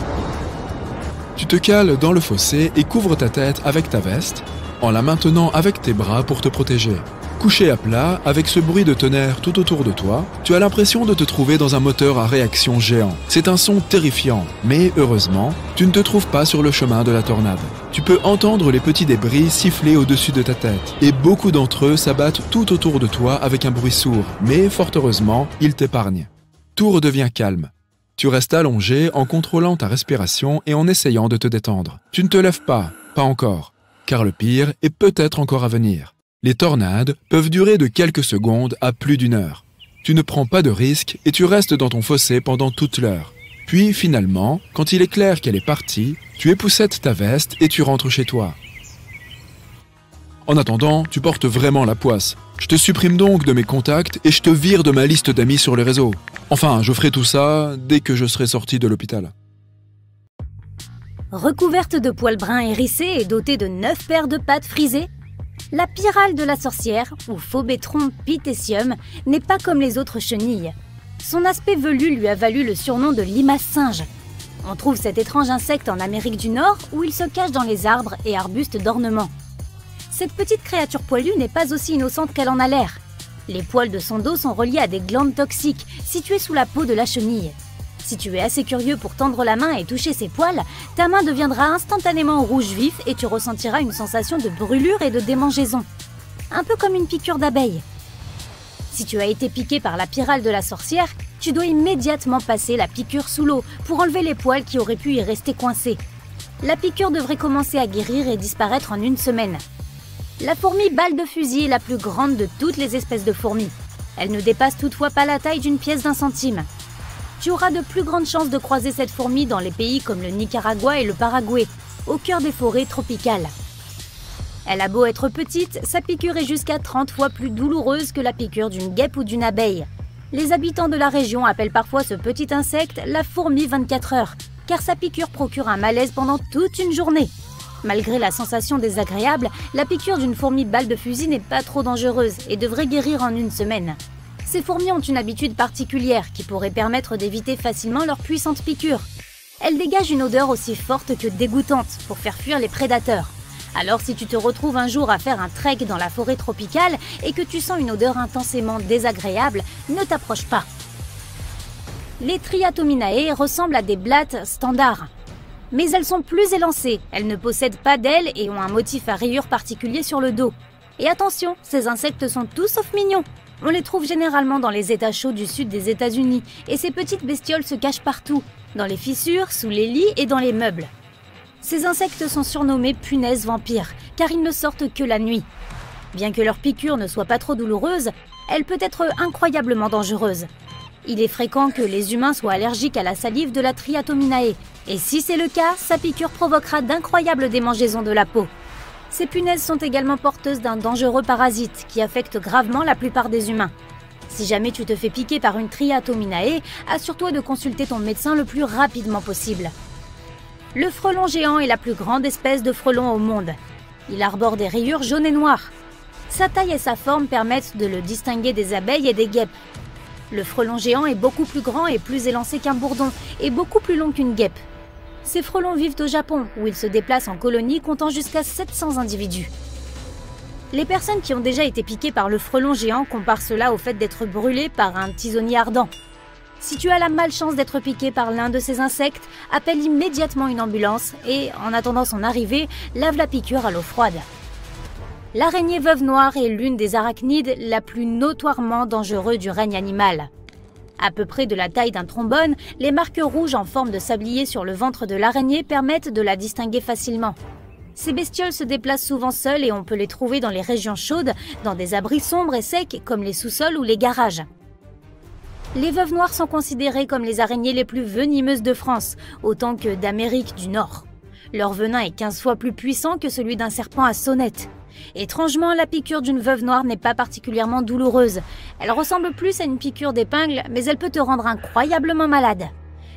Tu te cales dans le fossé et couvres ta tête avec ta veste, en la maintenant avec tes bras pour te protéger. Couché à plat, avec ce bruit de tonnerre tout autour de toi, tu as l'impression de te trouver dans un moteur à réaction géant. C'est un son terrifiant, mais heureusement, tu ne te trouves pas sur le chemin de la tornade. Tu peux entendre les petits débris siffler au-dessus de ta tête, et beaucoup d'entre eux s'abattent tout autour de toi avec un bruit sourd, mais fort heureusement, ils t'épargnent. Tout redevient calme. Tu restes allongé en contrôlant ta respiration et en essayant de te détendre. Tu ne te lèves pas encore, car le pire est peut-être encore à venir. Les tornades peuvent durer de quelques secondes à plus d'1 heure. Tu ne prends pas de risques et tu restes dans ton fossé pendant toute l'heure. Puis finalement, quand il est clair qu'elle est partie, tu époussettes ta veste et tu rentres chez toi. En attendant, tu portes vraiment la poisse. Je te supprime donc de mes contacts et je te vire de ma liste d'amis sur les réseaux. Enfin, je ferai tout ça dès que je serai sorti de l'hôpital. Recouverte de poils bruns hérissés et dotée de 9 paires de pattes frisées, la pyrale de la sorcière, ou Phobetron pitecium, n'est pas comme les autres chenilles. Son aspect velu lui a valu le surnom de limace singe. On trouve cet étrange insecte en Amérique du Nord où il se cache dans les arbres et arbustes d'ornement. Cette petite créature poilue n'est pas aussi innocente qu'elle en a l'air. Les poils de son dos sont reliés à des glandes toxiques situées sous la peau de la chenille. Si tu es assez curieux pour tendre la main et toucher ses poils, ta main deviendra instantanément rouge vif et tu ressentiras une sensation de brûlure et de démangeaison. Un peu comme une piqûre d'abeille. Si tu as été piqué par la pyrale de la sorcière, tu dois immédiatement passer la piqûre sous l'eau pour enlever les poils qui auraient pu y rester coincés. La piqûre devrait commencer à guérir et disparaître en 1 semaine. La fourmi balle de fusil est la plus grande de toutes les espèces de fourmis. Elle ne dépasse toutefois pas la taille d'une pièce d'1 centime. Tu auras de plus grandes chances de croiser cette fourmi dans les pays comme le Nicaragua et le Paraguay, au cœur des forêts tropicales. Elle a beau être petite, sa piqûre est jusqu'à 30 fois plus douloureuse que la piqûre d'une guêpe ou d'une abeille. Les habitants de la région appellent parfois ce petit insecte la fourmi 24 heures, car sa piqûre procure un malaise pendant toute une journée. Malgré la sensation désagréable, la piqûre d'une fourmi balle de fusil n'est pas trop dangereuse et devrait guérir en 1 semaine. Ces fourmis ont une habitude particulière qui pourrait permettre d'éviter facilement leur puissante piqûre. Elles dégagent une odeur aussi forte que dégoûtante pour faire fuir les prédateurs. Alors si tu te retrouves un jour à faire un trek dans la forêt tropicale et que tu sens une odeur intensément désagréable, ne t'approche pas. Les Triatominae ressemblent à des blattes standards. Mais elles sont plus élancées, elles ne possèdent pas d'ailes et ont un motif à rayures particulier sur le dos. Et attention, ces insectes sont tout sauf mignons. On les trouve généralement dans les états chauds du sud des États-Unis et ces petites bestioles se cachent partout, dans les fissures, sous les lits et dans les meubles. Ces insectes sont surnommés punaises vampires, car ils ne sortent que la nuit. Bien que leur piqûre ne soit pas trop douloureuse, elle peut être incroyablement dangereuse. Il est fréquent que les humains soient allergiques à la salive de la Triatominae, et si c'est le cas, sa piqûre provoquera d'incroyables démangeaisons de la peau. Ces punaises sont également porteuses d'un dangereux parasite qui affecte gravement la plupart des humains. Si jamais tu te fais piquer par une Triatominae, assure-toi de consulter ton médecin le plus rapidement possible. Le frelon géant est la plus grande espèce de frelon au monde. Il arbore des rayures jaunes et noires. Sa taille et sa forme permettent de le distinguer des abeilles et des guêpes. Le frelon géant est beaucoup plus grand et plus élancé qu'un bourdon, et beaucoup plus long qu'une guêpe. Ces frelons vivent au Japon, où ils se déplacent en colonies comptant jusqu'à 700 individus. Les personnes qui ont déjà été piquées par le frelon géant comparent cela au fait d'être brûlées par un tisonnier ardent. Si tu as la malchance d'être piqué par l'un de ces insectes, appelle immédiatement une ambulance et, en attendant son arrivée, lave la piqûre à l'eau froide. L'araignée veuve noire est l'une des arachnides la plus notoirement dangereuse du règne animal. À peu près de la taille d'un trombone, les marques rouges en forme de sablier sur le ventre de l'araignée permettent de la distinguer facilement. Ces bestioles se déplacent souvent seules et on peut les trouver dans les régions chaudes, dans des abris sombres et secs comme les sous-sols ou les garages. Les veuves noires sont considérées comme les araignées les plus venimeuses de France, autant que d'Amérique du Nord. Leur venin est 15 fois plus puissant que celui d'un serpent à sonnette. Étrangement, la piqûre d'une veuve noire n'est pas particulièrement douloureuse. Elle ressemble plus à une piqûre d'épingle, mais elle peut te rendre incroyablement malade.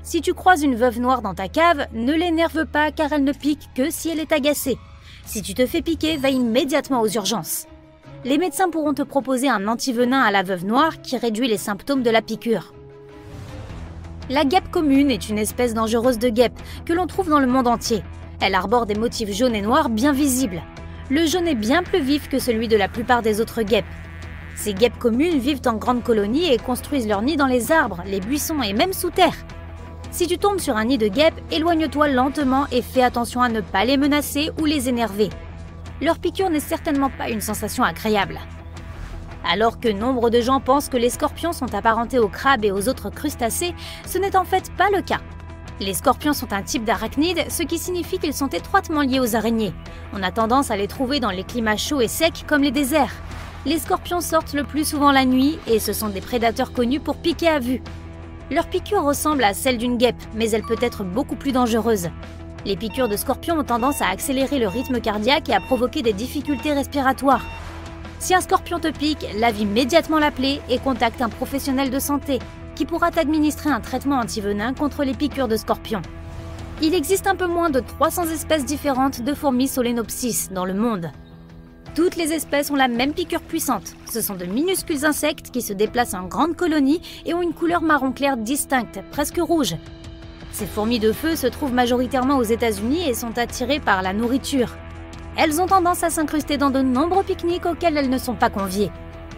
Si tu croises une veuve noire dans ta cave, ne l'énerve pas car elle ne pique que si elle est agacée. Si tu te fais piquer, va immédiatement aux urgences. Les médecins pourront te proposer un antivenin à la veuve noire qui réduit les symptômes de la piqûre. La guêpe commune est une espèce dangereuse de guêpe que l'on trouve dans le monde entier. Elle arbore des motifs jaunes et noirs bien visibles. Le jaune est bien plus vif que celui de la plupart des autres guêpes. Ces guêpes communes vivent en grandes colonies et construisent leurs nids dans les arbres, les buissons et même sous terre. Si tu tombes sur un nid de guêpes, éloigne-toi lentement et fais attention à ne pas les menacer ou les énerver. Leur piqûre n'est certainement pas une sensation agréable. Alors que nombre de gens pensent que les scorpions sont apparentés aux crabes et aux autres crustacés, ce n'est en fait pas le cas. Les scorpions sont un type d'arachnide, ce qui signifie qu'ils sont étroitement liés aux araignées. On a tendance à les trouver dans les climats chauds et secs comme les déserts. Les scorpions sortent le plus souvent la nuit et ce sont des prédateurs connus pour piquer à vue. Leur piqûre ressemble à celle d'une guêpe, mais elle peut être beaucoup plus dangereuse. Les piqûres de scorpions ont tendance à accélérer le rythme cardiaque et à provoquer des difficultés respiratoires. Si un scorpion te pique, lave immédiatement la plaie et contacte un professionnel de santé qui pourra t'administrer un traitement antivenin contre les piqûres de scorpions. Il existe un peu moins de 300 espèces différentes de fourmis Solenopsis dans le monde. Toutes les espèces ont la même piqûre puissante. Ce sont de minuscules insectes qui se déplacent en grandes colonies et ont une couleur marron clair distincte, presque rouge. Ces fourmis de feu se trouvent majoritairement aux États-Unis et sont attirées par la nourriture. Elles ont tendance à s'incruster dans de nombreux pique-niques auxquels elles ne sont pas conviées.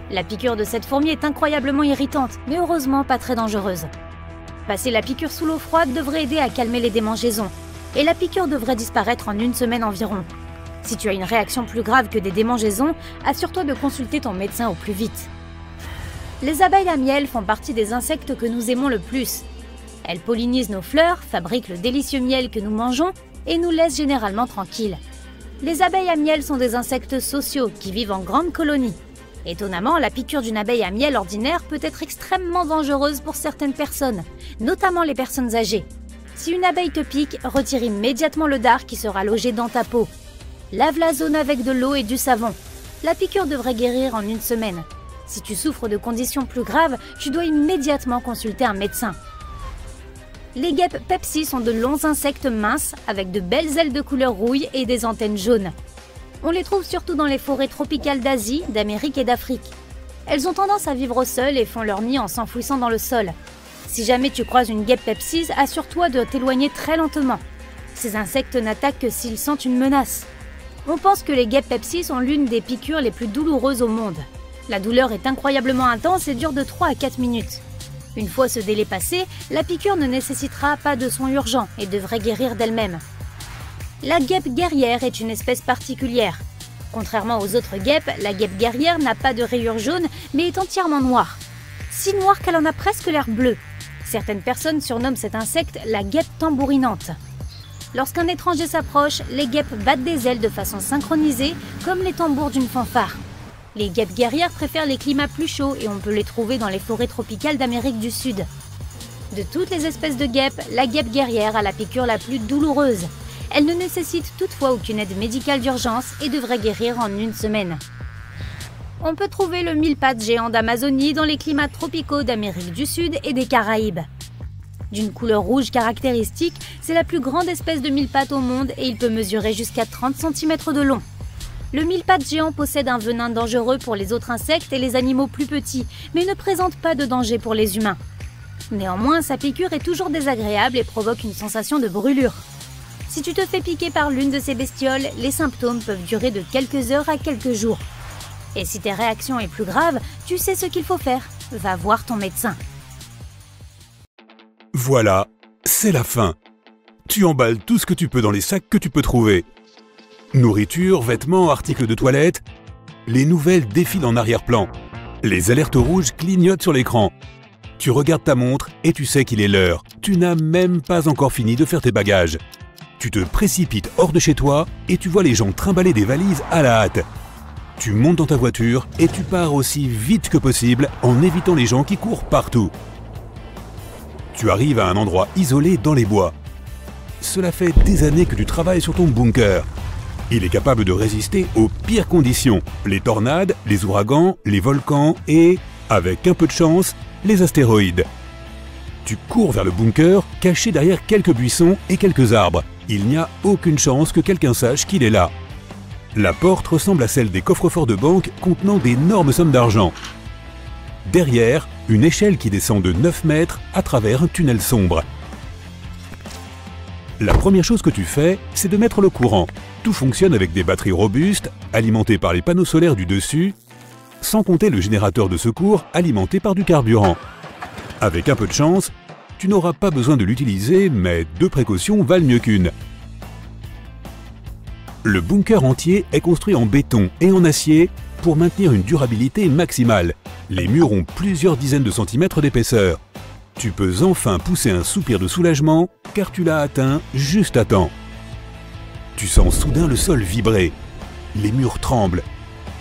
La piqûre de cette fourmi est incroyablement irritante, mais heureusement pas très dangereuse. Passer la piqûre sous l'eau froide devrait aider à calmer les démangeaisons, et la piqûre devrait disparaître en 1 semaine environ. Si tu as une réaction plus grave que des démangeaisons, assure-toi de consulter ton médecin au plus vite. Les abeilles à miel font partie des insectes que nous aimons le plus. Elles pollinisent nos fleurs, fabriquent le délicieux miel que nous mangeons et nous laissent généralement tranquilles. Les abeilles à miel sont des insectes sociaux qui vivent en grandes colonies. Étonnamment, la piqûre d'une abeille à miel ordinaire peut être extrêmement dangereuse pour certaines personnes, notamment les personnes âgées. Si une abeille te pique, retire immédiatement le dard qui sera logé dans ta peau. Lave la zone avec de l'eau et du savon. La piqûre devrait guérir en 1 semaine. Si tu souffres de conditions plus graves, tu dois immédiatement consulter un médecin. Les guêpes Pepsi sont de longs insectes minces avec de belles ailes de couleur rouille et des antennes jaunes. On les trouve surtout dans les forêts tropicales d'Asie, d'Amérique et d'Afrique. Elles ont tendance à vivre au sol et font leur nid en s'enfouissant dans le sol. Si jamais tu croises une guêpe Pepsi, assure-toi de t'éloigner très lentement. Ces insectes n'attaquent que s'ils sentent une menace. On pense que les guêpes Pepsi sont l'une des piqûres les plus douloureuses au monde. La douleur est incroyablement intense et dure de 3 à 4 minutes. Une fois ce délai passé, la piqûre ne nécessitera pas de soins urgents et devrait guérir d'elle-même. La guêpe guerrière est une espèce particulière. Contrairement aux autres guêpes, la guêpe guerrière n'a pas de rayures jaunes mais est entièrement noire. Si noire qu'elle en a presque l'air bleue. Certaines personnes surnomment cet insecte la guêpe tambourinante. Lorsqu'un étranger s'approche, les guêpes battent des ailes de façon synchronisée comme les tambours d'une fanfare. Les guêpes guerrières préfèrent les climats plus chauds et on peut les trouver dans les forêts tropicales d'Amérique du Sud. De toutes les espèces de guêpes, la guêpe guerrière a la piqûre la plus douloureuse. Elle ne nécessite toutefois aucune aide médicale d'urgence et devrait guérir en 1 semaine. On peut trouver le mille-pattes géant d'Amazonie dans les climats tropicaux d'Amérique du Sud et des Caraïbes. D'une couleur rouge caractéristique, c'est la plus grande espèce de mille-pattes au monde et il peut mesurer jusqu'à 30 cm de long. Le mille-pattes géant possède un venin dangereux pour les autres insectes et les animaux plus petits, mais ne présente pas de danger pour les humains. Néanmoins, sa piqûre est toujours désagréable et provoque une sensation de brûlure. Si tu te fais piquer par l'une de ces bestioles, les symptômes peuvent durer de quelques heures à quelques jours. Et si tes réactions est plus grave, tu sais ce qu'il faut faire. Va voir ton médecin. Voilà, c'est la fin. Tu emballes tout ce que tu peux dans les sacs que tu peux trouver. Nourriture, vêtements, articles de toilette. Les nouvelles défilent en arrière-plan. Les alertes rouges clignotent sur l'écran. Tu regardes ta montre et tu sais qu'il est l'heure. Tu n'as même pas encore fini de faire tes bagages. Tu te précipites hors de chez toi et tu vois les gens trimballer des valises à la hâte. Tu montes dans ta voiture et tu pars aussi vite que possible en évitant les gens qui courent partout. Tu arrives à un endroit isolé dans les bois. Cela fait des années que tu travailles sur ton bunker. Il est capable de résister aux pires conditions, les tornades, les ouragans, les volcans et, avec un peu de chance, les astéroïdes. Tu cours vers le bunker, caché derrière quelques buissons et quelques arbres. Il n'y a aucune chance que quelqu'un sache qu'il est là. La porte ressemble à celle des coffres-forts de banque contenant d'énormes sommes d'argent. Derrière, une échelle qui descend de 9 mètres à travers un tunnel sombre. La première chose que tu fais, c'est de mettre le courant. Tout fonctionne avec des batteries robustes, alimentées par les panneaux solaires du dessus, sans compter le générateur de secours alimenté par du carburant. Avec un peu de chance, tu n'auras pas besoin de l'utiliser, mais 2 précautions valent mieux qu'une. Le bunker entier est construit en béton et en acier pour maintenir une durabilité maximale. Les murs ont plusieurs dizaines de centimètres d'épaisseur. Tu peux enfin pousser un soupir de soulagement car tu l'as atteint juste à temps. Tu sens soudain le sol vibrer. Les murs tremblent.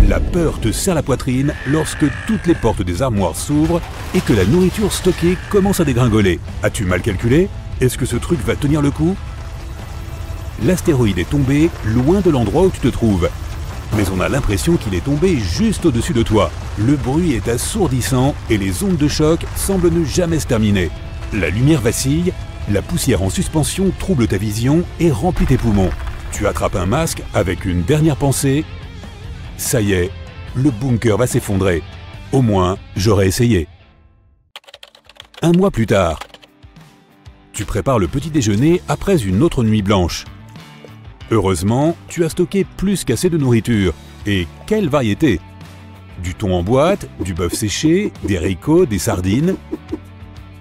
La peur te serre la poitrine lorsque toutes les portes des armoires s'ouvrent et que la nourriture stockée commence à dégringoler. As-tu mal calculé? Est-ce que ce truc va tenir le coup? L'astéroïde est tombé loin de l'endroit où tu te trouves. Mais on a l'impression qu'il est tombé juste au-dessus de toi. Le bruit est assourdissant et les ondes de choc semblent ne jamais se terminer. La lumière vacille, la poussière en suspension trouble ta vision et remplit tes poumons. Tu attrapes un masque avec une dernière pensée. Ça y est, le bunker va s'effondrer. Au moins, j'aurais essayé. 1 mois plus tard, tu prépares le petit déjeuner après une autre nuit blanche. Heureusement, tu as stocké plus qu'assez de nourriture. Et quelle variété! Du thon en boîte, du bœuf séché, des haricots, des sardines.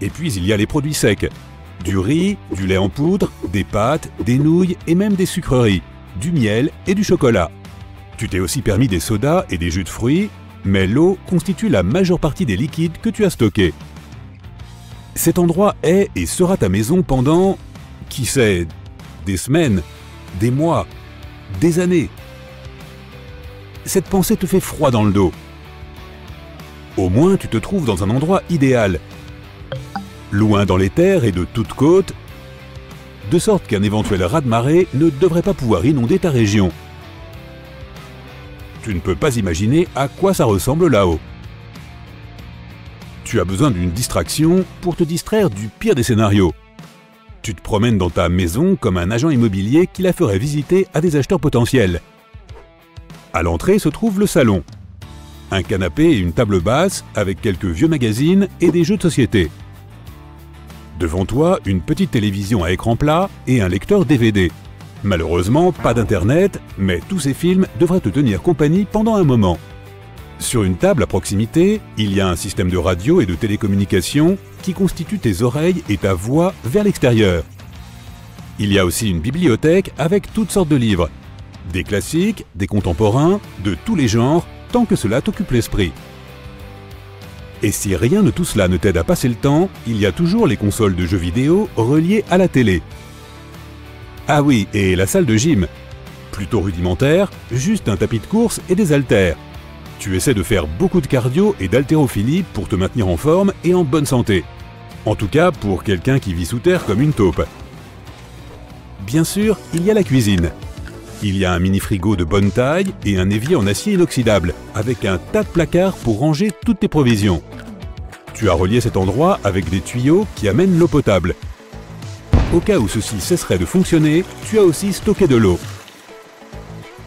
Et puis il y a les produits secs. Du riz, du lait en poudre, des pâtes, des nouilles et même des sucreries, du miel et du chocolat. Tu t'es aussi permis des sodas et des jus de fruits, mais l'eau constitue la majeure partie des liquides que tu as stockés. Cet endroit est et sera ta maison pendant, qui sait, des semaines, des mois, des années. Cette pensée te fait froid dans le dos. Au moins, tu te trouves dans un endroit idéal, loin dans les terres et de toutes côtes, de sorte qu'un éventuel raz-de-marée ne devrait pas pouvoir inonder ta région. Tu ne peux pas imaginer à quoi ça ressemble là-haut. Tu as besoin d'une distraction pour te distraire du pire des scénarios. Tu te promènes dans ta maison comme un agent immobilier qui la ferait visiter à des acheteurs potentiels. À l'entrée se trouve le salon. Un canapé et une table basse avec quelques vieux magazines et des jeux de société. Devant toi, une petite télévision à écran plat et un lecteur DVD. Malheureusement, pas d'internet, mais tous ces films devraient te tenir compagnie pendant un moment. Sur une table à proximité, il y a un système de radio et de télécommunication qui constitue tes oreilles et ta voix vers l'extérieur. Il y a aussi une bibliothèque avec toutes sortes de livres. Des classiques, des contemporains, de tous les genres, tant que cela t'occupe l'esprit. Et si rien de tout cela ne t'aide à passer le temps, il y a toujours les consoles de jeux vidéo reliées à la télé. Ah oui, et la salle de gym. Plutôt rudimentaire, juste un tapis de course et des haltères. Tu essaies de faire beaucoup de cardio et d'haltérophilie pour te maintenir en forme et en bonne santé. En tout cas pour quelqu'un qui vit sous terre comme une taupe. Bien sûr, il y a la cuisine. Il y a un mini-frigo de bonne taille et un évier en acier inoxydable, avec un tas de placards pour ranger toutes tes provisions. Tu as relié cet endroit avec des tuyaux qui amènent l'eau potable. Au cas où ceci cesserait de fonctionner, tu as aussi stocké de l'eau.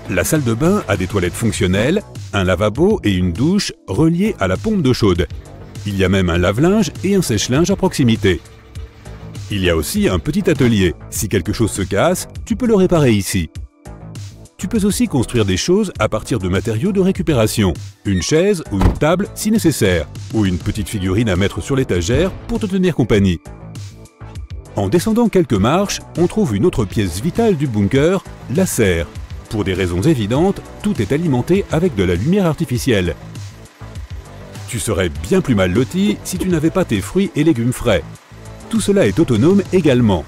La salle de bain a des toilettes fonctionnelles, un lavabo et une douche reliés à la pompe d'eau chaude. Il y a même un lave-linge et un sèche-linge à proximité. Il y a aussi un petit atelier. Si quelque chose se casse, tu peux le réparer ici. Tu peux aussi construire des choses à partir de matériaux de récupération. Une chaise ou une table si nécessaire, ou une petite figurine à mettre sur l'étagère pour te tenir compagnie. En descendant quelques marches, on trouve une autre pièce vitale du bunker, la serre. Pour des raisons évidentes, tout est alimenté avec de la lumière artificielle. Tu serais bien plus mal loti si tu n'avais pas tes fruits et légumes frais. Tout cela est autonome également.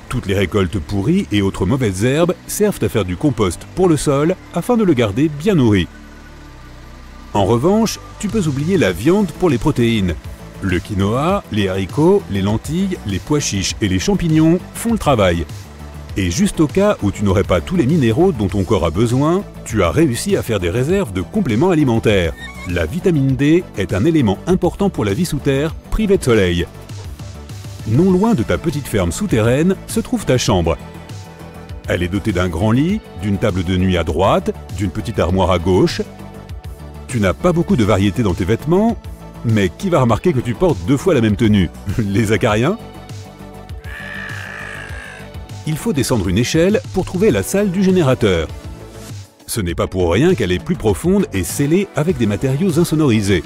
Toutes les récoltes pourries et autres mauvaises herbes servent à faire du compost pour le sol afin de le garder bien nourri. En revanche, tu peux oublier la viande pour les protéines. Le quinoa, les haricots, les lentilles, les pois chiches et les champignons font le travail. Et juste au cas où tu n'aurais pas tous les minéraux dont ton corps a besoin, tu as réussi à faire des réserves de compléments alimentaires. La vitamine D est un élément important pour la vie sous terre, privée de soleil. Non loin de ta petite ferme souterraine se trouve ta chambre. Elle est dotée d'un grand lit, d'une table de nuit à droite, d'une petite armoire à gauche. Tu n'as pas beaucoup de variété dans tes vêtements, mais qui va remarquer que tu portes 2 fois la même tenue? Les acariens? Il faut descendre une échelle pour trouver la salle du générateur. Ce n'est pas pour rien qu'elle est plus profonde et scellée avec des matériaux insonorisés.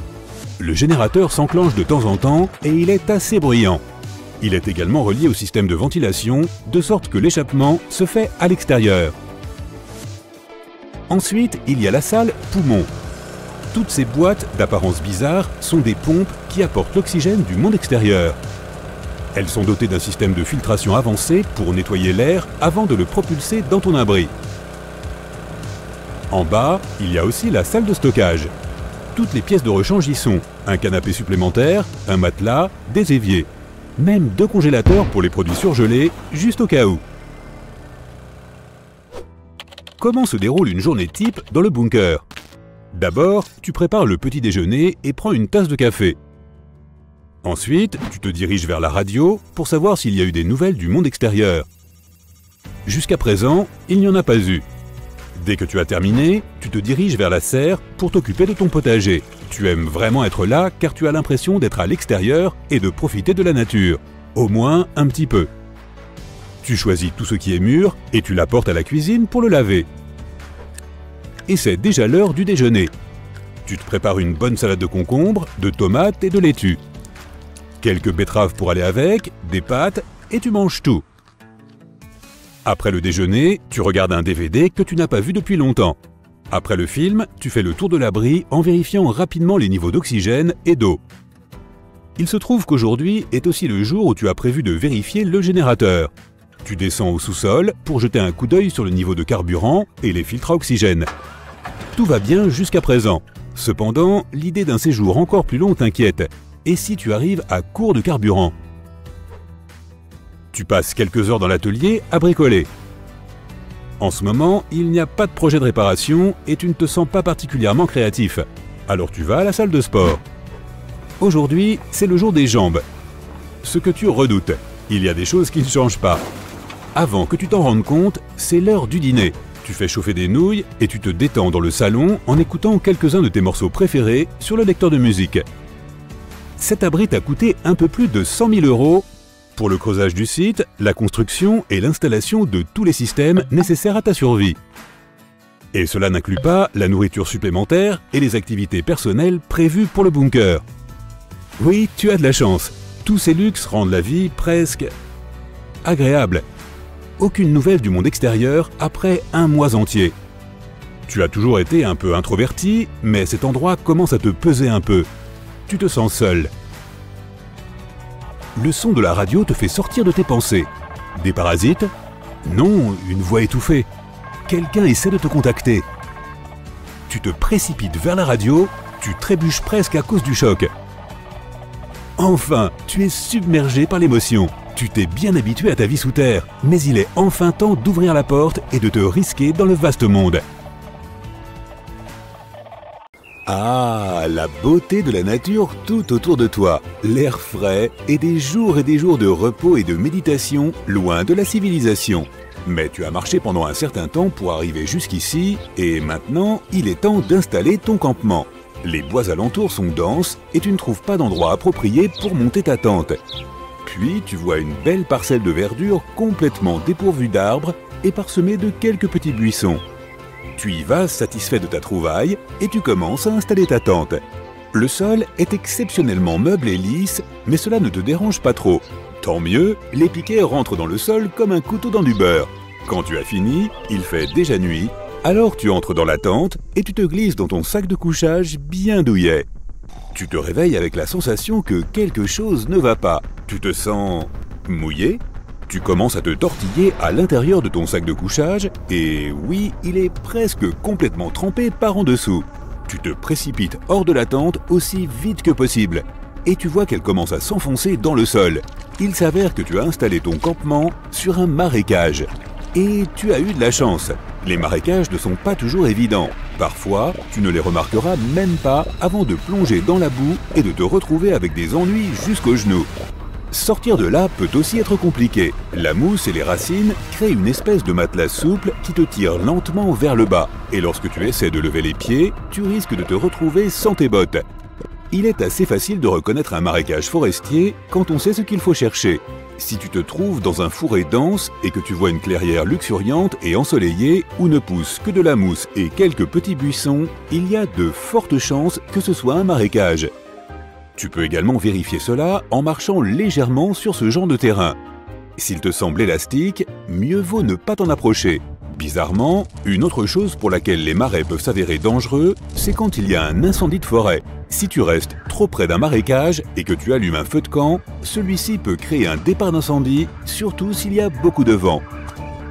Le générateur s'enclenche de temps en temps et il est assez bruyant. Il est également relié au système de ventilation, de sorte que l'échappement se fait à l'extérieur. Ensuite, il y a la salle poumon. Toutes ces boîtes d'apparence bizarre sont des pompes qui apportent l'oxygène du monde extérieur. Elles sont dotées d'un système de filtration avancé pour nettoyer l'air avant de le propulser dans ton abri. En bas, il y a aussi la salle de stockage. Toutes les pièces de rechange y sont. Un canapé supplémentaire, un matelas, des éviers. Même 2 congélateurs pour les produits surgelés, juste au cas où. Comment se déroule une journée type dans le bunker? D'abord, tu prépares le petit déjeuner et prends une tasse de café. Ensuite, tu te diriges vers la radio pour savoir s'il y a eu des nouvelles du monde extérieur. Jusqu'à présent, il n'y en a pas eu. Dès que tu as terminé, tu te diriges vers la serre pour t'occuper de ton potager. Tu aimes vraiment être là car tu as l'impression d'être à l'extérieur et de profiter de la nature. Au moins un petit peu. Tu choisis tout ce qui est mûr et tu l'apportes à la cuisine pour le laver. Et c'est déjà l'heure du déjeuner. Tu te prépares une bonne salade de concombres, de tomates et de laitue. Quelques betteraves pour aller avec, des pâtes et tu manges tout. Après le déjeuner, tu regardes un DVD que tu n'as pas vu depuis longtemps. Après le film, tu fais le tour de l'abri en vérifiant rapidement les niveaux d'oxygène et d'eau. Il se trouve qu'aujourd'hui est aussi le jour où tu as prévu de vérifier le générateur. Tu descends au sous-sol pour jeter un coup d'œil sur le niveau de carburant et les filtres à oxygène. Tout va bien jusqu'à présent. Cependant, l'idée d'un séjour encore plus long t'inquiète. Et si tu arrives à court de carburant? Tu passes quelques heures dans l'atelier à bricoler. En ce moment, il n'y a pas de projet de réparation et tu ne te sens pas particulièrement créatif. Alors tu vas à la salle de sport. Aujourd'hui, c'est le jour des jambes. Ce que tu redoutes, il y a des choses qui ne changent pas. Avant que tu t'en rendes compte, c'est l'heure du dîner. Tu fais chauffer des nouilles et tu te détends dans le salon en écoutant quelques-uns de tes morceaux préférés sur le lecteur de musique. Cet abri t'a coûté un peu plus de 100 000 € pour le creusage du site, la construction et l'installation de tous les systèmes nécessaires à ta survie. Et cela n'inclut pas la nourriture supplémentaire et les activités personnelles prévues pour le bunker. Oui, tu as de la chance. Tous ces luxes rendent la vie presque agréable. Aucune nouvelle du monde extérieur après un mois entier. Tu as toujours été un peu introverti, mais cet endroit commence à te peser un peu. Tu te sens seul. Le son de la radio te fait sortir de tes pensées. Des parasites? Non, une voix étouffée. Quelqu'un essaie de te contacter. Tu te précipites vers la radio, tu trébuches presque à cause du choc. Enfin, tu es submergé par l'émotion. Tu t'es bien habitué à ta vie sous terre, mais il est enfin temps d'ouvrir la porte et de te risquer dans le vaste monde. Ah, la beauté de la nature tout autour de toi, l'air frais et des jours de repos et de méditation loin de la civilisation. Mais tu as marché pendant un certain temps pour arriver jusqu'ici et maintenant, il est temps d'installer ton campement. Les bois alentours sont denses et tu ne trouves pas d'endroit approprié pour monter ta tente. Puis tu vois une belle parcelle de verdure complètement dépourvue d'arbres et parsemée de quelques petits buissons. Tu y vas satisfait de ta trouvaille et tu commences à installer ta tente. Le sol est exceptionnellement meuble et lisse, mais cela ne te dérange pas trop. Tant mieux, les piquets rentrent dans le sol comme un couteau dans du beurre. Quand tu as fini, il fait déjà nuit, alors tu entres dans la tente et tu te glisses dans ton sac de couchage bien douillet. Tu te réveilles avec la sensation que quelque chose ne va pas. Tu te sens mouillé. Tu commences à te tortiller à l'intérieur de ton sac de couchage et oui, il est presque complètement trempé par en dessous. Tu te précipites hors de la tente aussi vite que possible et tu vois qu'elle commence à s'enfoncer dans le sol. Il s'avère que tu as installé ton campement sur un marécage. Et tu as eu de la chance. Les marécages ne sont pas toujours évidents. Parfois, tu ne les remarqueras même pas avant de plonger dans la boue et de te retrouver avec des ennuis jusqu'aux genoux. Sortir de là peut aussi être compliqué. La mousse et les racines créent une espèce de matelas souple qui te tire lentement vers le bas. Et lorsque tu essaies de lever les pieds, tu risques de te retrouver sans tes bottes. Il est assez facile de reconnaître un marécage forestier quand on sait ce qu'il faut chercher. Si tu te trouves dans un fourré dense et que tu vois une clairière luxuriante et ensoleillée où ne pousse que de la mousse et quelques petits buissons, il y a de fortes chances que ce soit un marécage. Tu peux également vérifier cela en marchant légèrement sur ce genre de terrain. S'il te semble élastique, mieux vaut ne pas t'en approcher. Bizarrement, une autre chose pour laquelle les marais peuvent s'avérer dangereux, c'est quand il y a un incendie de forêt. Si tu restes trop près d'un marécage et que tu allumes un feu de camp, celui-ci peut créer un départ d'incendie, surtout s'il y a beaucoup de vent.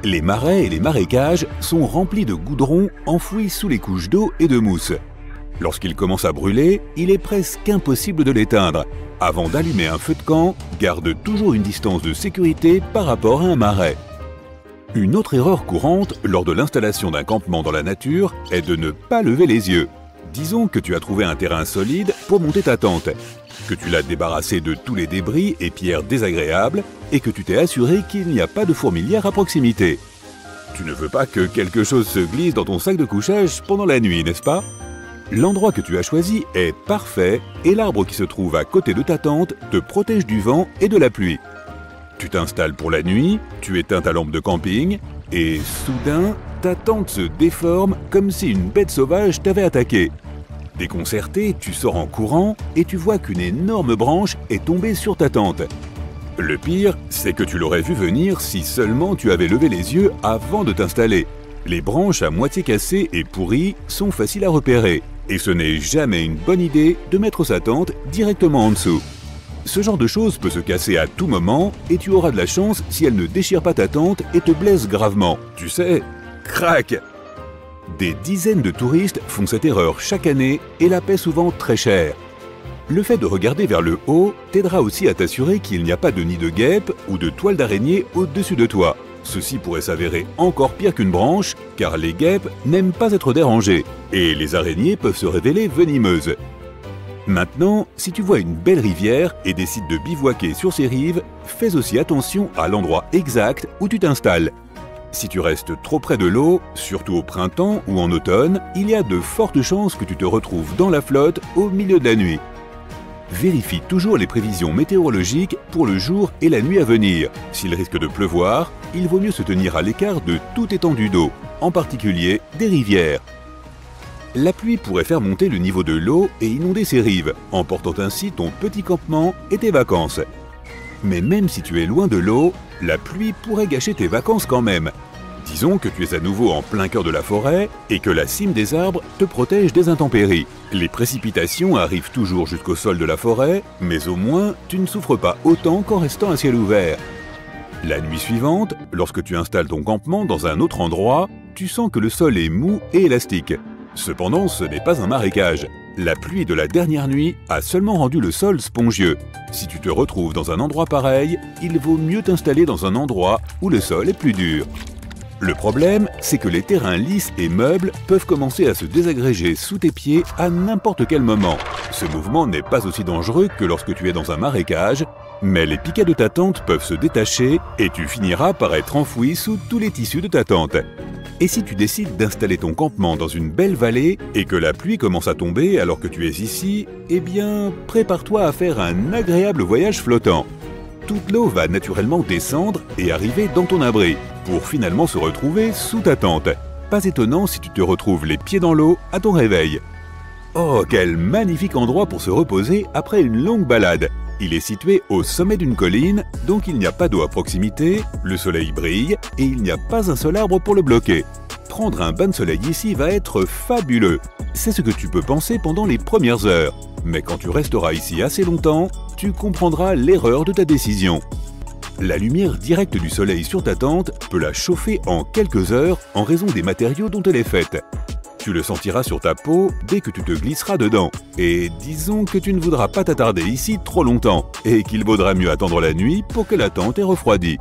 Les marais et les marécages sont remplis de goudron enfoui sous les couches d'eau et de mousse. Lorsqu'il commence à brûler, il est presque impossible de l'éteindre. Avant d'allumer un feu de camp, garde toujours une distance de sécurité par rapport à un marais. Une autre erreur courante lors de l'installation d'un campement dans la nature est de ne pas lever les yeux. Disons que tu as trouvé un terrain solide pour monter ta tente, que tu l'as débarrassé de tous les débris et pierres désagréables et que tu t'es assuré qu'il n'y a pas de fourmilière à proximité. Tu ne veux pas que quelque chose se glisse dans ton sac de couchage pendant la nuit, n'est-ce pas? L'endroit que tu as choisi est parfait et l'arbre qui se trouve à côté de ta tente te protège du vent et de la pluie. Tu t'installes pour la nuit, tu éteins ta lampe de camping et soudain, ta tente se déforme comme si une bête sauvage t'avait attaqué. Déconcerté, tu sors en courant et tu vois qu'une énorme branche est tombée sur ta tente. Le pire, c'est que tu l'aurais vu venir si seulement tu avais levé les yeux avant de t'installer. Les branches à moitié cassées et pourries sont faciles à repérer et ce n'est jamais une bonne idée de mettre sa tente directement en dessous. Ce genre de choses peut se casser à tout moment et tu auras de la chance si elle ne déchire pas ta tente et te blesse gravement. Tu sais, crac! Des dizaines de touristes font cette erreur chaque année et la paient souvent très cher. Le fait de regarder vers le haut t'aidera aussi à t'assurer qu'il n'y a pas de nid de guêpe ou de toile d'araignée au-dessus de toi. Ceci pourrait s'avérer encore pire qu'une branche, car les guêpes n'aiment pas être dérangées, et les araignées peuvent se révéler venimeuses. Maintenant, si tu vois une belle rivière et décides de bivouaquer sur ses rives, fais aussi attention à l'endroit exact où tu t'installes. Si tu restes trop près de l'eau, surtout au printemps ou en automne, il y a de fortes chances que tu te retrouves dans la flotte au milieu de la nuit. Vérifie toujours les prévisions météorologiques pour le jour et la nuit à venir. S'il risque de pleuvoir, il vaut mieux se tenir à l'écart de toute étendue d'eau, en particulier des rivières. La pluie pourrait faire monter le niveau de l'eau et inonder ses rives, emportant ainsi ton petit campement et tes vacances. Mais même si tu es loin de l'eau, la pluie pourrait gâcher tes vacances quand même. Disons que tu es à nouveau en plein cœur de la forêt et que la cime des arbres te protège des intempéries. Les précipitations arrivent toujours jusqu'au sol de la forêt, mais au moins tu ne souffres pas autant qu'en restant à ciel ouvert. La nuit suivante, lorsque tu installes ton campement dans un autre endroit, tu sens que le sol est mou et élastique. Cependant, ce n'est pas un marécage. La pluie de la dernière nuit a seulement rendu le sol spongieux. Si tu te retrouves dans un endroit pareil, il vaut mieux t'installer dans un endroit où le sol est plus dur. Le problème, c'est que les terrains lisses et meubles peuvent commencer à se désagréger sous tes pieds à n'importe quel moment. Ce mouvement n'est pas aussi dangereux que lorsque tu es dans un marécage, mais les piquets de ta tente peuvent se détacher et tu finiras par être enfoui sous tous les tissus de ta tente. Et si tu décides d'installer ton campement dans une belle vallée et que la pluie commence à tomber alors que tu es ici, eh bien, prépare-toi à faire un agréable voyage flottant. Toute l'eau va naturellement descendre et arriver dans ton abri, pour finalement se retrouver sous ta tente. Pas étonnant si tu te retrouves les pieds dans l'eau à ton réveil. Oh, quel magnifique endroit pour se reposer après une longue balade! Il est situé au sommet d'une colline, donc il n'y a pas d'eau à proximité, le soleil brille et il n'y a pas un seul arbre pour le bloquer. Prendre un bain de soleil ici va être fabuleux. C'est ce que tu peux penser pendant les premières heures. Mais quand tu resteras ici assez longtemps, tu comprendras l'erreur de ta décision. La lumière directe du soleil sur ta tente peut la chauffer en quelques heures en raison des matériaux dont elle est faite. Tu le sentiras sur ta peau dès que tu te glisseras dedans. Et disons que tu ne voudras pas t'attarder ici trop longtemps et qu'il vaudra mieux attendre la nuit pour que la tente ait refroidi.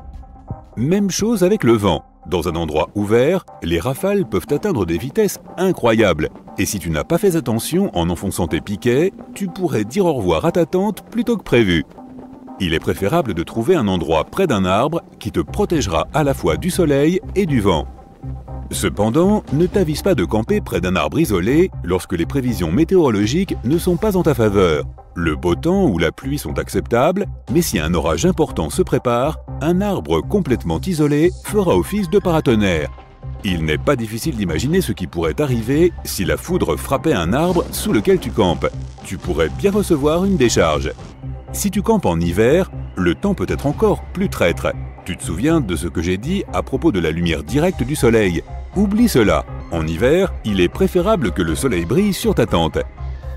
Même chose avec le vent. Dans un endroit ouvert, les rafales peuvent atteindre des vitesses incroyables. Et si tu n'as pas fait attention en enfonçant tes piquets, tu pourrais dire au revoir à ta tente plutôt que prévu. Il est préférable de trouver un endroit près d'un arbre qui te protégera à la fois du soleil et du vent. Cependant, ne t'avise pas de camper près d'un arbre isolé lorsque les prévisions météorologiques ne sont pas en ta faveur. Le beau temps ou la pluie sont acceptables, mais si un orage important se prépare, un arbre complètement isolé fera office de paratonnerre. Il n'est pas difficile d'imaginer ce qui pourrait arriver si la foudre frappait un arbre sous lequel tu campes. Tu pourrais bien recevoir une décharge. Si tu campes en hiver, le temps peut être encore plus traître. Tu te souviens de ce que j'ai dit à propos de la lumière directe du soleil? Oublie cela. En hiver, il est préférable que le soleil brille sur ta tente.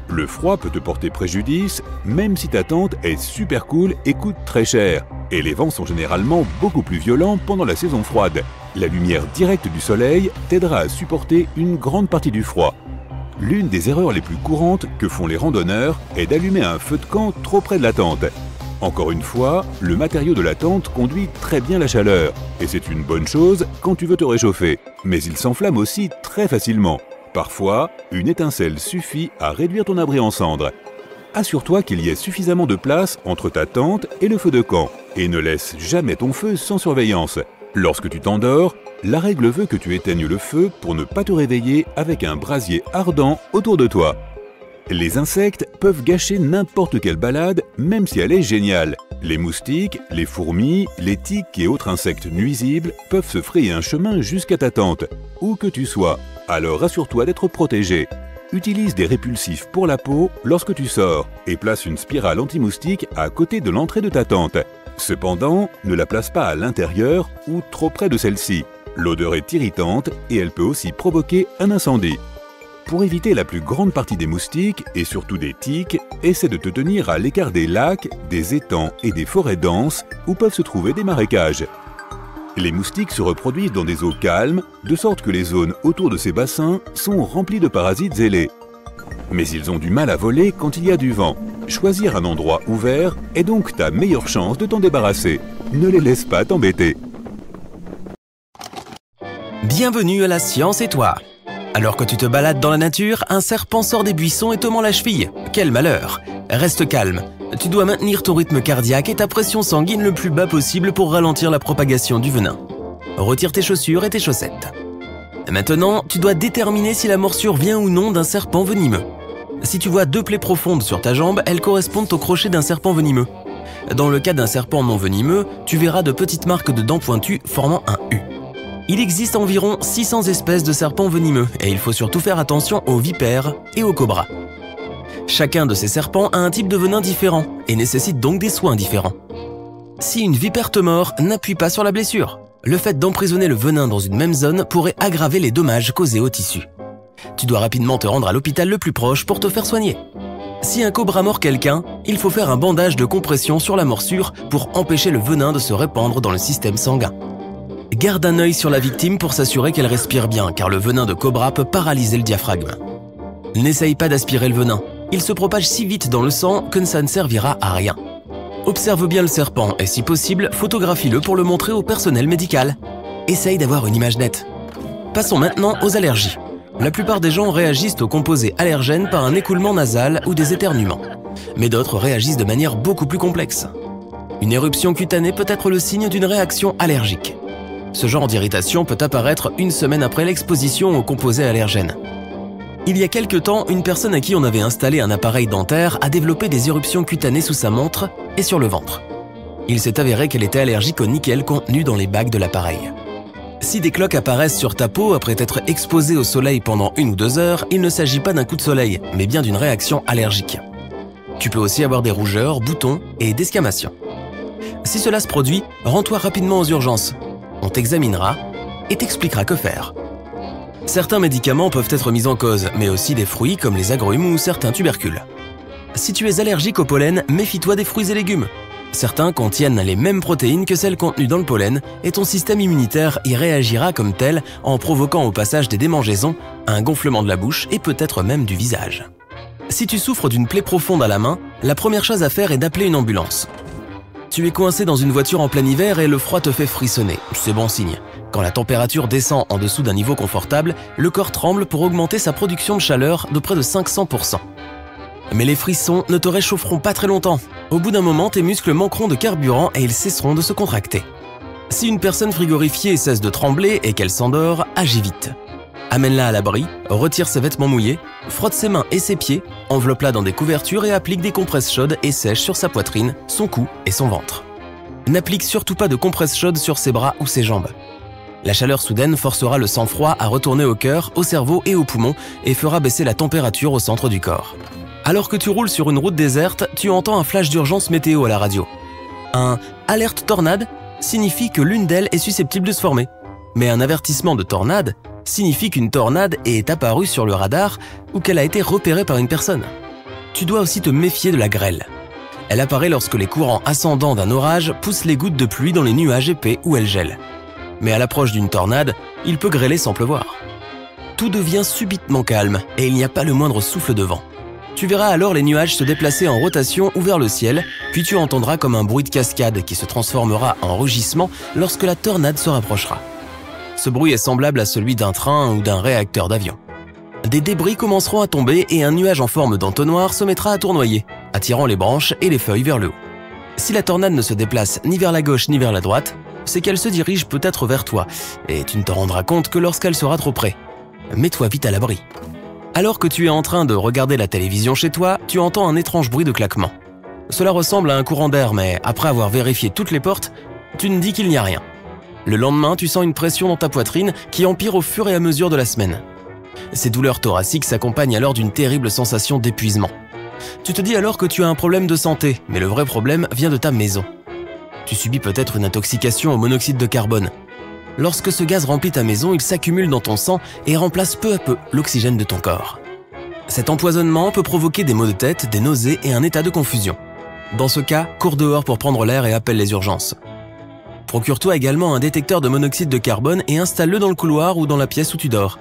Le froid peut te porter préjudice, même si ta tente est super cool et coûte très cher. Et les vents sont généralement beaucoup plus violents pendant la saison froide. La lumière directe du soleil t'aidera à supporter une grande partie du froid. L'une des erreurs les plus courantes que font les randonneurs est d'allumer un feu de camp trop près de la tente. Encore une fois, le matériau de la tente conduit très bien la chaleur, et c'est une bonne chose quand tu veux te réchauffer, mais il s'enflamme aussi très facilement. Parfois, une étincelle suffit à réduire ton abri en cendres. Assure-toi qu'il y ait suffisamment de place entre ta tente et le feu de camp, et ne laisse jamais ton feu sans surveillance. Lorsque tu t'endors, la règle veut que tu éteignes le feu pour ne pas te réveiller avec un brasier ardent autour de toi. Les insectes peuvent gâcher n'importe quelle balade, même si elle est géniale. Les moustiques, les fourmis, les tiques et autres insectes nuisibles peuvent se frayer un chemin jusqu'à ta tente, où que tu sois. Alors assure-toi d'être protégé. Utilise des répulsifs pour la peau lorsque tu sors et place une spirale anti-moustique à côté de l'entrée de ta tente. Cependant, ne la place pas à l'intérieur ou trop près de celle-ci. L'odeur est irritante et elle peut aussi provoquer un incendie. Pour éviter la plus grande partie des moustiques, et surtout des tiques, essaie de te tenir à l'écart des lacs, des étangs et des forêts denses où peuvent se trouver des marécages. Les moustiques se reproduisent dans des eaux calmes, de sorte que les zones autour de ces bassins sont remplies de parasites ailés. Mais ils ont du mal à voler quand il y a du vent. Choisir un endroit ouvert est donc ta meilleure chance de t'en débarrasser. Ne les laisse pas t'embêter. Bienvenue à la Science et toi. Alors que tu te balades dans la nature, un serpent sort des buissons et te mord la cheville. Quel malheur! Reste calme. Tu dois maintenir ton rythme cardiaque et ta pression sanguine le plus bas possible pour ralentir la propagation du venin. Retire tes chaussures et tes chaussettes. Maintenant, tu dois déterminer si la morsure vient ou non d'un serpent venimeux. Si tu vois 2 plaies profondes sur ta jambe, elles correspondent au crochet d'un serpent venimeux. Dans le cas d'un serpent non venimeux, tu verras de petites marques de dents pointues formant un U. Il existe environ 600 espèces de serpents venimeux et il faut surtout faire attention aux vipères et aux cobras. Chacun de ces serpents a un type de venin différent et nécessite donc des soins différents. Si une vipère te mord, n'appuie pas sur la blessure. Le fait d'emprisonner le venin dans une même zone pourrait aggraver les dommages causés au tissu. Tu dois rapidement te rendre à l'hôpital le plus proche pour te faire soigner. Si un cobra mord quelqu'un, il faut faire un bandage de compression sur la morsure pour empêcher le venin de se répandre dans le système sanguin. Garde un œil sur la victime pour s'assurer qu'elle respire bien, car le venin de cobra peut paralyser le diaphragme. N'essaye pas d'aspirer le venin. Il se propage si vite dans le sang que ça ne servira à rien. Observe bien le serpent et si possible, photographie-le pour le montrer au personnel médical. Essaye d'avoir une image nette. Passons maintenant aux allergies. La plupart des gens réagissent aux composés allergènes par un écoulement nasal ou des éternuements. Mais d'autres réagissent de manière beaucoup plus complexe. Une éruption cutanée peut être le signe d'une réaction allergique. Ce genre d'irritation peut apparaître 1 semaine après l'exposition aux composés allergènes. Il y a quelque temps, une personne à qui on avait installé un appareil dentaire a développé des éruptions cutanées sous sa montre et sur le ventre. Il s'est avéré qu'elle était allergique au nickel contenu dans les bagues de l'appareil. Si des cloques apparaissent sur ta peau après être exposé au soleil pendant 1 ou 2 heures, il ne s'agit pas d'un coup de soleil, mais bien d'une réaction allergique. Tu peux aussi avoir des rougeurs, boutons et desquamations. Si cela se produit, rends-toi rapidement aux urgences. On t'examinera et t'expliquera que faire. Certains médicaments peuvent être mis en cause, mais aussi des fruits comme les agrumes ou certains tubercules. Si tu es allergique au pollen, méfie-toi des fruits et légumes. Certains contiennent les mêmes protéines que celles contenues dans le pollen et ton système immunitaire y réagira comme tel en provoquant au passage des démangeaisons, un gonflement de la bouche et peut-être même du visage. Si tu souffres d'une plaie profonde à la main, la première chose à faire est d'appeler une ambulance. Tu es coincé dans une voiture en plein hiver et le froid te fait frissonner. C'est bon signe. Quand la température descend en dessous d'un niveau confortable, le corps tremble pour augmenter sa production de chaleur de près de 500%. Mais les frissons ne te réchaufferont pas très longtemps. Au bout d'un moment, tes muscles manqueront de carburant et ils cesseront de se contracter. Si une personne frigorifiée cesse de trembler et qu'elle s'endort, agis vite. Amène-la à l'abri, retire ses vêtements mouillés, frotte ses mains et ses pieds, enveloppe-la dans des couvertures et applique des compresses chaudes et sèches sur sa poitrine, son cou et son ventre. N'applique surtout pas de compresses chaudes sur ses bras ou ses jambes. La chaleur soudaine forcera le sang-froid à retourner au cœur, au cerveau et aux poumons et fera baisser la température au centre du corps. Alors que tu roules sur une route déserte, tu entends un flash d'urgence météo à la radio. Un « alerte tornade » signifie que l'une d'elles est susceptible de se former. Mais un avertissement de tornade signifie qu'une tornade est apparue sur le radar ou qu'elle a été repérée par une personne. Tu dois aussi te méfier de la grêle. Elle apparaît lorsque les courants ascendants d'un orage poussent les gouttes de pluie dans les nuages épais où elles gèlent. Mais à l'approche d'une tornade, il peut grêler sans pleuvoir. Tout devient subitement calme et il n'y a pas le moindre souffle de vent. Tu verras alors les nuages se déplacer en rotation ou vers le ciel, puis tu entendras comme un bruit de cascade qui se transformera en rugissement lorsque la tornade se rapprochera. Ce bruit est semblable à celui d'un train ou d'un réacteur d'avion. Des débris commenceront à tomber et un nuage en forme d'entonnoir se mettra à tournoyer, attirant les branches et les feuilles vers le haut. Si la tornade ne se déplace ni vers la gauche ni vers la droite, c'est qu'elle se dirige peut-être vers toi, et tu ne te rendras compte que lorsqu'elle sera trop près. Mets-toi vite à l'abri. Alors que tu es en train de regarder la télévision chez toi, tu entends un étrange bruit de claquement. Cela ressemble à un courant d'air, mais après avoir vérifié toutes les portes, tu ne dis qu'il n'y a rien. Le lendemain, tu sens une pression dans ta poitrine qui empire au fur et à mesure de la semaine. Ces douleurs thoraciques s'accompagnent alors d'une terrible sensation d'épuisement. Tu te dis alors que tu as un problème de santé, mais le vrai problème vient de ta maison. Tu subis peut-être une intoxication au monoxyde de carbone. Lorsque ce gaz remplit ta maison, il s'accumule dans ton sang et remplace peu à peu l'oxygène de ton corps. Cet empoisonnement peut provoquer des maux de tête, des nausées et un état de confusion. Dans ce cas, cours dehors pour prendre l'air et appelle les urgences. Procure-toi également un détecteur de monoxyde de carbone et installe-le dans le couloir ou dans la pièce où tu dors.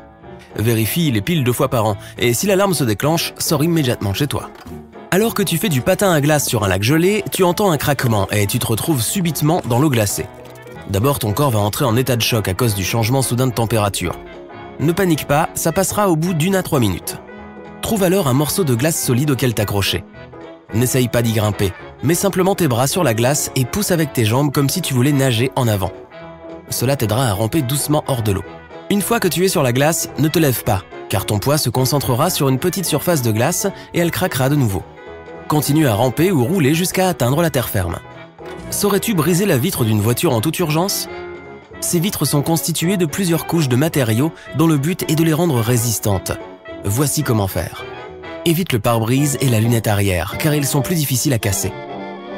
Vérifie les piles 2 fois par an et si l'alarme se déclenche, sors immédiatement chez toi. Alors que tu fais du patin à glace sur un lac gelé, tu entends un craquement et tu te retrouves subitement dans l'eau glacée. D'abord, ton corps va entrer en état de choc à cause du changement soudain de température. Ne panique pas, ça passera au bout d'1 à 3 minutes. Trouve alors un morceau de glace solide auquel t'accrocher. N'essaye pas d'y grimper, mets simplement tes bras sur la glace et pousse avec tes jambes comme si tu voulais nager en avant. Cela t'aidera à ramper doucement hors de l'eau. Une fois que tu es sur la glace, ne te lève pas, car ton poids se concentrera sur une petite surface de glace et elle craquera de nouveau. Continue à ramper ou rouler jusqu'à atteindre la terre ferme. Saurais-tu briser la vitre d'une voiture en toute urgence? Ces vitres sont constituées de plusieurs couches de matériaux dont le but est de les rendre résistantes. Voici comment faire. Évite le pare-brise et la lunette arrière, car ils sont plus difficiles à casser.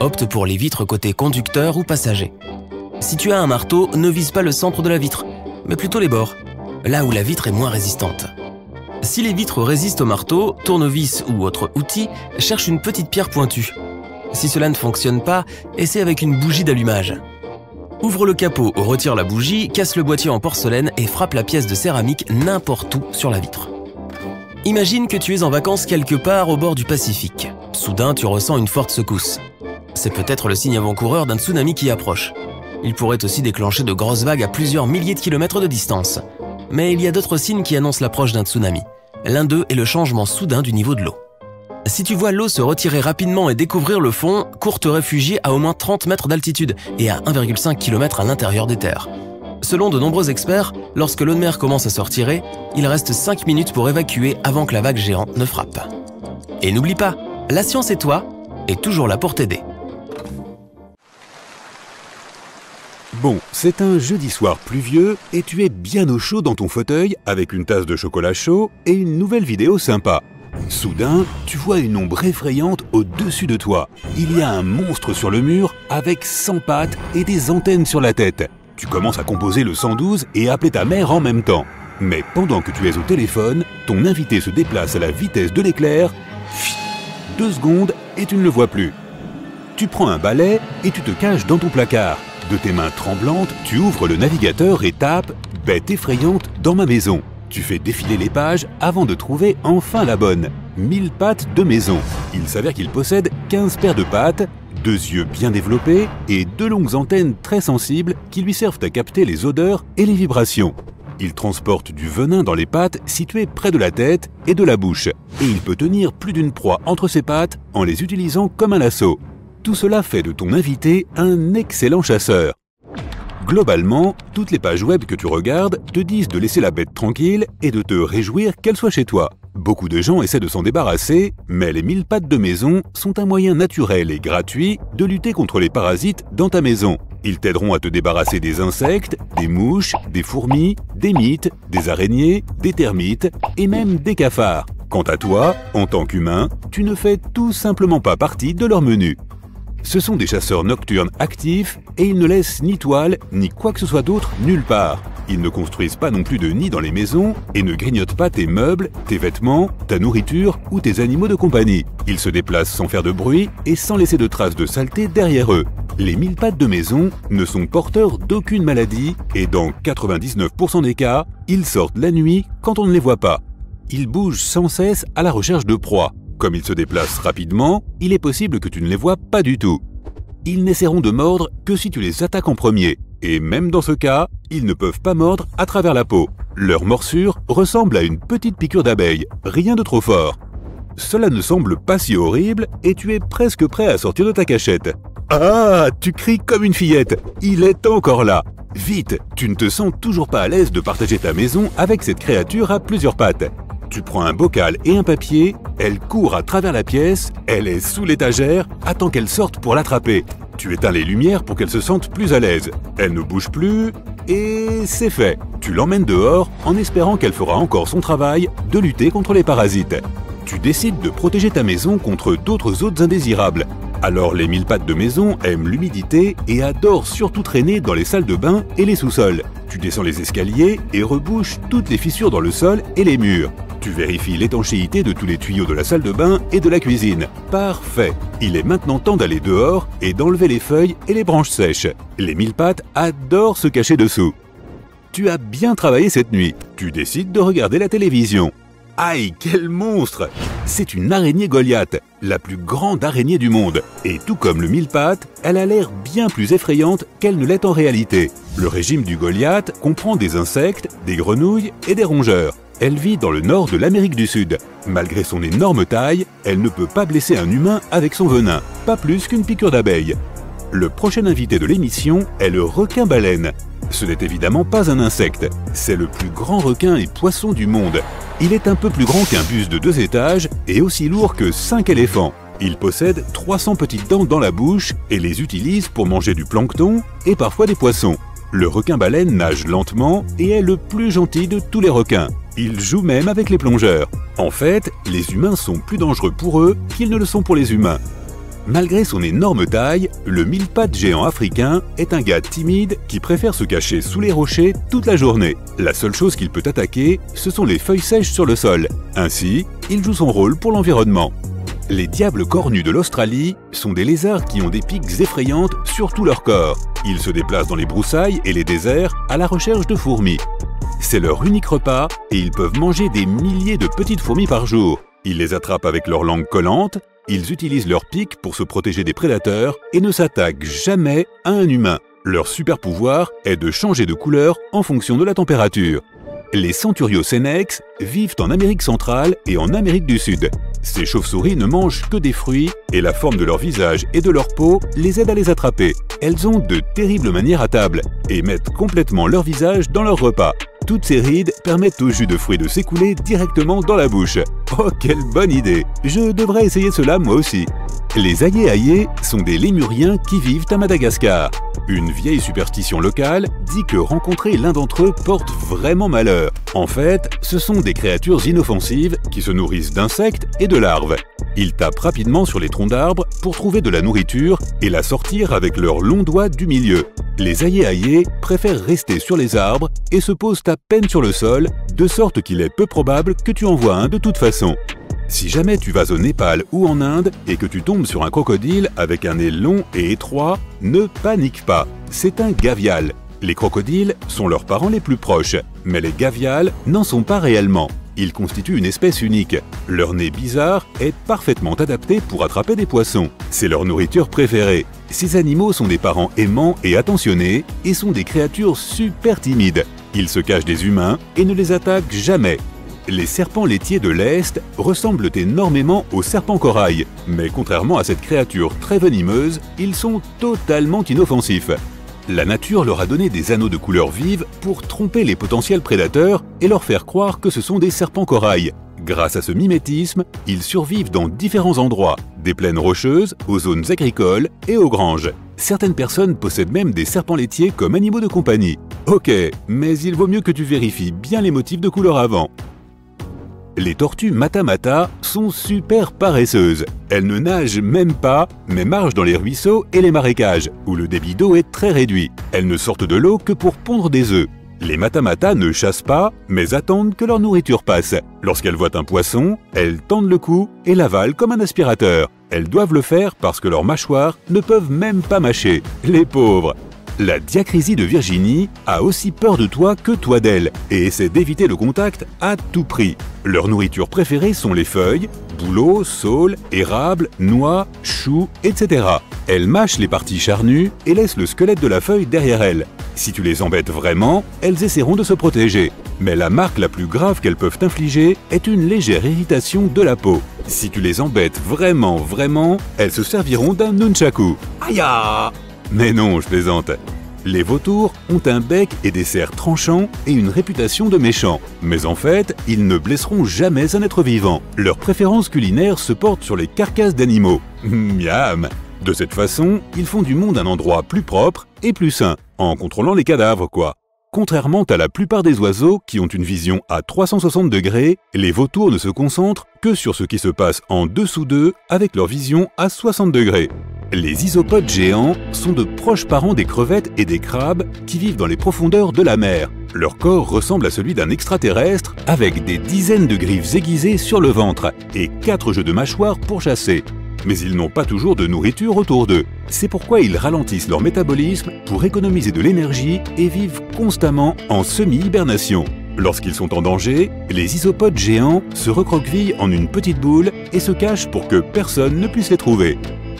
Opte pour les vitres côté conducteur ou passager. Si tu as un marteau, ne vise pas le centre de la vitre, mais plutôt les bords, là où la vitre est moins résistante. Si les vitres résistent au marteau, tournevis ou autre outil, cherche une petite pierre pointue. Si cela ne fonctionne pas, essaie avec une bougie d'allumage. Ouvre le capot ou retire la bougie, casse le boîtier en porcelaine et frappe la pièce de céramique n'importe où sur la vitre. Imagine que tu es en vacances quelque part au bord du Pacifique. Soudain, tu ressens une forte secousse. C'est peut-être le signe avant-coureur d'un tsunami qui approche. Il pourrait aussi déclencher de grosses vagues à plusieurs milliers de kilomètres de distance. Mais il y a d'autres signes qui annoncent l'approche d'un tsunami. L'un d'eux est le changement soudain du niveau de l'eau. Si tu vois l'eau se retirer rapidement et découvrir le fond, cours te réfugier à au moins 30 mètres d'altitude et à 1,5 km à l'intérieur des terres. Selon de nombreux experts, lorsque l'eau de mer commence à se retirer, il reste 5 minutes pour évacuer avant que la vague géante ne frappe. Et n'oublie pas, la science et toi est toujours là pour t'aider. Bon, c'est un jeudi soir pluvieux et tu es bien au chaud dans ton fauteuil avec une tasse de chocolat chaud et une nouvelle vidéo sympa. Soudain, tu vois une ombre effrayante au-dessus de toi. Il y a un monstre sur le mur avec 100 pattes et des antennes sur la tête. Tu commences à composer le 112 et appeler ta mère en même temps. Mais pendant que tu es au téléphone, ton invité se déplace à la vitesse de l'éclair. 2 secondes et tu ne le vois plus. Tu prends un balai et tu te caches dans ton placard. De tes mains tremblantes, tu ouvres le navigateur et tapes « Bête effrayante dans ma maison ». Tu fais défiler les pages avant de trouver enfin la bonne. 1000 pattes de maison. Il s'avère qu'il possède 15 paires de pattes, 2 yeux bien développés et 2 longues antennes très sensibles qui lui servent à capter les odeurs et les vibrations. Il transporte du venin dans les pattes situées près de la tête et de la bouche. Et il peut tenir plus d'une proie entre ses pattes en les utilisant comme un lasso. Tout cela fait de ton invité un excellent chasseur. Globalement, toutes les pages web que tu regardes te disent de laisser la bête tranquille et de te réjouir qu'elle soit chez toi. Beaucoup de gens essaient de s'en débarrasser, mais les 1000 pattes de maison sont un moyen naturel et gratuit de lutter contre les parasites dans ta maison. Ils t'aideront à te débarrasser des insectes, des mouches, des fourmis, des mites, des araignées, des termites et même des cafards. Quant à toi, en tant qu'humain, tu ne fais tout simplement pas partie de leur menu. Ce sont des chasseurs nocturnes actifs et ils ne laissent ni toile ni quoi que ce soit d'autre nulle part. Ils ne construisent pas non plus de nid dans les maisons et ne grignotent pas tes meubles, tes vêtements, ta nourriture ou tes animaux de compagnie. Ils se déplacent sans faire de bruit et sans laisser de traces de saleté derrière eux. Les 1000 pattes de maison ne sont porteurs d'aucune maladie et dans 99% des cas, ils sortent la nuit quand on ne les voit pas. Ils bougent sans cesse à la recherche de proies. Comme ils se déplacent rapidement, il est possible que tu ne les vois pas du tout. Ils n'essaieront de mordre que si tu les attaques en premier. Et même dans ce cas, ils ne peuvent pas mordre à travers la peau. Leur morsure ressemble à une petite piqûre d'abeille, rien de trop fort. Cela ne semble pas si horrible et tu es presque prêt à sortir de ta cachette. Ah, tu cries comme une fillette, il est encore là. Vite, tu ne te sens toujours pas à l'aise de partager ta maison avec cette créature à plusieurs pattes. Tu prends un bocal et un papier, elle court à travers la pièce, elle est sous l'étagère, attends qu'elle sorte pour l'attraper. Tu éteins les lumières pour qu'elle se sente plus à l'aise. Elle ne bouge plus et c'est fait. Tu l'emmènes dehors en espérant qu'elle fera encore son travail de lutter contre les parasites. Tu décides de protéger ta maison contre d'autres hôtes indésirables. Alors les mille pattes de maison aiment l'humidité et adorent surtout traîner dans les salles de bain et les sous-sols. Tu descends les escaliers et rebouches toutes les fissures dans le sol et les murs. Tu vérifies l'étanchéité de tous les tuyaux de la salle de bain et de la cuisine. Parfait! Il est maintenant temps d'aller dehors et d'enlever les feuilles et les branches sèches. Les mille pattes adorent se cacher dessous. Tu as bien travaillé cette nuit. Tu décides de regarder la télévision. Aïe, quel monstre! C'est une araignée Goliath, la plus grande araignée du monde. Et tout comme le mille-pattes, elle a l'air bien plus effrayante qu'elle ne l'est en réalité. Le régime du Goliath comprend des insectes, des grenouilles et des rongeurs. Elle vit dans le nord de l'Amérique du Sud. Malgré son énorme taille, elle ne peut pas blesser un humain avec son venin, pas plus qu'une piqûre d'abeille. Le prochain invité de l'émission est le requin-baleine. Ce n'est évidemment pas un insecte, c'est le plus grand requin et poisson du monde. Il est un peu plus grand qu'un bus de 2 étages et aussi lourd que 5 éléphants. Il possède 300 petites dents dans la bouche et les utilise pour manger du plancton et parfois des poissons. Le requin-baleine nage lentement et est le plus gentil de tous les requins. Il joue même avec les plongeurs. En fait, les humains sont plus dangereux pour eux qu'ils ne le sont pour les humains. Malgré son énorme taille, le mille-pattes géant africain est un gars timide qui préfère se cacher sous les rochers toute la journée. La seule chose qu'il peut attaquer, ce sont les feuilles sèches sur le sol. Ainsi, il joue son rôle pour l'environnement. Les diables cornus de l'Australie sont des lézards qui ont des piques effrayantes sur tout leur corps. Ils se déplacent dans les broussailles et les déserts à la recherche de fourmis. C'est leur unique repas et ils peuvent manger des milliers de petites fourmis par jour. Ils les attrapent avec leur langue collante. Ils utilisent leurs pics pour se protéger des prédateurs et ne s'attaquent jamais à un humain. Leur super pouvoir est de changer de couleur en fonction de la température. Les Centuriosenex vivent en Amérique centrale et en Amérique du Sud. Ces chauves-souris ne mangent que des fruits et la forme de leur visage et de leur peau les aide à les attraper. Elles ont de terribles manières à table et mettent complètement leur visage dans leur repas. Toutes ces rides permettent au jus de fruits de s'écouler directement dans la bouche. Oh, quelle bonne idée! Je devrais essayer cela moi aussi. Les ayés-ayés sont des lémuriens qui vivent à Madagascar. Une vieille superstition locale dit que rencontrer l'un d'entre eux porte vraiment malheur. En fait, ce sont des créatures inoffensives qui se nourrissent d'insectes et de larves. Ils tapent rapidement sur les troncs d'arbres pour trouver de la nourriture et la sortir avec leurs longs doigts du milieu. Les ayés-ayés préfèrent rester sur les arbres et se posent à peine sur le sol, de sorte qu'il est peu probable que tu en vois un de toute façon. Si jamais tu vas au Népal ou en Inde et que tu tombes sur un crocodile avec un nez long et étroit, ne panique pas, c'est un gavial. Les crocodiles sont leurs parents les plus proches, mais les gavials n'en sont pas réellement. Ils constituent une espèce unique. Leur nez bizarre est parfaitement adapté pour attraper des poissons. C'est leur nourriture préférée. Ces animaux sont des parents aimants et attentionnés et sont des créatures super timides. Ils se cachent des humains et ne les attaquent jamais. Les serpents laitiers de l'Est ressemblent énormément aux serpents corail, mais contrairement à cette créature très venimeuse, ils sont totalement inoffensifs. La nature leur a donné des anneaux de couleur vive pour tromper les potentiels prédateurs et leur faire croire que ce sont des serpents corail. Grâce à ce mimétisme, ils survivent dans différents endroits, des plaines rocheuses aux zones agricoles et aux granges. Certaines personnes possèdent même des serpents laitiers comme animaux de compagnie. Ok, mais il vaut mieux que tu vérifies bien les motifs de couleur avant. Les tortues mata-mata sont super paresseuses. Elles ne nagent même pas, mais marchent dans les ruisseaux et les marécages, où le débit d'eau est très réduit. Elles ne sortent de l'eau que pour pondre des œufs. Les mata-mata ne chassent pas, mais attendent que leur nourriture passe. Lorsqu'elles voient un poisson, elles tendent le cou et l'avalent comme un aspirateur. Elles doivent le faire parce que leurs mâchoires ne peuvent même pas mâcher. Les pauvres! La diacrisie de Virginie a aussi peur de toi que toi d'elle et essaie d'éviter le contact à tout prix. Leurs nourritures préférées sont les feuilles, bouleaux, saules, érables, noix, choux, etc. Elles mâchent les parties charnues et laissent le squelette de la feuille derrière elles. Si tu les embêtes vraiment, elles essaieront de se protéger. Mais la marque la plus grave qu'elles peuvent infliger est une légère irritation de la peau. Si tu les embêtes vraiment, elles se serviront d'un nunchaku. Aïe! Mais non, je plaisante. Les vautours ont un bec et des serres tranchants et une réputation de méchants. Mais en fait, ils ne blesseront jamais un être vivant. Leur préférence culinaire se porte sur les carcasses d'animaux. Miam! De cette façon, ils font du monde un endroit plus propre et plus sain, en contrôlant les cadavres quoi. Contrairement à la plupart des oiseaux qui ont une vision à 360 degrés, les vautours ne se concentrent que sur ce qui se passe en dessous d'eux avec leur vision à 60 degrés. Les isopodes géants sont de proches parents des crevettes et des crabes qui vivent dans les profondeurs de la mer. Leur corps ressemble à celui d'un extraterrestre avec des dizaines de griffes aiguisées sur le ventre et 4 jeux de mâchoires pour chasser. Mais ils n'ont pas toujours de nourriture autour d'eux. C'est pourquoi ils ralentissent leur métabolisme pour économiser de l'énergie et vivent constamment en semi-hibernation. Lorsqu'ils sont en danger, les isopodes géants se recroquevillent en une petite boule et se cachent pour que personne ne puisse les trouver.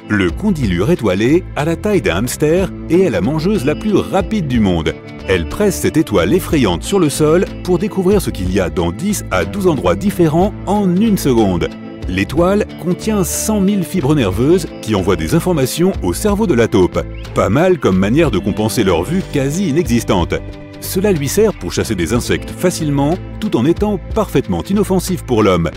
Le condylure étoilé a la taille d'un hamster et est la mangeuse la plus rapide du monde. Elle presse cette étoile effrayante sur le sol pour découvrir ce qu'il y a dans 10 à 12 endroits différents en 1 seconde. L'étoile contient 100 000 fibres nerveuses qui envoient des informations au cerveau de la taupe. Pas mal comme manière de compenser leur vue quasi inexistante. Cela lui sert pour chasser des insectes facilement, tout en étant parfaitement inoffensif pour l'homme.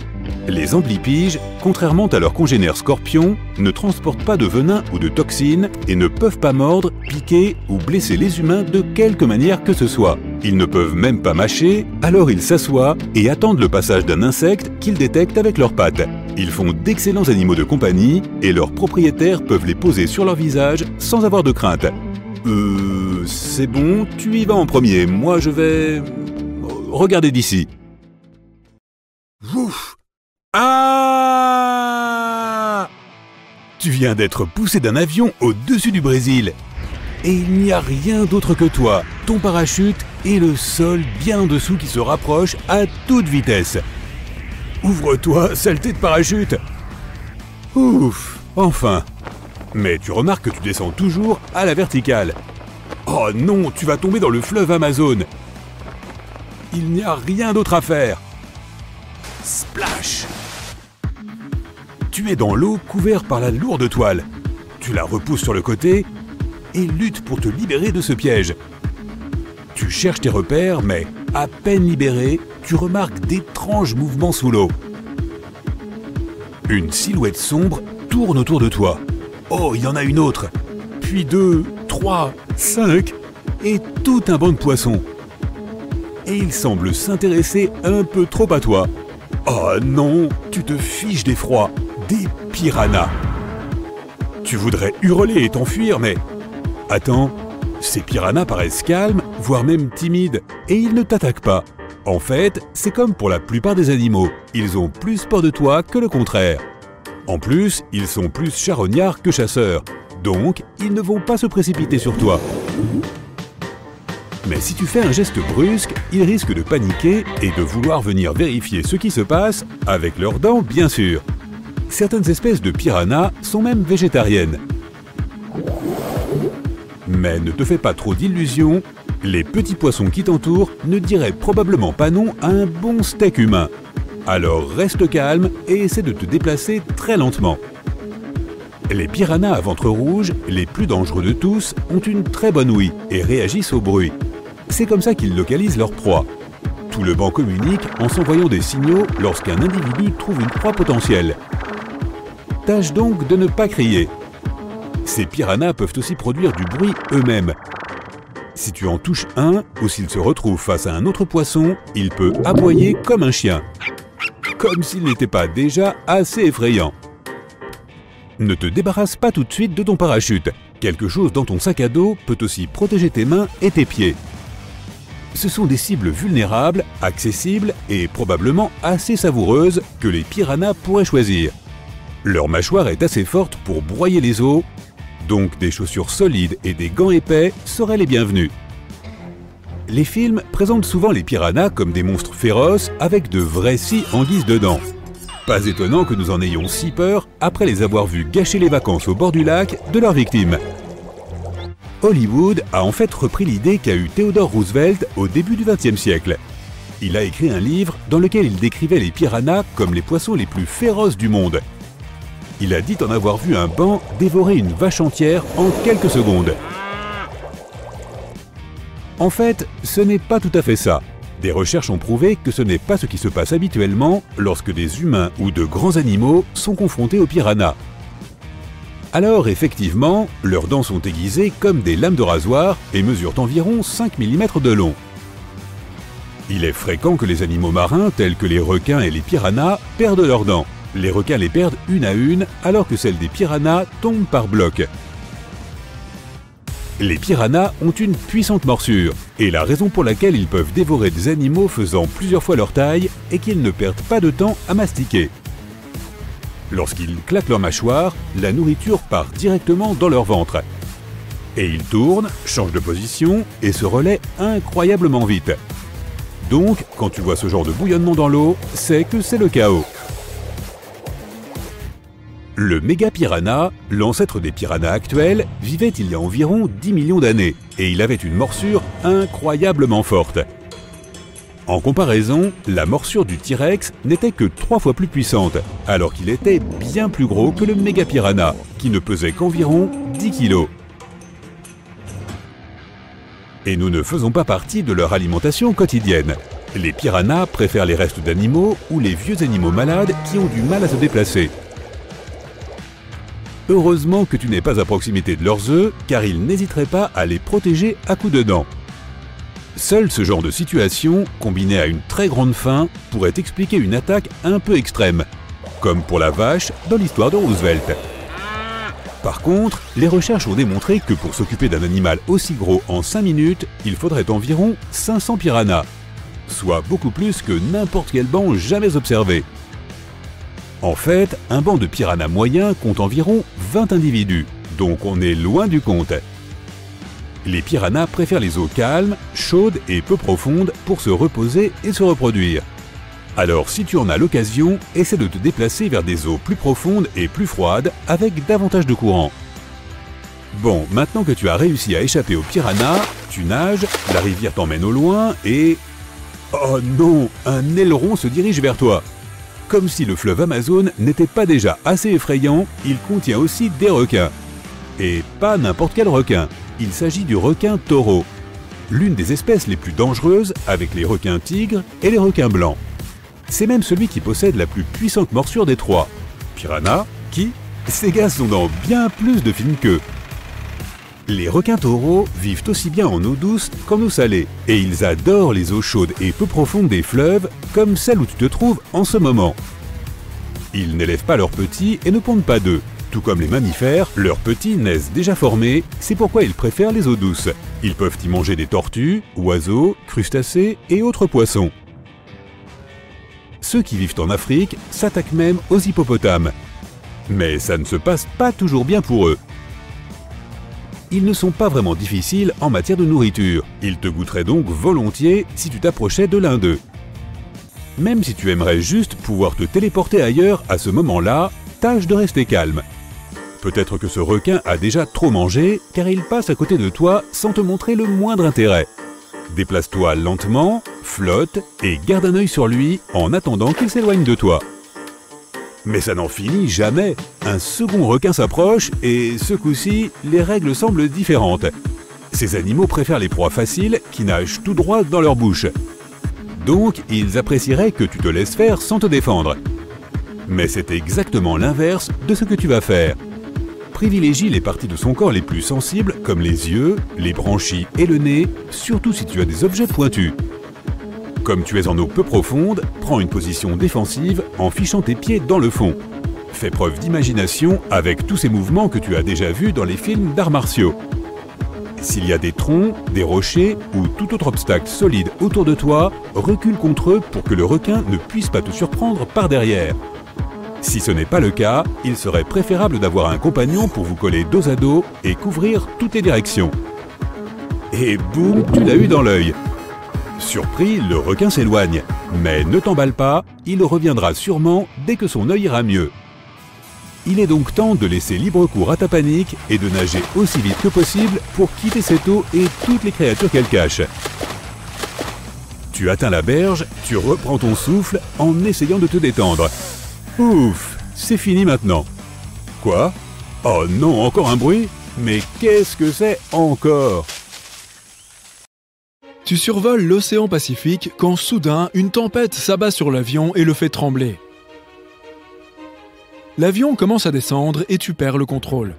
Les amblipiges, contrairement à leurs congénères scorpions, ne transportent pas de venin ou de toxines et ne peuvent pas mordre, piquer ou blesser les humains de quelque manière que ce soit. Ils ne peuvent même pas mâcher, alors ils s'assoient et attendent le passage d'un insecte qu'ils détectent avec leurs pattes. Ils font d'excellents animaux de compagnie et leurs propriétaires peuvent les poser sur leur visage sans avoir de crainte. C'est bon, tu y vas en premier, moi je vais... regarder d'ici. Ouf! Ah! Tu viens d'être poussé d'un avion au-dessus du Brésil. Et il n'y a rien d'autre que toi, ton parachute et le sol bien en dessous qui se rapproche à toute vitesse. Ouvre-toi, saleté de parachute! Ouf, enfin! Mais tu remarques que tu descends toujours à la verticale. Oh non, tu vas tomber dans le fleuve Amazon. Il n'y a rien d'autre à faire. Splash! Tu es dans l'eau couvert par la lourde toile. Tu la repousses sur le côté et luttes pour te libérer de ce piège. Tu cherches tes repères, mais à peine libéré, tu remarques d'étranges mouvements sous l'eau. Une silhouette sombre tourne autour de toi. Oh, il y en a une autre. Puis 2, 3, 5 et tout un banc de poissons. Et il semble s'intéresser un peu trop à toi. Oh non, tu te fiches d'effroi. Des piranhas. Tu voudrais hurler et t'enfuir, mais... Attends, ces piranhas paraissent calmes, voire même timides, et ils ne t'attaquent pas. En fait, c'est comme pour la plupart des animaux, ils ont plus peur de toi que le contraire. En plus, ils sont plus charognards que chasseurs, donc ils ne vont pas se précipiter sur toi. Mais si tu fais un geste brusque, ils risquent de paniquer et de vouloir venir vérifier ce qui se passe, avec leurs dents bien sûr. Certaines espèces de piranhas sont même végétariennes. Mais ne te fais pas trop d'illusions, les petits poissons qui t'entourent ne diraient probablement pas non à un bon steak humain. Alors reste calme et essaie de te déplacer très lentement. Les piranhas à ventre rouge, les plus dangereux de tous, ont une très bonne ouïe et réagissent au bruit. C'est comme ça qu'ils localisent leur proie. Tout le banc communique en s'envoyant des signaux lorsqu'un individu trouve une proie potentielle. Tâche donc de ne pas crier. Ces piranhas peuvent aussi produire du bruit eux-mêmes. Si tu en touches un, ou s'il se retrouve face à un autre poisson, il peut aboyer comme un chien. Comme s'il n'était pas déjà assez effrayant. Ne te débarrasse pas tout de suite de ton parachute. Quelque chose dans ton sac à dos peut aussi protéger tes mains et tes pieds. Ce sont des cibles vulnérables, accessibles et probablement assez savoureuses que les piranhas pourraient choisir. Leur mâchoire est assez forte pour broyer les os, donc des chaussures solides et des gants épais seraient les bienvenus. Les films présentent souvent les piranhas comme des monstres féroces avec de vrais scies en guise de dents. Pas étonnant que nous en ayons si peur après les avoir vus gâcher les vacances au bord du lac de leurs victimes. Hollywood a en fait repris l'idée qu'a eue Theodore Roosevelt au début du XXe siècle. Il a écrit un livre dans lequel il décrivait les piranhas comme les poissons les plus féroces du monde. Il a dit en avoir vu un banc dévorer une vache entière en quelques secondes. En fait, ce n'est pas tout à fait ça. Des recherches ont prouvé que ce n'est pas ce qui se passe habituellement lorsque des humains ou de grands animaux sont confrontés aux piranhas. Alors effectivement, leurs dents sont aiguisées comme des lames de rasoir et mesurent environ 5 mm de long. Il est fréquent que les animaux marins tels que les requins et les piranhas perdent leurs dents. Les requins les perdent une à une alors que celles des piranhas tombent par blocs. Les piranhas ont une puissante morsure et la raison pour laquelle ils peuvent dévorer des animaux faisant plusieurs fois leur taille est qu'ils ne perdent pas de temps à mastiquer. Lorsqu'ils claquent leur mâchoire, la nourriture part directement dans leur ventre. Et ils tournent, changent de position et se relaient incroyablement vite. Donc, quand tu vois ce genre de bouillonnement dans l'eau, c'est que c'est le chaos. Le méga-piranha, l'ancêtre des piranhas actuels, vivait il y a environ 10 millions d'années et il avait une morsure incroyablement forte. En comparaison, la morsure du T-Rex n'était que 3 fois plus puissante, alors qu'il était bien plus gros que le méga-piranha, qui ne pesait qu'environ 10 kg. Et nous ne faisons pas partie de leur alimentation quotidienne. Les piranhas préfèrent les restes d'animaux ou les vieux animaux malades qui ont du mal à se déplacer. Heureusement que tu n'es pas à proximité de leurs œufs, car ils n'hésiteraient pas à les protéger à coups de dents. Seul ce genre de situation, combiné à une très grande faim, pourrait expliquer une attaque un peu extrême, comme pour la vache dans l'histoire de Roosevelt. Par contre, les recherches ont démontré que pour s'occuper d'un animal aussi gros en 5 minutes, il faudrait environ 500 piranhas, soit beaucoup plus que n'importe quel banc jamais observé. En fait, un banc de piranhas moyen compte environ 20 individus, donc on est loin du compte. Les piranhas préfèrent les eaux calmes, chaudes et peu profondes pour se reposer et se reproduire. Alors si tu en as l'occasion, essaie de te déplacer vers des eaux plus profondes et plus froides avec davantage de courant. Bon, maintenant que tu as réussi à échapper aux piranhas, tu nages, la rivière t'emmène au loin et... Oh non, un aileron se dirige vers toi. Comme si le fleuve Amazon n'était pas déjà assez effrayant, il contient aussi des requins. Et pas n'importe quel requin. Il s'agit du requin taureau, l'une des espèces les plus dangereuses avec les requins tigres et les requins blancs. C'est même celui qui possède la plus puissante morsure des trois. Piranha, qui, ces gars sont dans bien plus de films qu'eux. Les requins taureaux vivent aussi bien en eau douce qu'en eau salée, et ils adorent les eaux chaudes et peu profondes des fleuves, comme celle où tu te trouves en ce moment. Ils n'élèvent pas leurs petits et ne pondent pas d'œufs. Tout comme les mammifères, leurs petits naissent déjà formés, c'est pourquoi ils préfèrent les eaux douces. Ils peuvent y manger des tortues, oiseaux, crustacés et autres poissons. Ceux qui vivent en Afrique s'attaquent même aux hippopotames. Mais ça ne se passe pas toujours bien pour eux. Ils ne sont pas vraiment difficiles en matière de nourriture. Ils te goûteraient donc volontiers si tu t'approchais de l'un d'eux. Même si tu aimerais juste pouvoir te téléporter ailleurs à ce moment-là, tâche de rester calme. Peut-être que ce requin a déjà trop mangé, car il passe à côté de toi sans te montrer le moindre intérêt. Déplace-toi lentement, flotte et garde un œil sur lui en attendant qu'il s'éloigne de toi. Mais ça n'en finit jamais. Un second requin s'approche et, ce coup-ci, les règles semblent différentes. Ces animaux préfèrent les proies faciles qui nagent tout droit dans leur bouche. Donc, ils apprécieraient que tu te laisses faire sans te défendre. Mais c'est exactement l'inverse de ce que tu vas faire. Privilégie les parties de son corps les plus sensibles, comme les yeux, les branchies et le nez, surtout si tu as des objets pointus. Comme tu es en eau peu profonde, prends une position défensive en fichant tes pieds dans le fond. Fais preuve d'imagination avec tous ces mouvements que tu as déjà vus dans les films d'arts martiaux. S'il y a des troncs, des rochers ou tout autre obstacle solide autour de toi, recule contre eux pour que le requin ne puisse pas te surprendre par derrière. Si ce n'est pas le cas, il serait préférable d'avoir un compagnon pour vous coller dos à dos et couvrir toutes les directions. Et boum, tu l'as eu dans l'œil. Surpris, le requin s'éloigne. Mais ne t'emballe pas, il reviendra sûrement dès que son œil ira mieux. Il est donc temps de laisser libre cours à ta panique et de nager aussi vite que possible pour quitter cette eau et toutes les créatures qu'elle cache. Tu atteins la berge, tu reprends ton souffle en essayant de te détendre. Ouf, c'est fini maintenant. Quoi? Oh non, encore un bruit? Mais qu'est-ce que c'est encore? Tu survoles l'océan Pacifique quand soudain une tempête s'abat sur l'avion et le fait trembler. L'avion commence à descendre et tu perds le contrôle.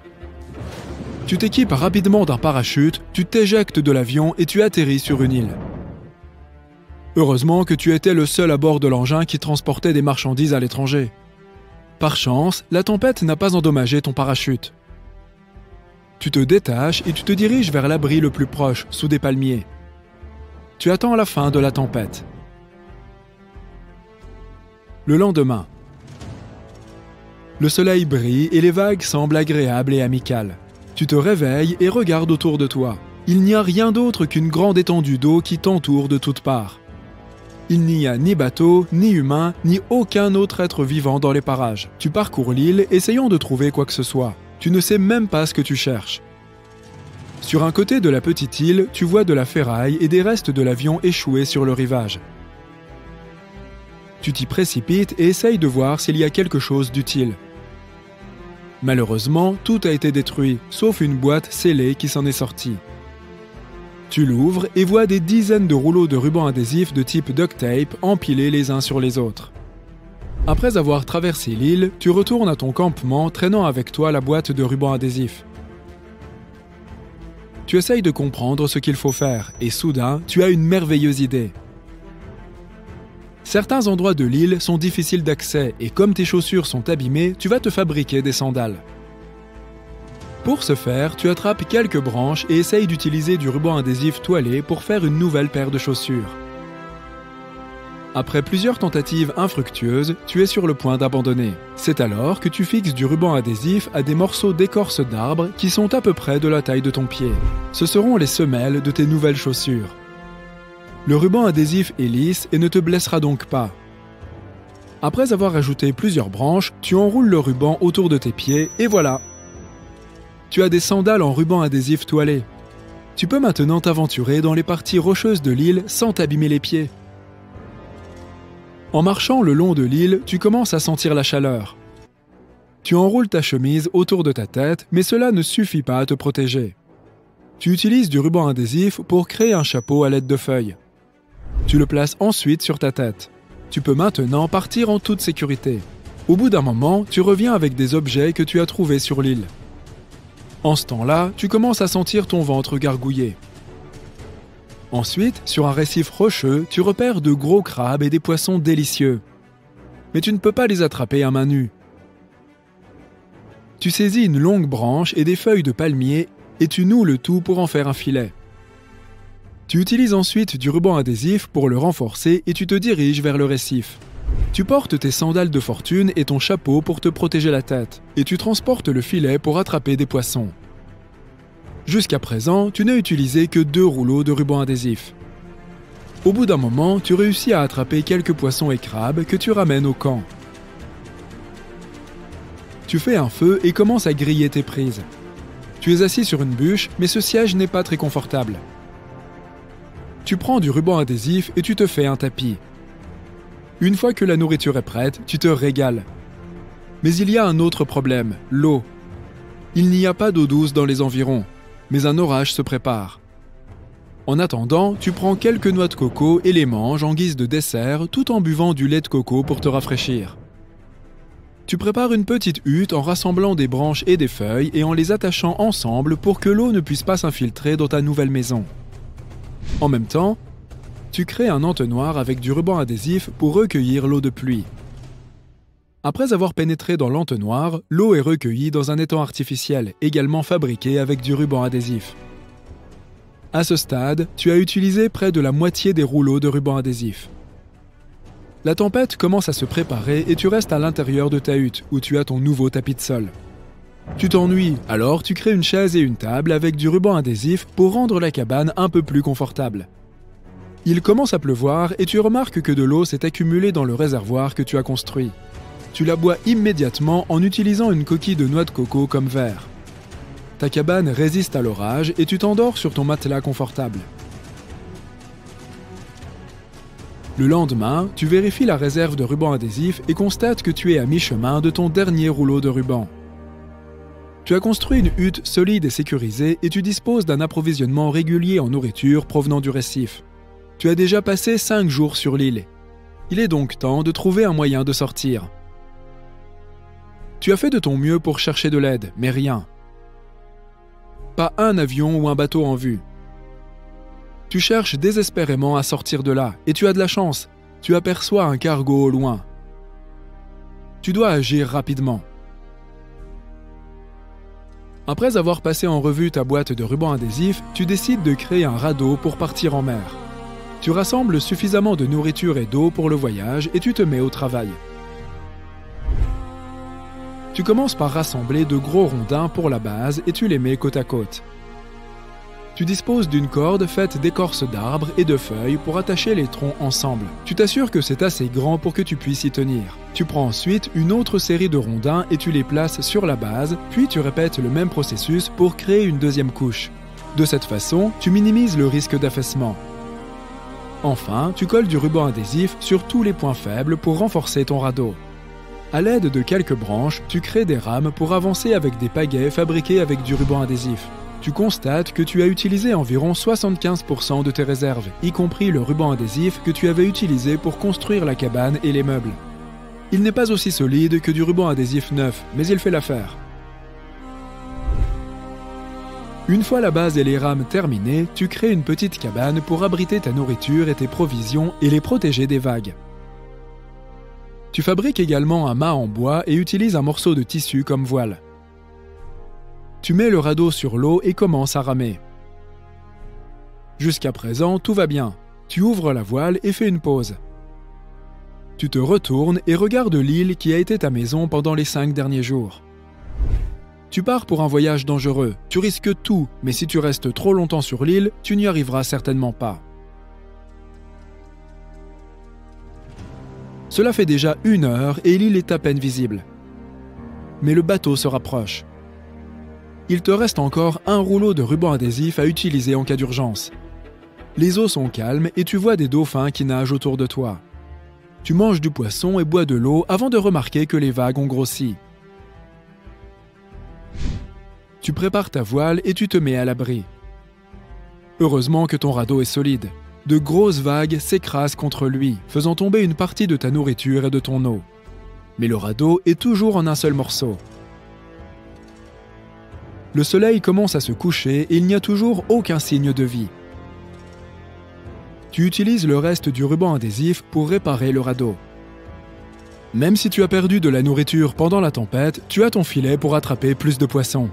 Tu t'équipes rapidement d'un parachute, tu t'éjectes de l'avion et tu atterris sur une île. Heureusement que tu étais le seul à bord de l'engin qui transportait des marchandises à l'étranger. Par chance, la tempête n'a pas endommagé ton parachute. Tu te détaches et tu te diriges vers l'abri le plus proche, sous des palmiers. Tu attends la fin de la tempête. Le lendemain, le soleil brille et les vagues semblent agréables et amicales. Tu te réveilles et regardes autour de toi. Il n'y a rien d'autre qu'une grande étendue d'eau qui t'entoure de toutes parts. Il n'y a ni bateau, ni humain, ni aucun autre être vivant dans les parages. Tu parcours l'île, essayant de trouver quoi que ce soit. Tu ne sais même pas ce que tu cherches. Sur un côté de la petite île, tu vois de la ferraille et des restes de l'avion échoués sur le rivage. Tu t'y précipites et essayes de voir s'il y a quelque chose d'utile. Malheureusement, tout a été détruit, sauf une boîte scellée qui s'en est sortie. Tu l'ouvres et vois des dizaines de rouleaux de ruban adhésif de type duct tape empilés les uns sur les autres. Après avoir traversé l'île, tu retournes à ton campement traînant avec toi la boîte de ruban adhésif. Tu essayes de comprendre ce qu'il faut faire et soudain, tu as une merveilleuse idée. Certains endroits de l'île sont difficiles d'accès et comme tes chaussures sont abîmées, tu vas te fabriquer des sandales. Pour ce faire, tu attrapes quelques branches et essayes d'utiliser du ruban adhésif toilé pour faire une nouvelle paire de chaussures. Après plusieurs tentatives infructueuses, tu es sur le point d'abandonner. C'est alors que tu fixes du ruban adhésif à des morceaux d'écorce d'arbre qui sont à peu près de la taille de ton pied. Ce seront les semelles de tes nouvelles chaussures. Le ruban adhésif est lisse et ne te blessera donc pas. Après avoir ajouté plusieurs branches, tu enroules le ruban autour de tes pieds et voilà! Tu as des sandales en ruban adhésif toilé. Tu peux maintenant t'aventurer dans les parties rocheuses de l'île sans t'abîmer les pieds. En marchant le long de l'île, tu commences à sentir la chaleur. Tu enroules ta chemise autour de ta tête, mais cela ne suffit pas à te protéger. Tu utilises du ruban adhésif pour créer un chapeau à l'aide de feuilles. Tu le places ensuite sur ta tête. Tu peux maintenant partir en toute sécurité. Au bout d'un moment, tu reviens avec des objets que tu as trouvés sur l'île. En ce temps-là, tu commences à sentir ton ventre gargouiller. Ensuite, sur un récif rocheux, tu repères de gros crabes et des poissons délicieux. Mais tu ne peux pas les attraper à main nue. Tu saisis une longue branche et des feuilles de palmier et tu noues le tout pour en faire un filet. Tu utilises ensuite du ruban adhésif pour le renforcer et tu te diriges vers le récif. Tu portes tes sandales de fortune et ton chapeau pour te protéger la tête, et tu transportes le filet pour attraper des poissons. Jusqu'à présent, tu n'as utilisé que 2 rouleaux de ruban adhésif. Au bout d'un moment, tu réussis à attraper quelques poissons et crabes que tu ramènes au camp. Tu fais un feu et commences à griller tes prises. Tu es assis sur une bûche, mais ce siège n'est pas très confortable. Tu prends du ruban adhésif et tu te fais un tapis. Une fois que la nourriture est prête, tu te régales. Mais il y a un autre problème, l'eau. Il n'y a pas d'eau douce dans les environs, mais un orage se prépare. En attendant, tu prends quelques noix de coco et les manges en guise de dessert tout en buvant du lait de coco pour te rafraîchir. Tu prépares une petite hutte en rassemblant des branches et des feuilles et en les attachant ensemble pour que l'eau ne puisse pas s'infiltrer dans ta nouvelle maison. En même temps, tu crées un entonnoir avec du ruban adhésif pour recueillir l'eau de pluie. Après avoir pénétré dans l'entonnoir, l'eau est recueillie dans un étang artificiel, également fabriqué avec du ruban adhésif. À ce stade, tu as utilisé près de la moitié des rouleaux de ruban adhésif. La tempête commence à se préparer et tu restes à l'intérieur de ta hutte, où tu as ton nouveau tapis de sol. Tu t'ennuies, alors tu crées une chaise et une table avec du ruban adhésif pour rendre la cabane un peu plus confortable. Il commence à pleuvoir et tu remarques que de l'eau s'est accumulée dans le réservoir que tu as construit. Tu la bois immédiatement en utilisant une coquille de noix de coco comme verre. Ta cabane résiste à l'orage et tu t'endors sur ton matelas confortable. Le lendemain, tu vérifies la réserve de ruban adhésif et constates que tu es à mi-chemin de ton dernier rouleau de ruban. Tu as construit une hutte solide et sécurisée et tu disposes d'un approvisionnement régulier en nourriture provenant du récif. Tu as déjà passé 5 jours sur l'île. Il est donc temps de trouver un moyen de sortir. Tu as fait de ton mieux pour chercher de l'aide, mais rien. Pas un avion ou un bateau en vue. Tu cherches désespérément à sortir de là, et tu as de la chance. Tu aperçois un cargo au loin. Tu dois agir rapidement. Après avoir passé en revue ta boîte de rubans adhésifs, tu décides de créer un radeau pour partir en mer. Tu rassembles suffisamment de nourriture et d'eau pour le voyage et tu te mets au travail. Tu commences par rassembler de gros rondins pour la base et tu les mets côte à côte. Tu disposes d'une corde faite d'écorce d'arbres et de feuilles pour attacher les troncs ensemble. Tu t'assures que c'est assez grand pour que tu puisses y tenir. Tu prends ensuite une autre série de rondins et tu les places sur la base, puis tu répètes le même processus pour créer une deuxième couche. De cette façon, tu minimises le risque d'affaissement. Enfin, tu colles du ruban adhésif sur tous les points faibles pour renforcer ton radeau. À l'aide de quelques branches, tu crées des rames pour avancer avec des pagaies fabriquées avec du ruban adhésif. Tu constates que tu as utilisé environ 75% de tes réserves, y compris le ruban adhésif que tu avais utilisé pour construire la cabane et les meubles. Il n'est pas aussi solide que du ruban adhésif neuf, mais il fait l'affaire. Une fois la base et les rames terminées, tu crées une petite cabane pour abriter ta nourriture et tes provisions et les protéger des vagues. Tu fabriques également un mât en bois et utilises un morceau de tissu comme voile. Tu mets le radeau sur l'eau et commences à ramer. Jusqu'à présent, tout va bien. Tu ouvres la voile et fais une pause. Tu te retournes et regardes l'île qui a été ta maison pendant les 5 derniers jours. Tu pars pour un voyage dangereux. Tu risques tout, mais si tu restes trop longtemps sur l'île, tu n'y arriveras certainement pas. Cela fait déjà 1 heure et l'île est à peine visible. Mais le bateau se rapproche. Il te reste encore un rouleau de ruban adhésif à utiliser en cas d'urgence. Les eaux sont calmes et tu vois des dauphins qui nagent autour de toi. Tu manges du poisson et bois de l'eau avant de remarquer que les vagues ont grossi. Tu prépares ta voile et tu te mets à l'abri. Heureusement que ton radeau est solide. De grosses vagues s'écrasent contre lui, faisant tomber une partie de ta nourriture et de ton eau. Mais le radeau est toujours en un seul morceau. Le soleil commence à se coucher et il n'y a toujours aucun signe de vie. Tu utilises le reste du ruban adhésif pour réparer le radeau. Même si tu as perdu de la nourriture pendant la tempête, tu as ton filet pour attraper plus de poissons.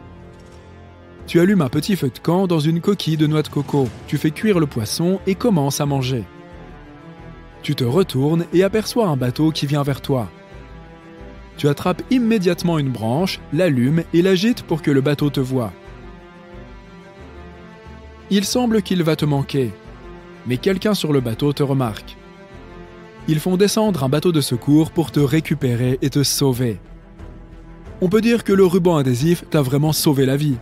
Tu allumes un petit feu de camp dans une coquille de noix de coco. Tu fais cuire le poisson et commences à manger. Tu te retournes et aperçois un bateau qui vient vers toi. Tu attrapes immédiatement une branche, l'allumes et l'agites pour que le bateau te voie. Il semble qu'il va te manquer, mais quelqu'un sur le bateau te remarque. Ils font descendre un bateau de secours pour te récupérer et te sauver. On peut dire que le ruban adhésif t'a vraiment sauvé la vie.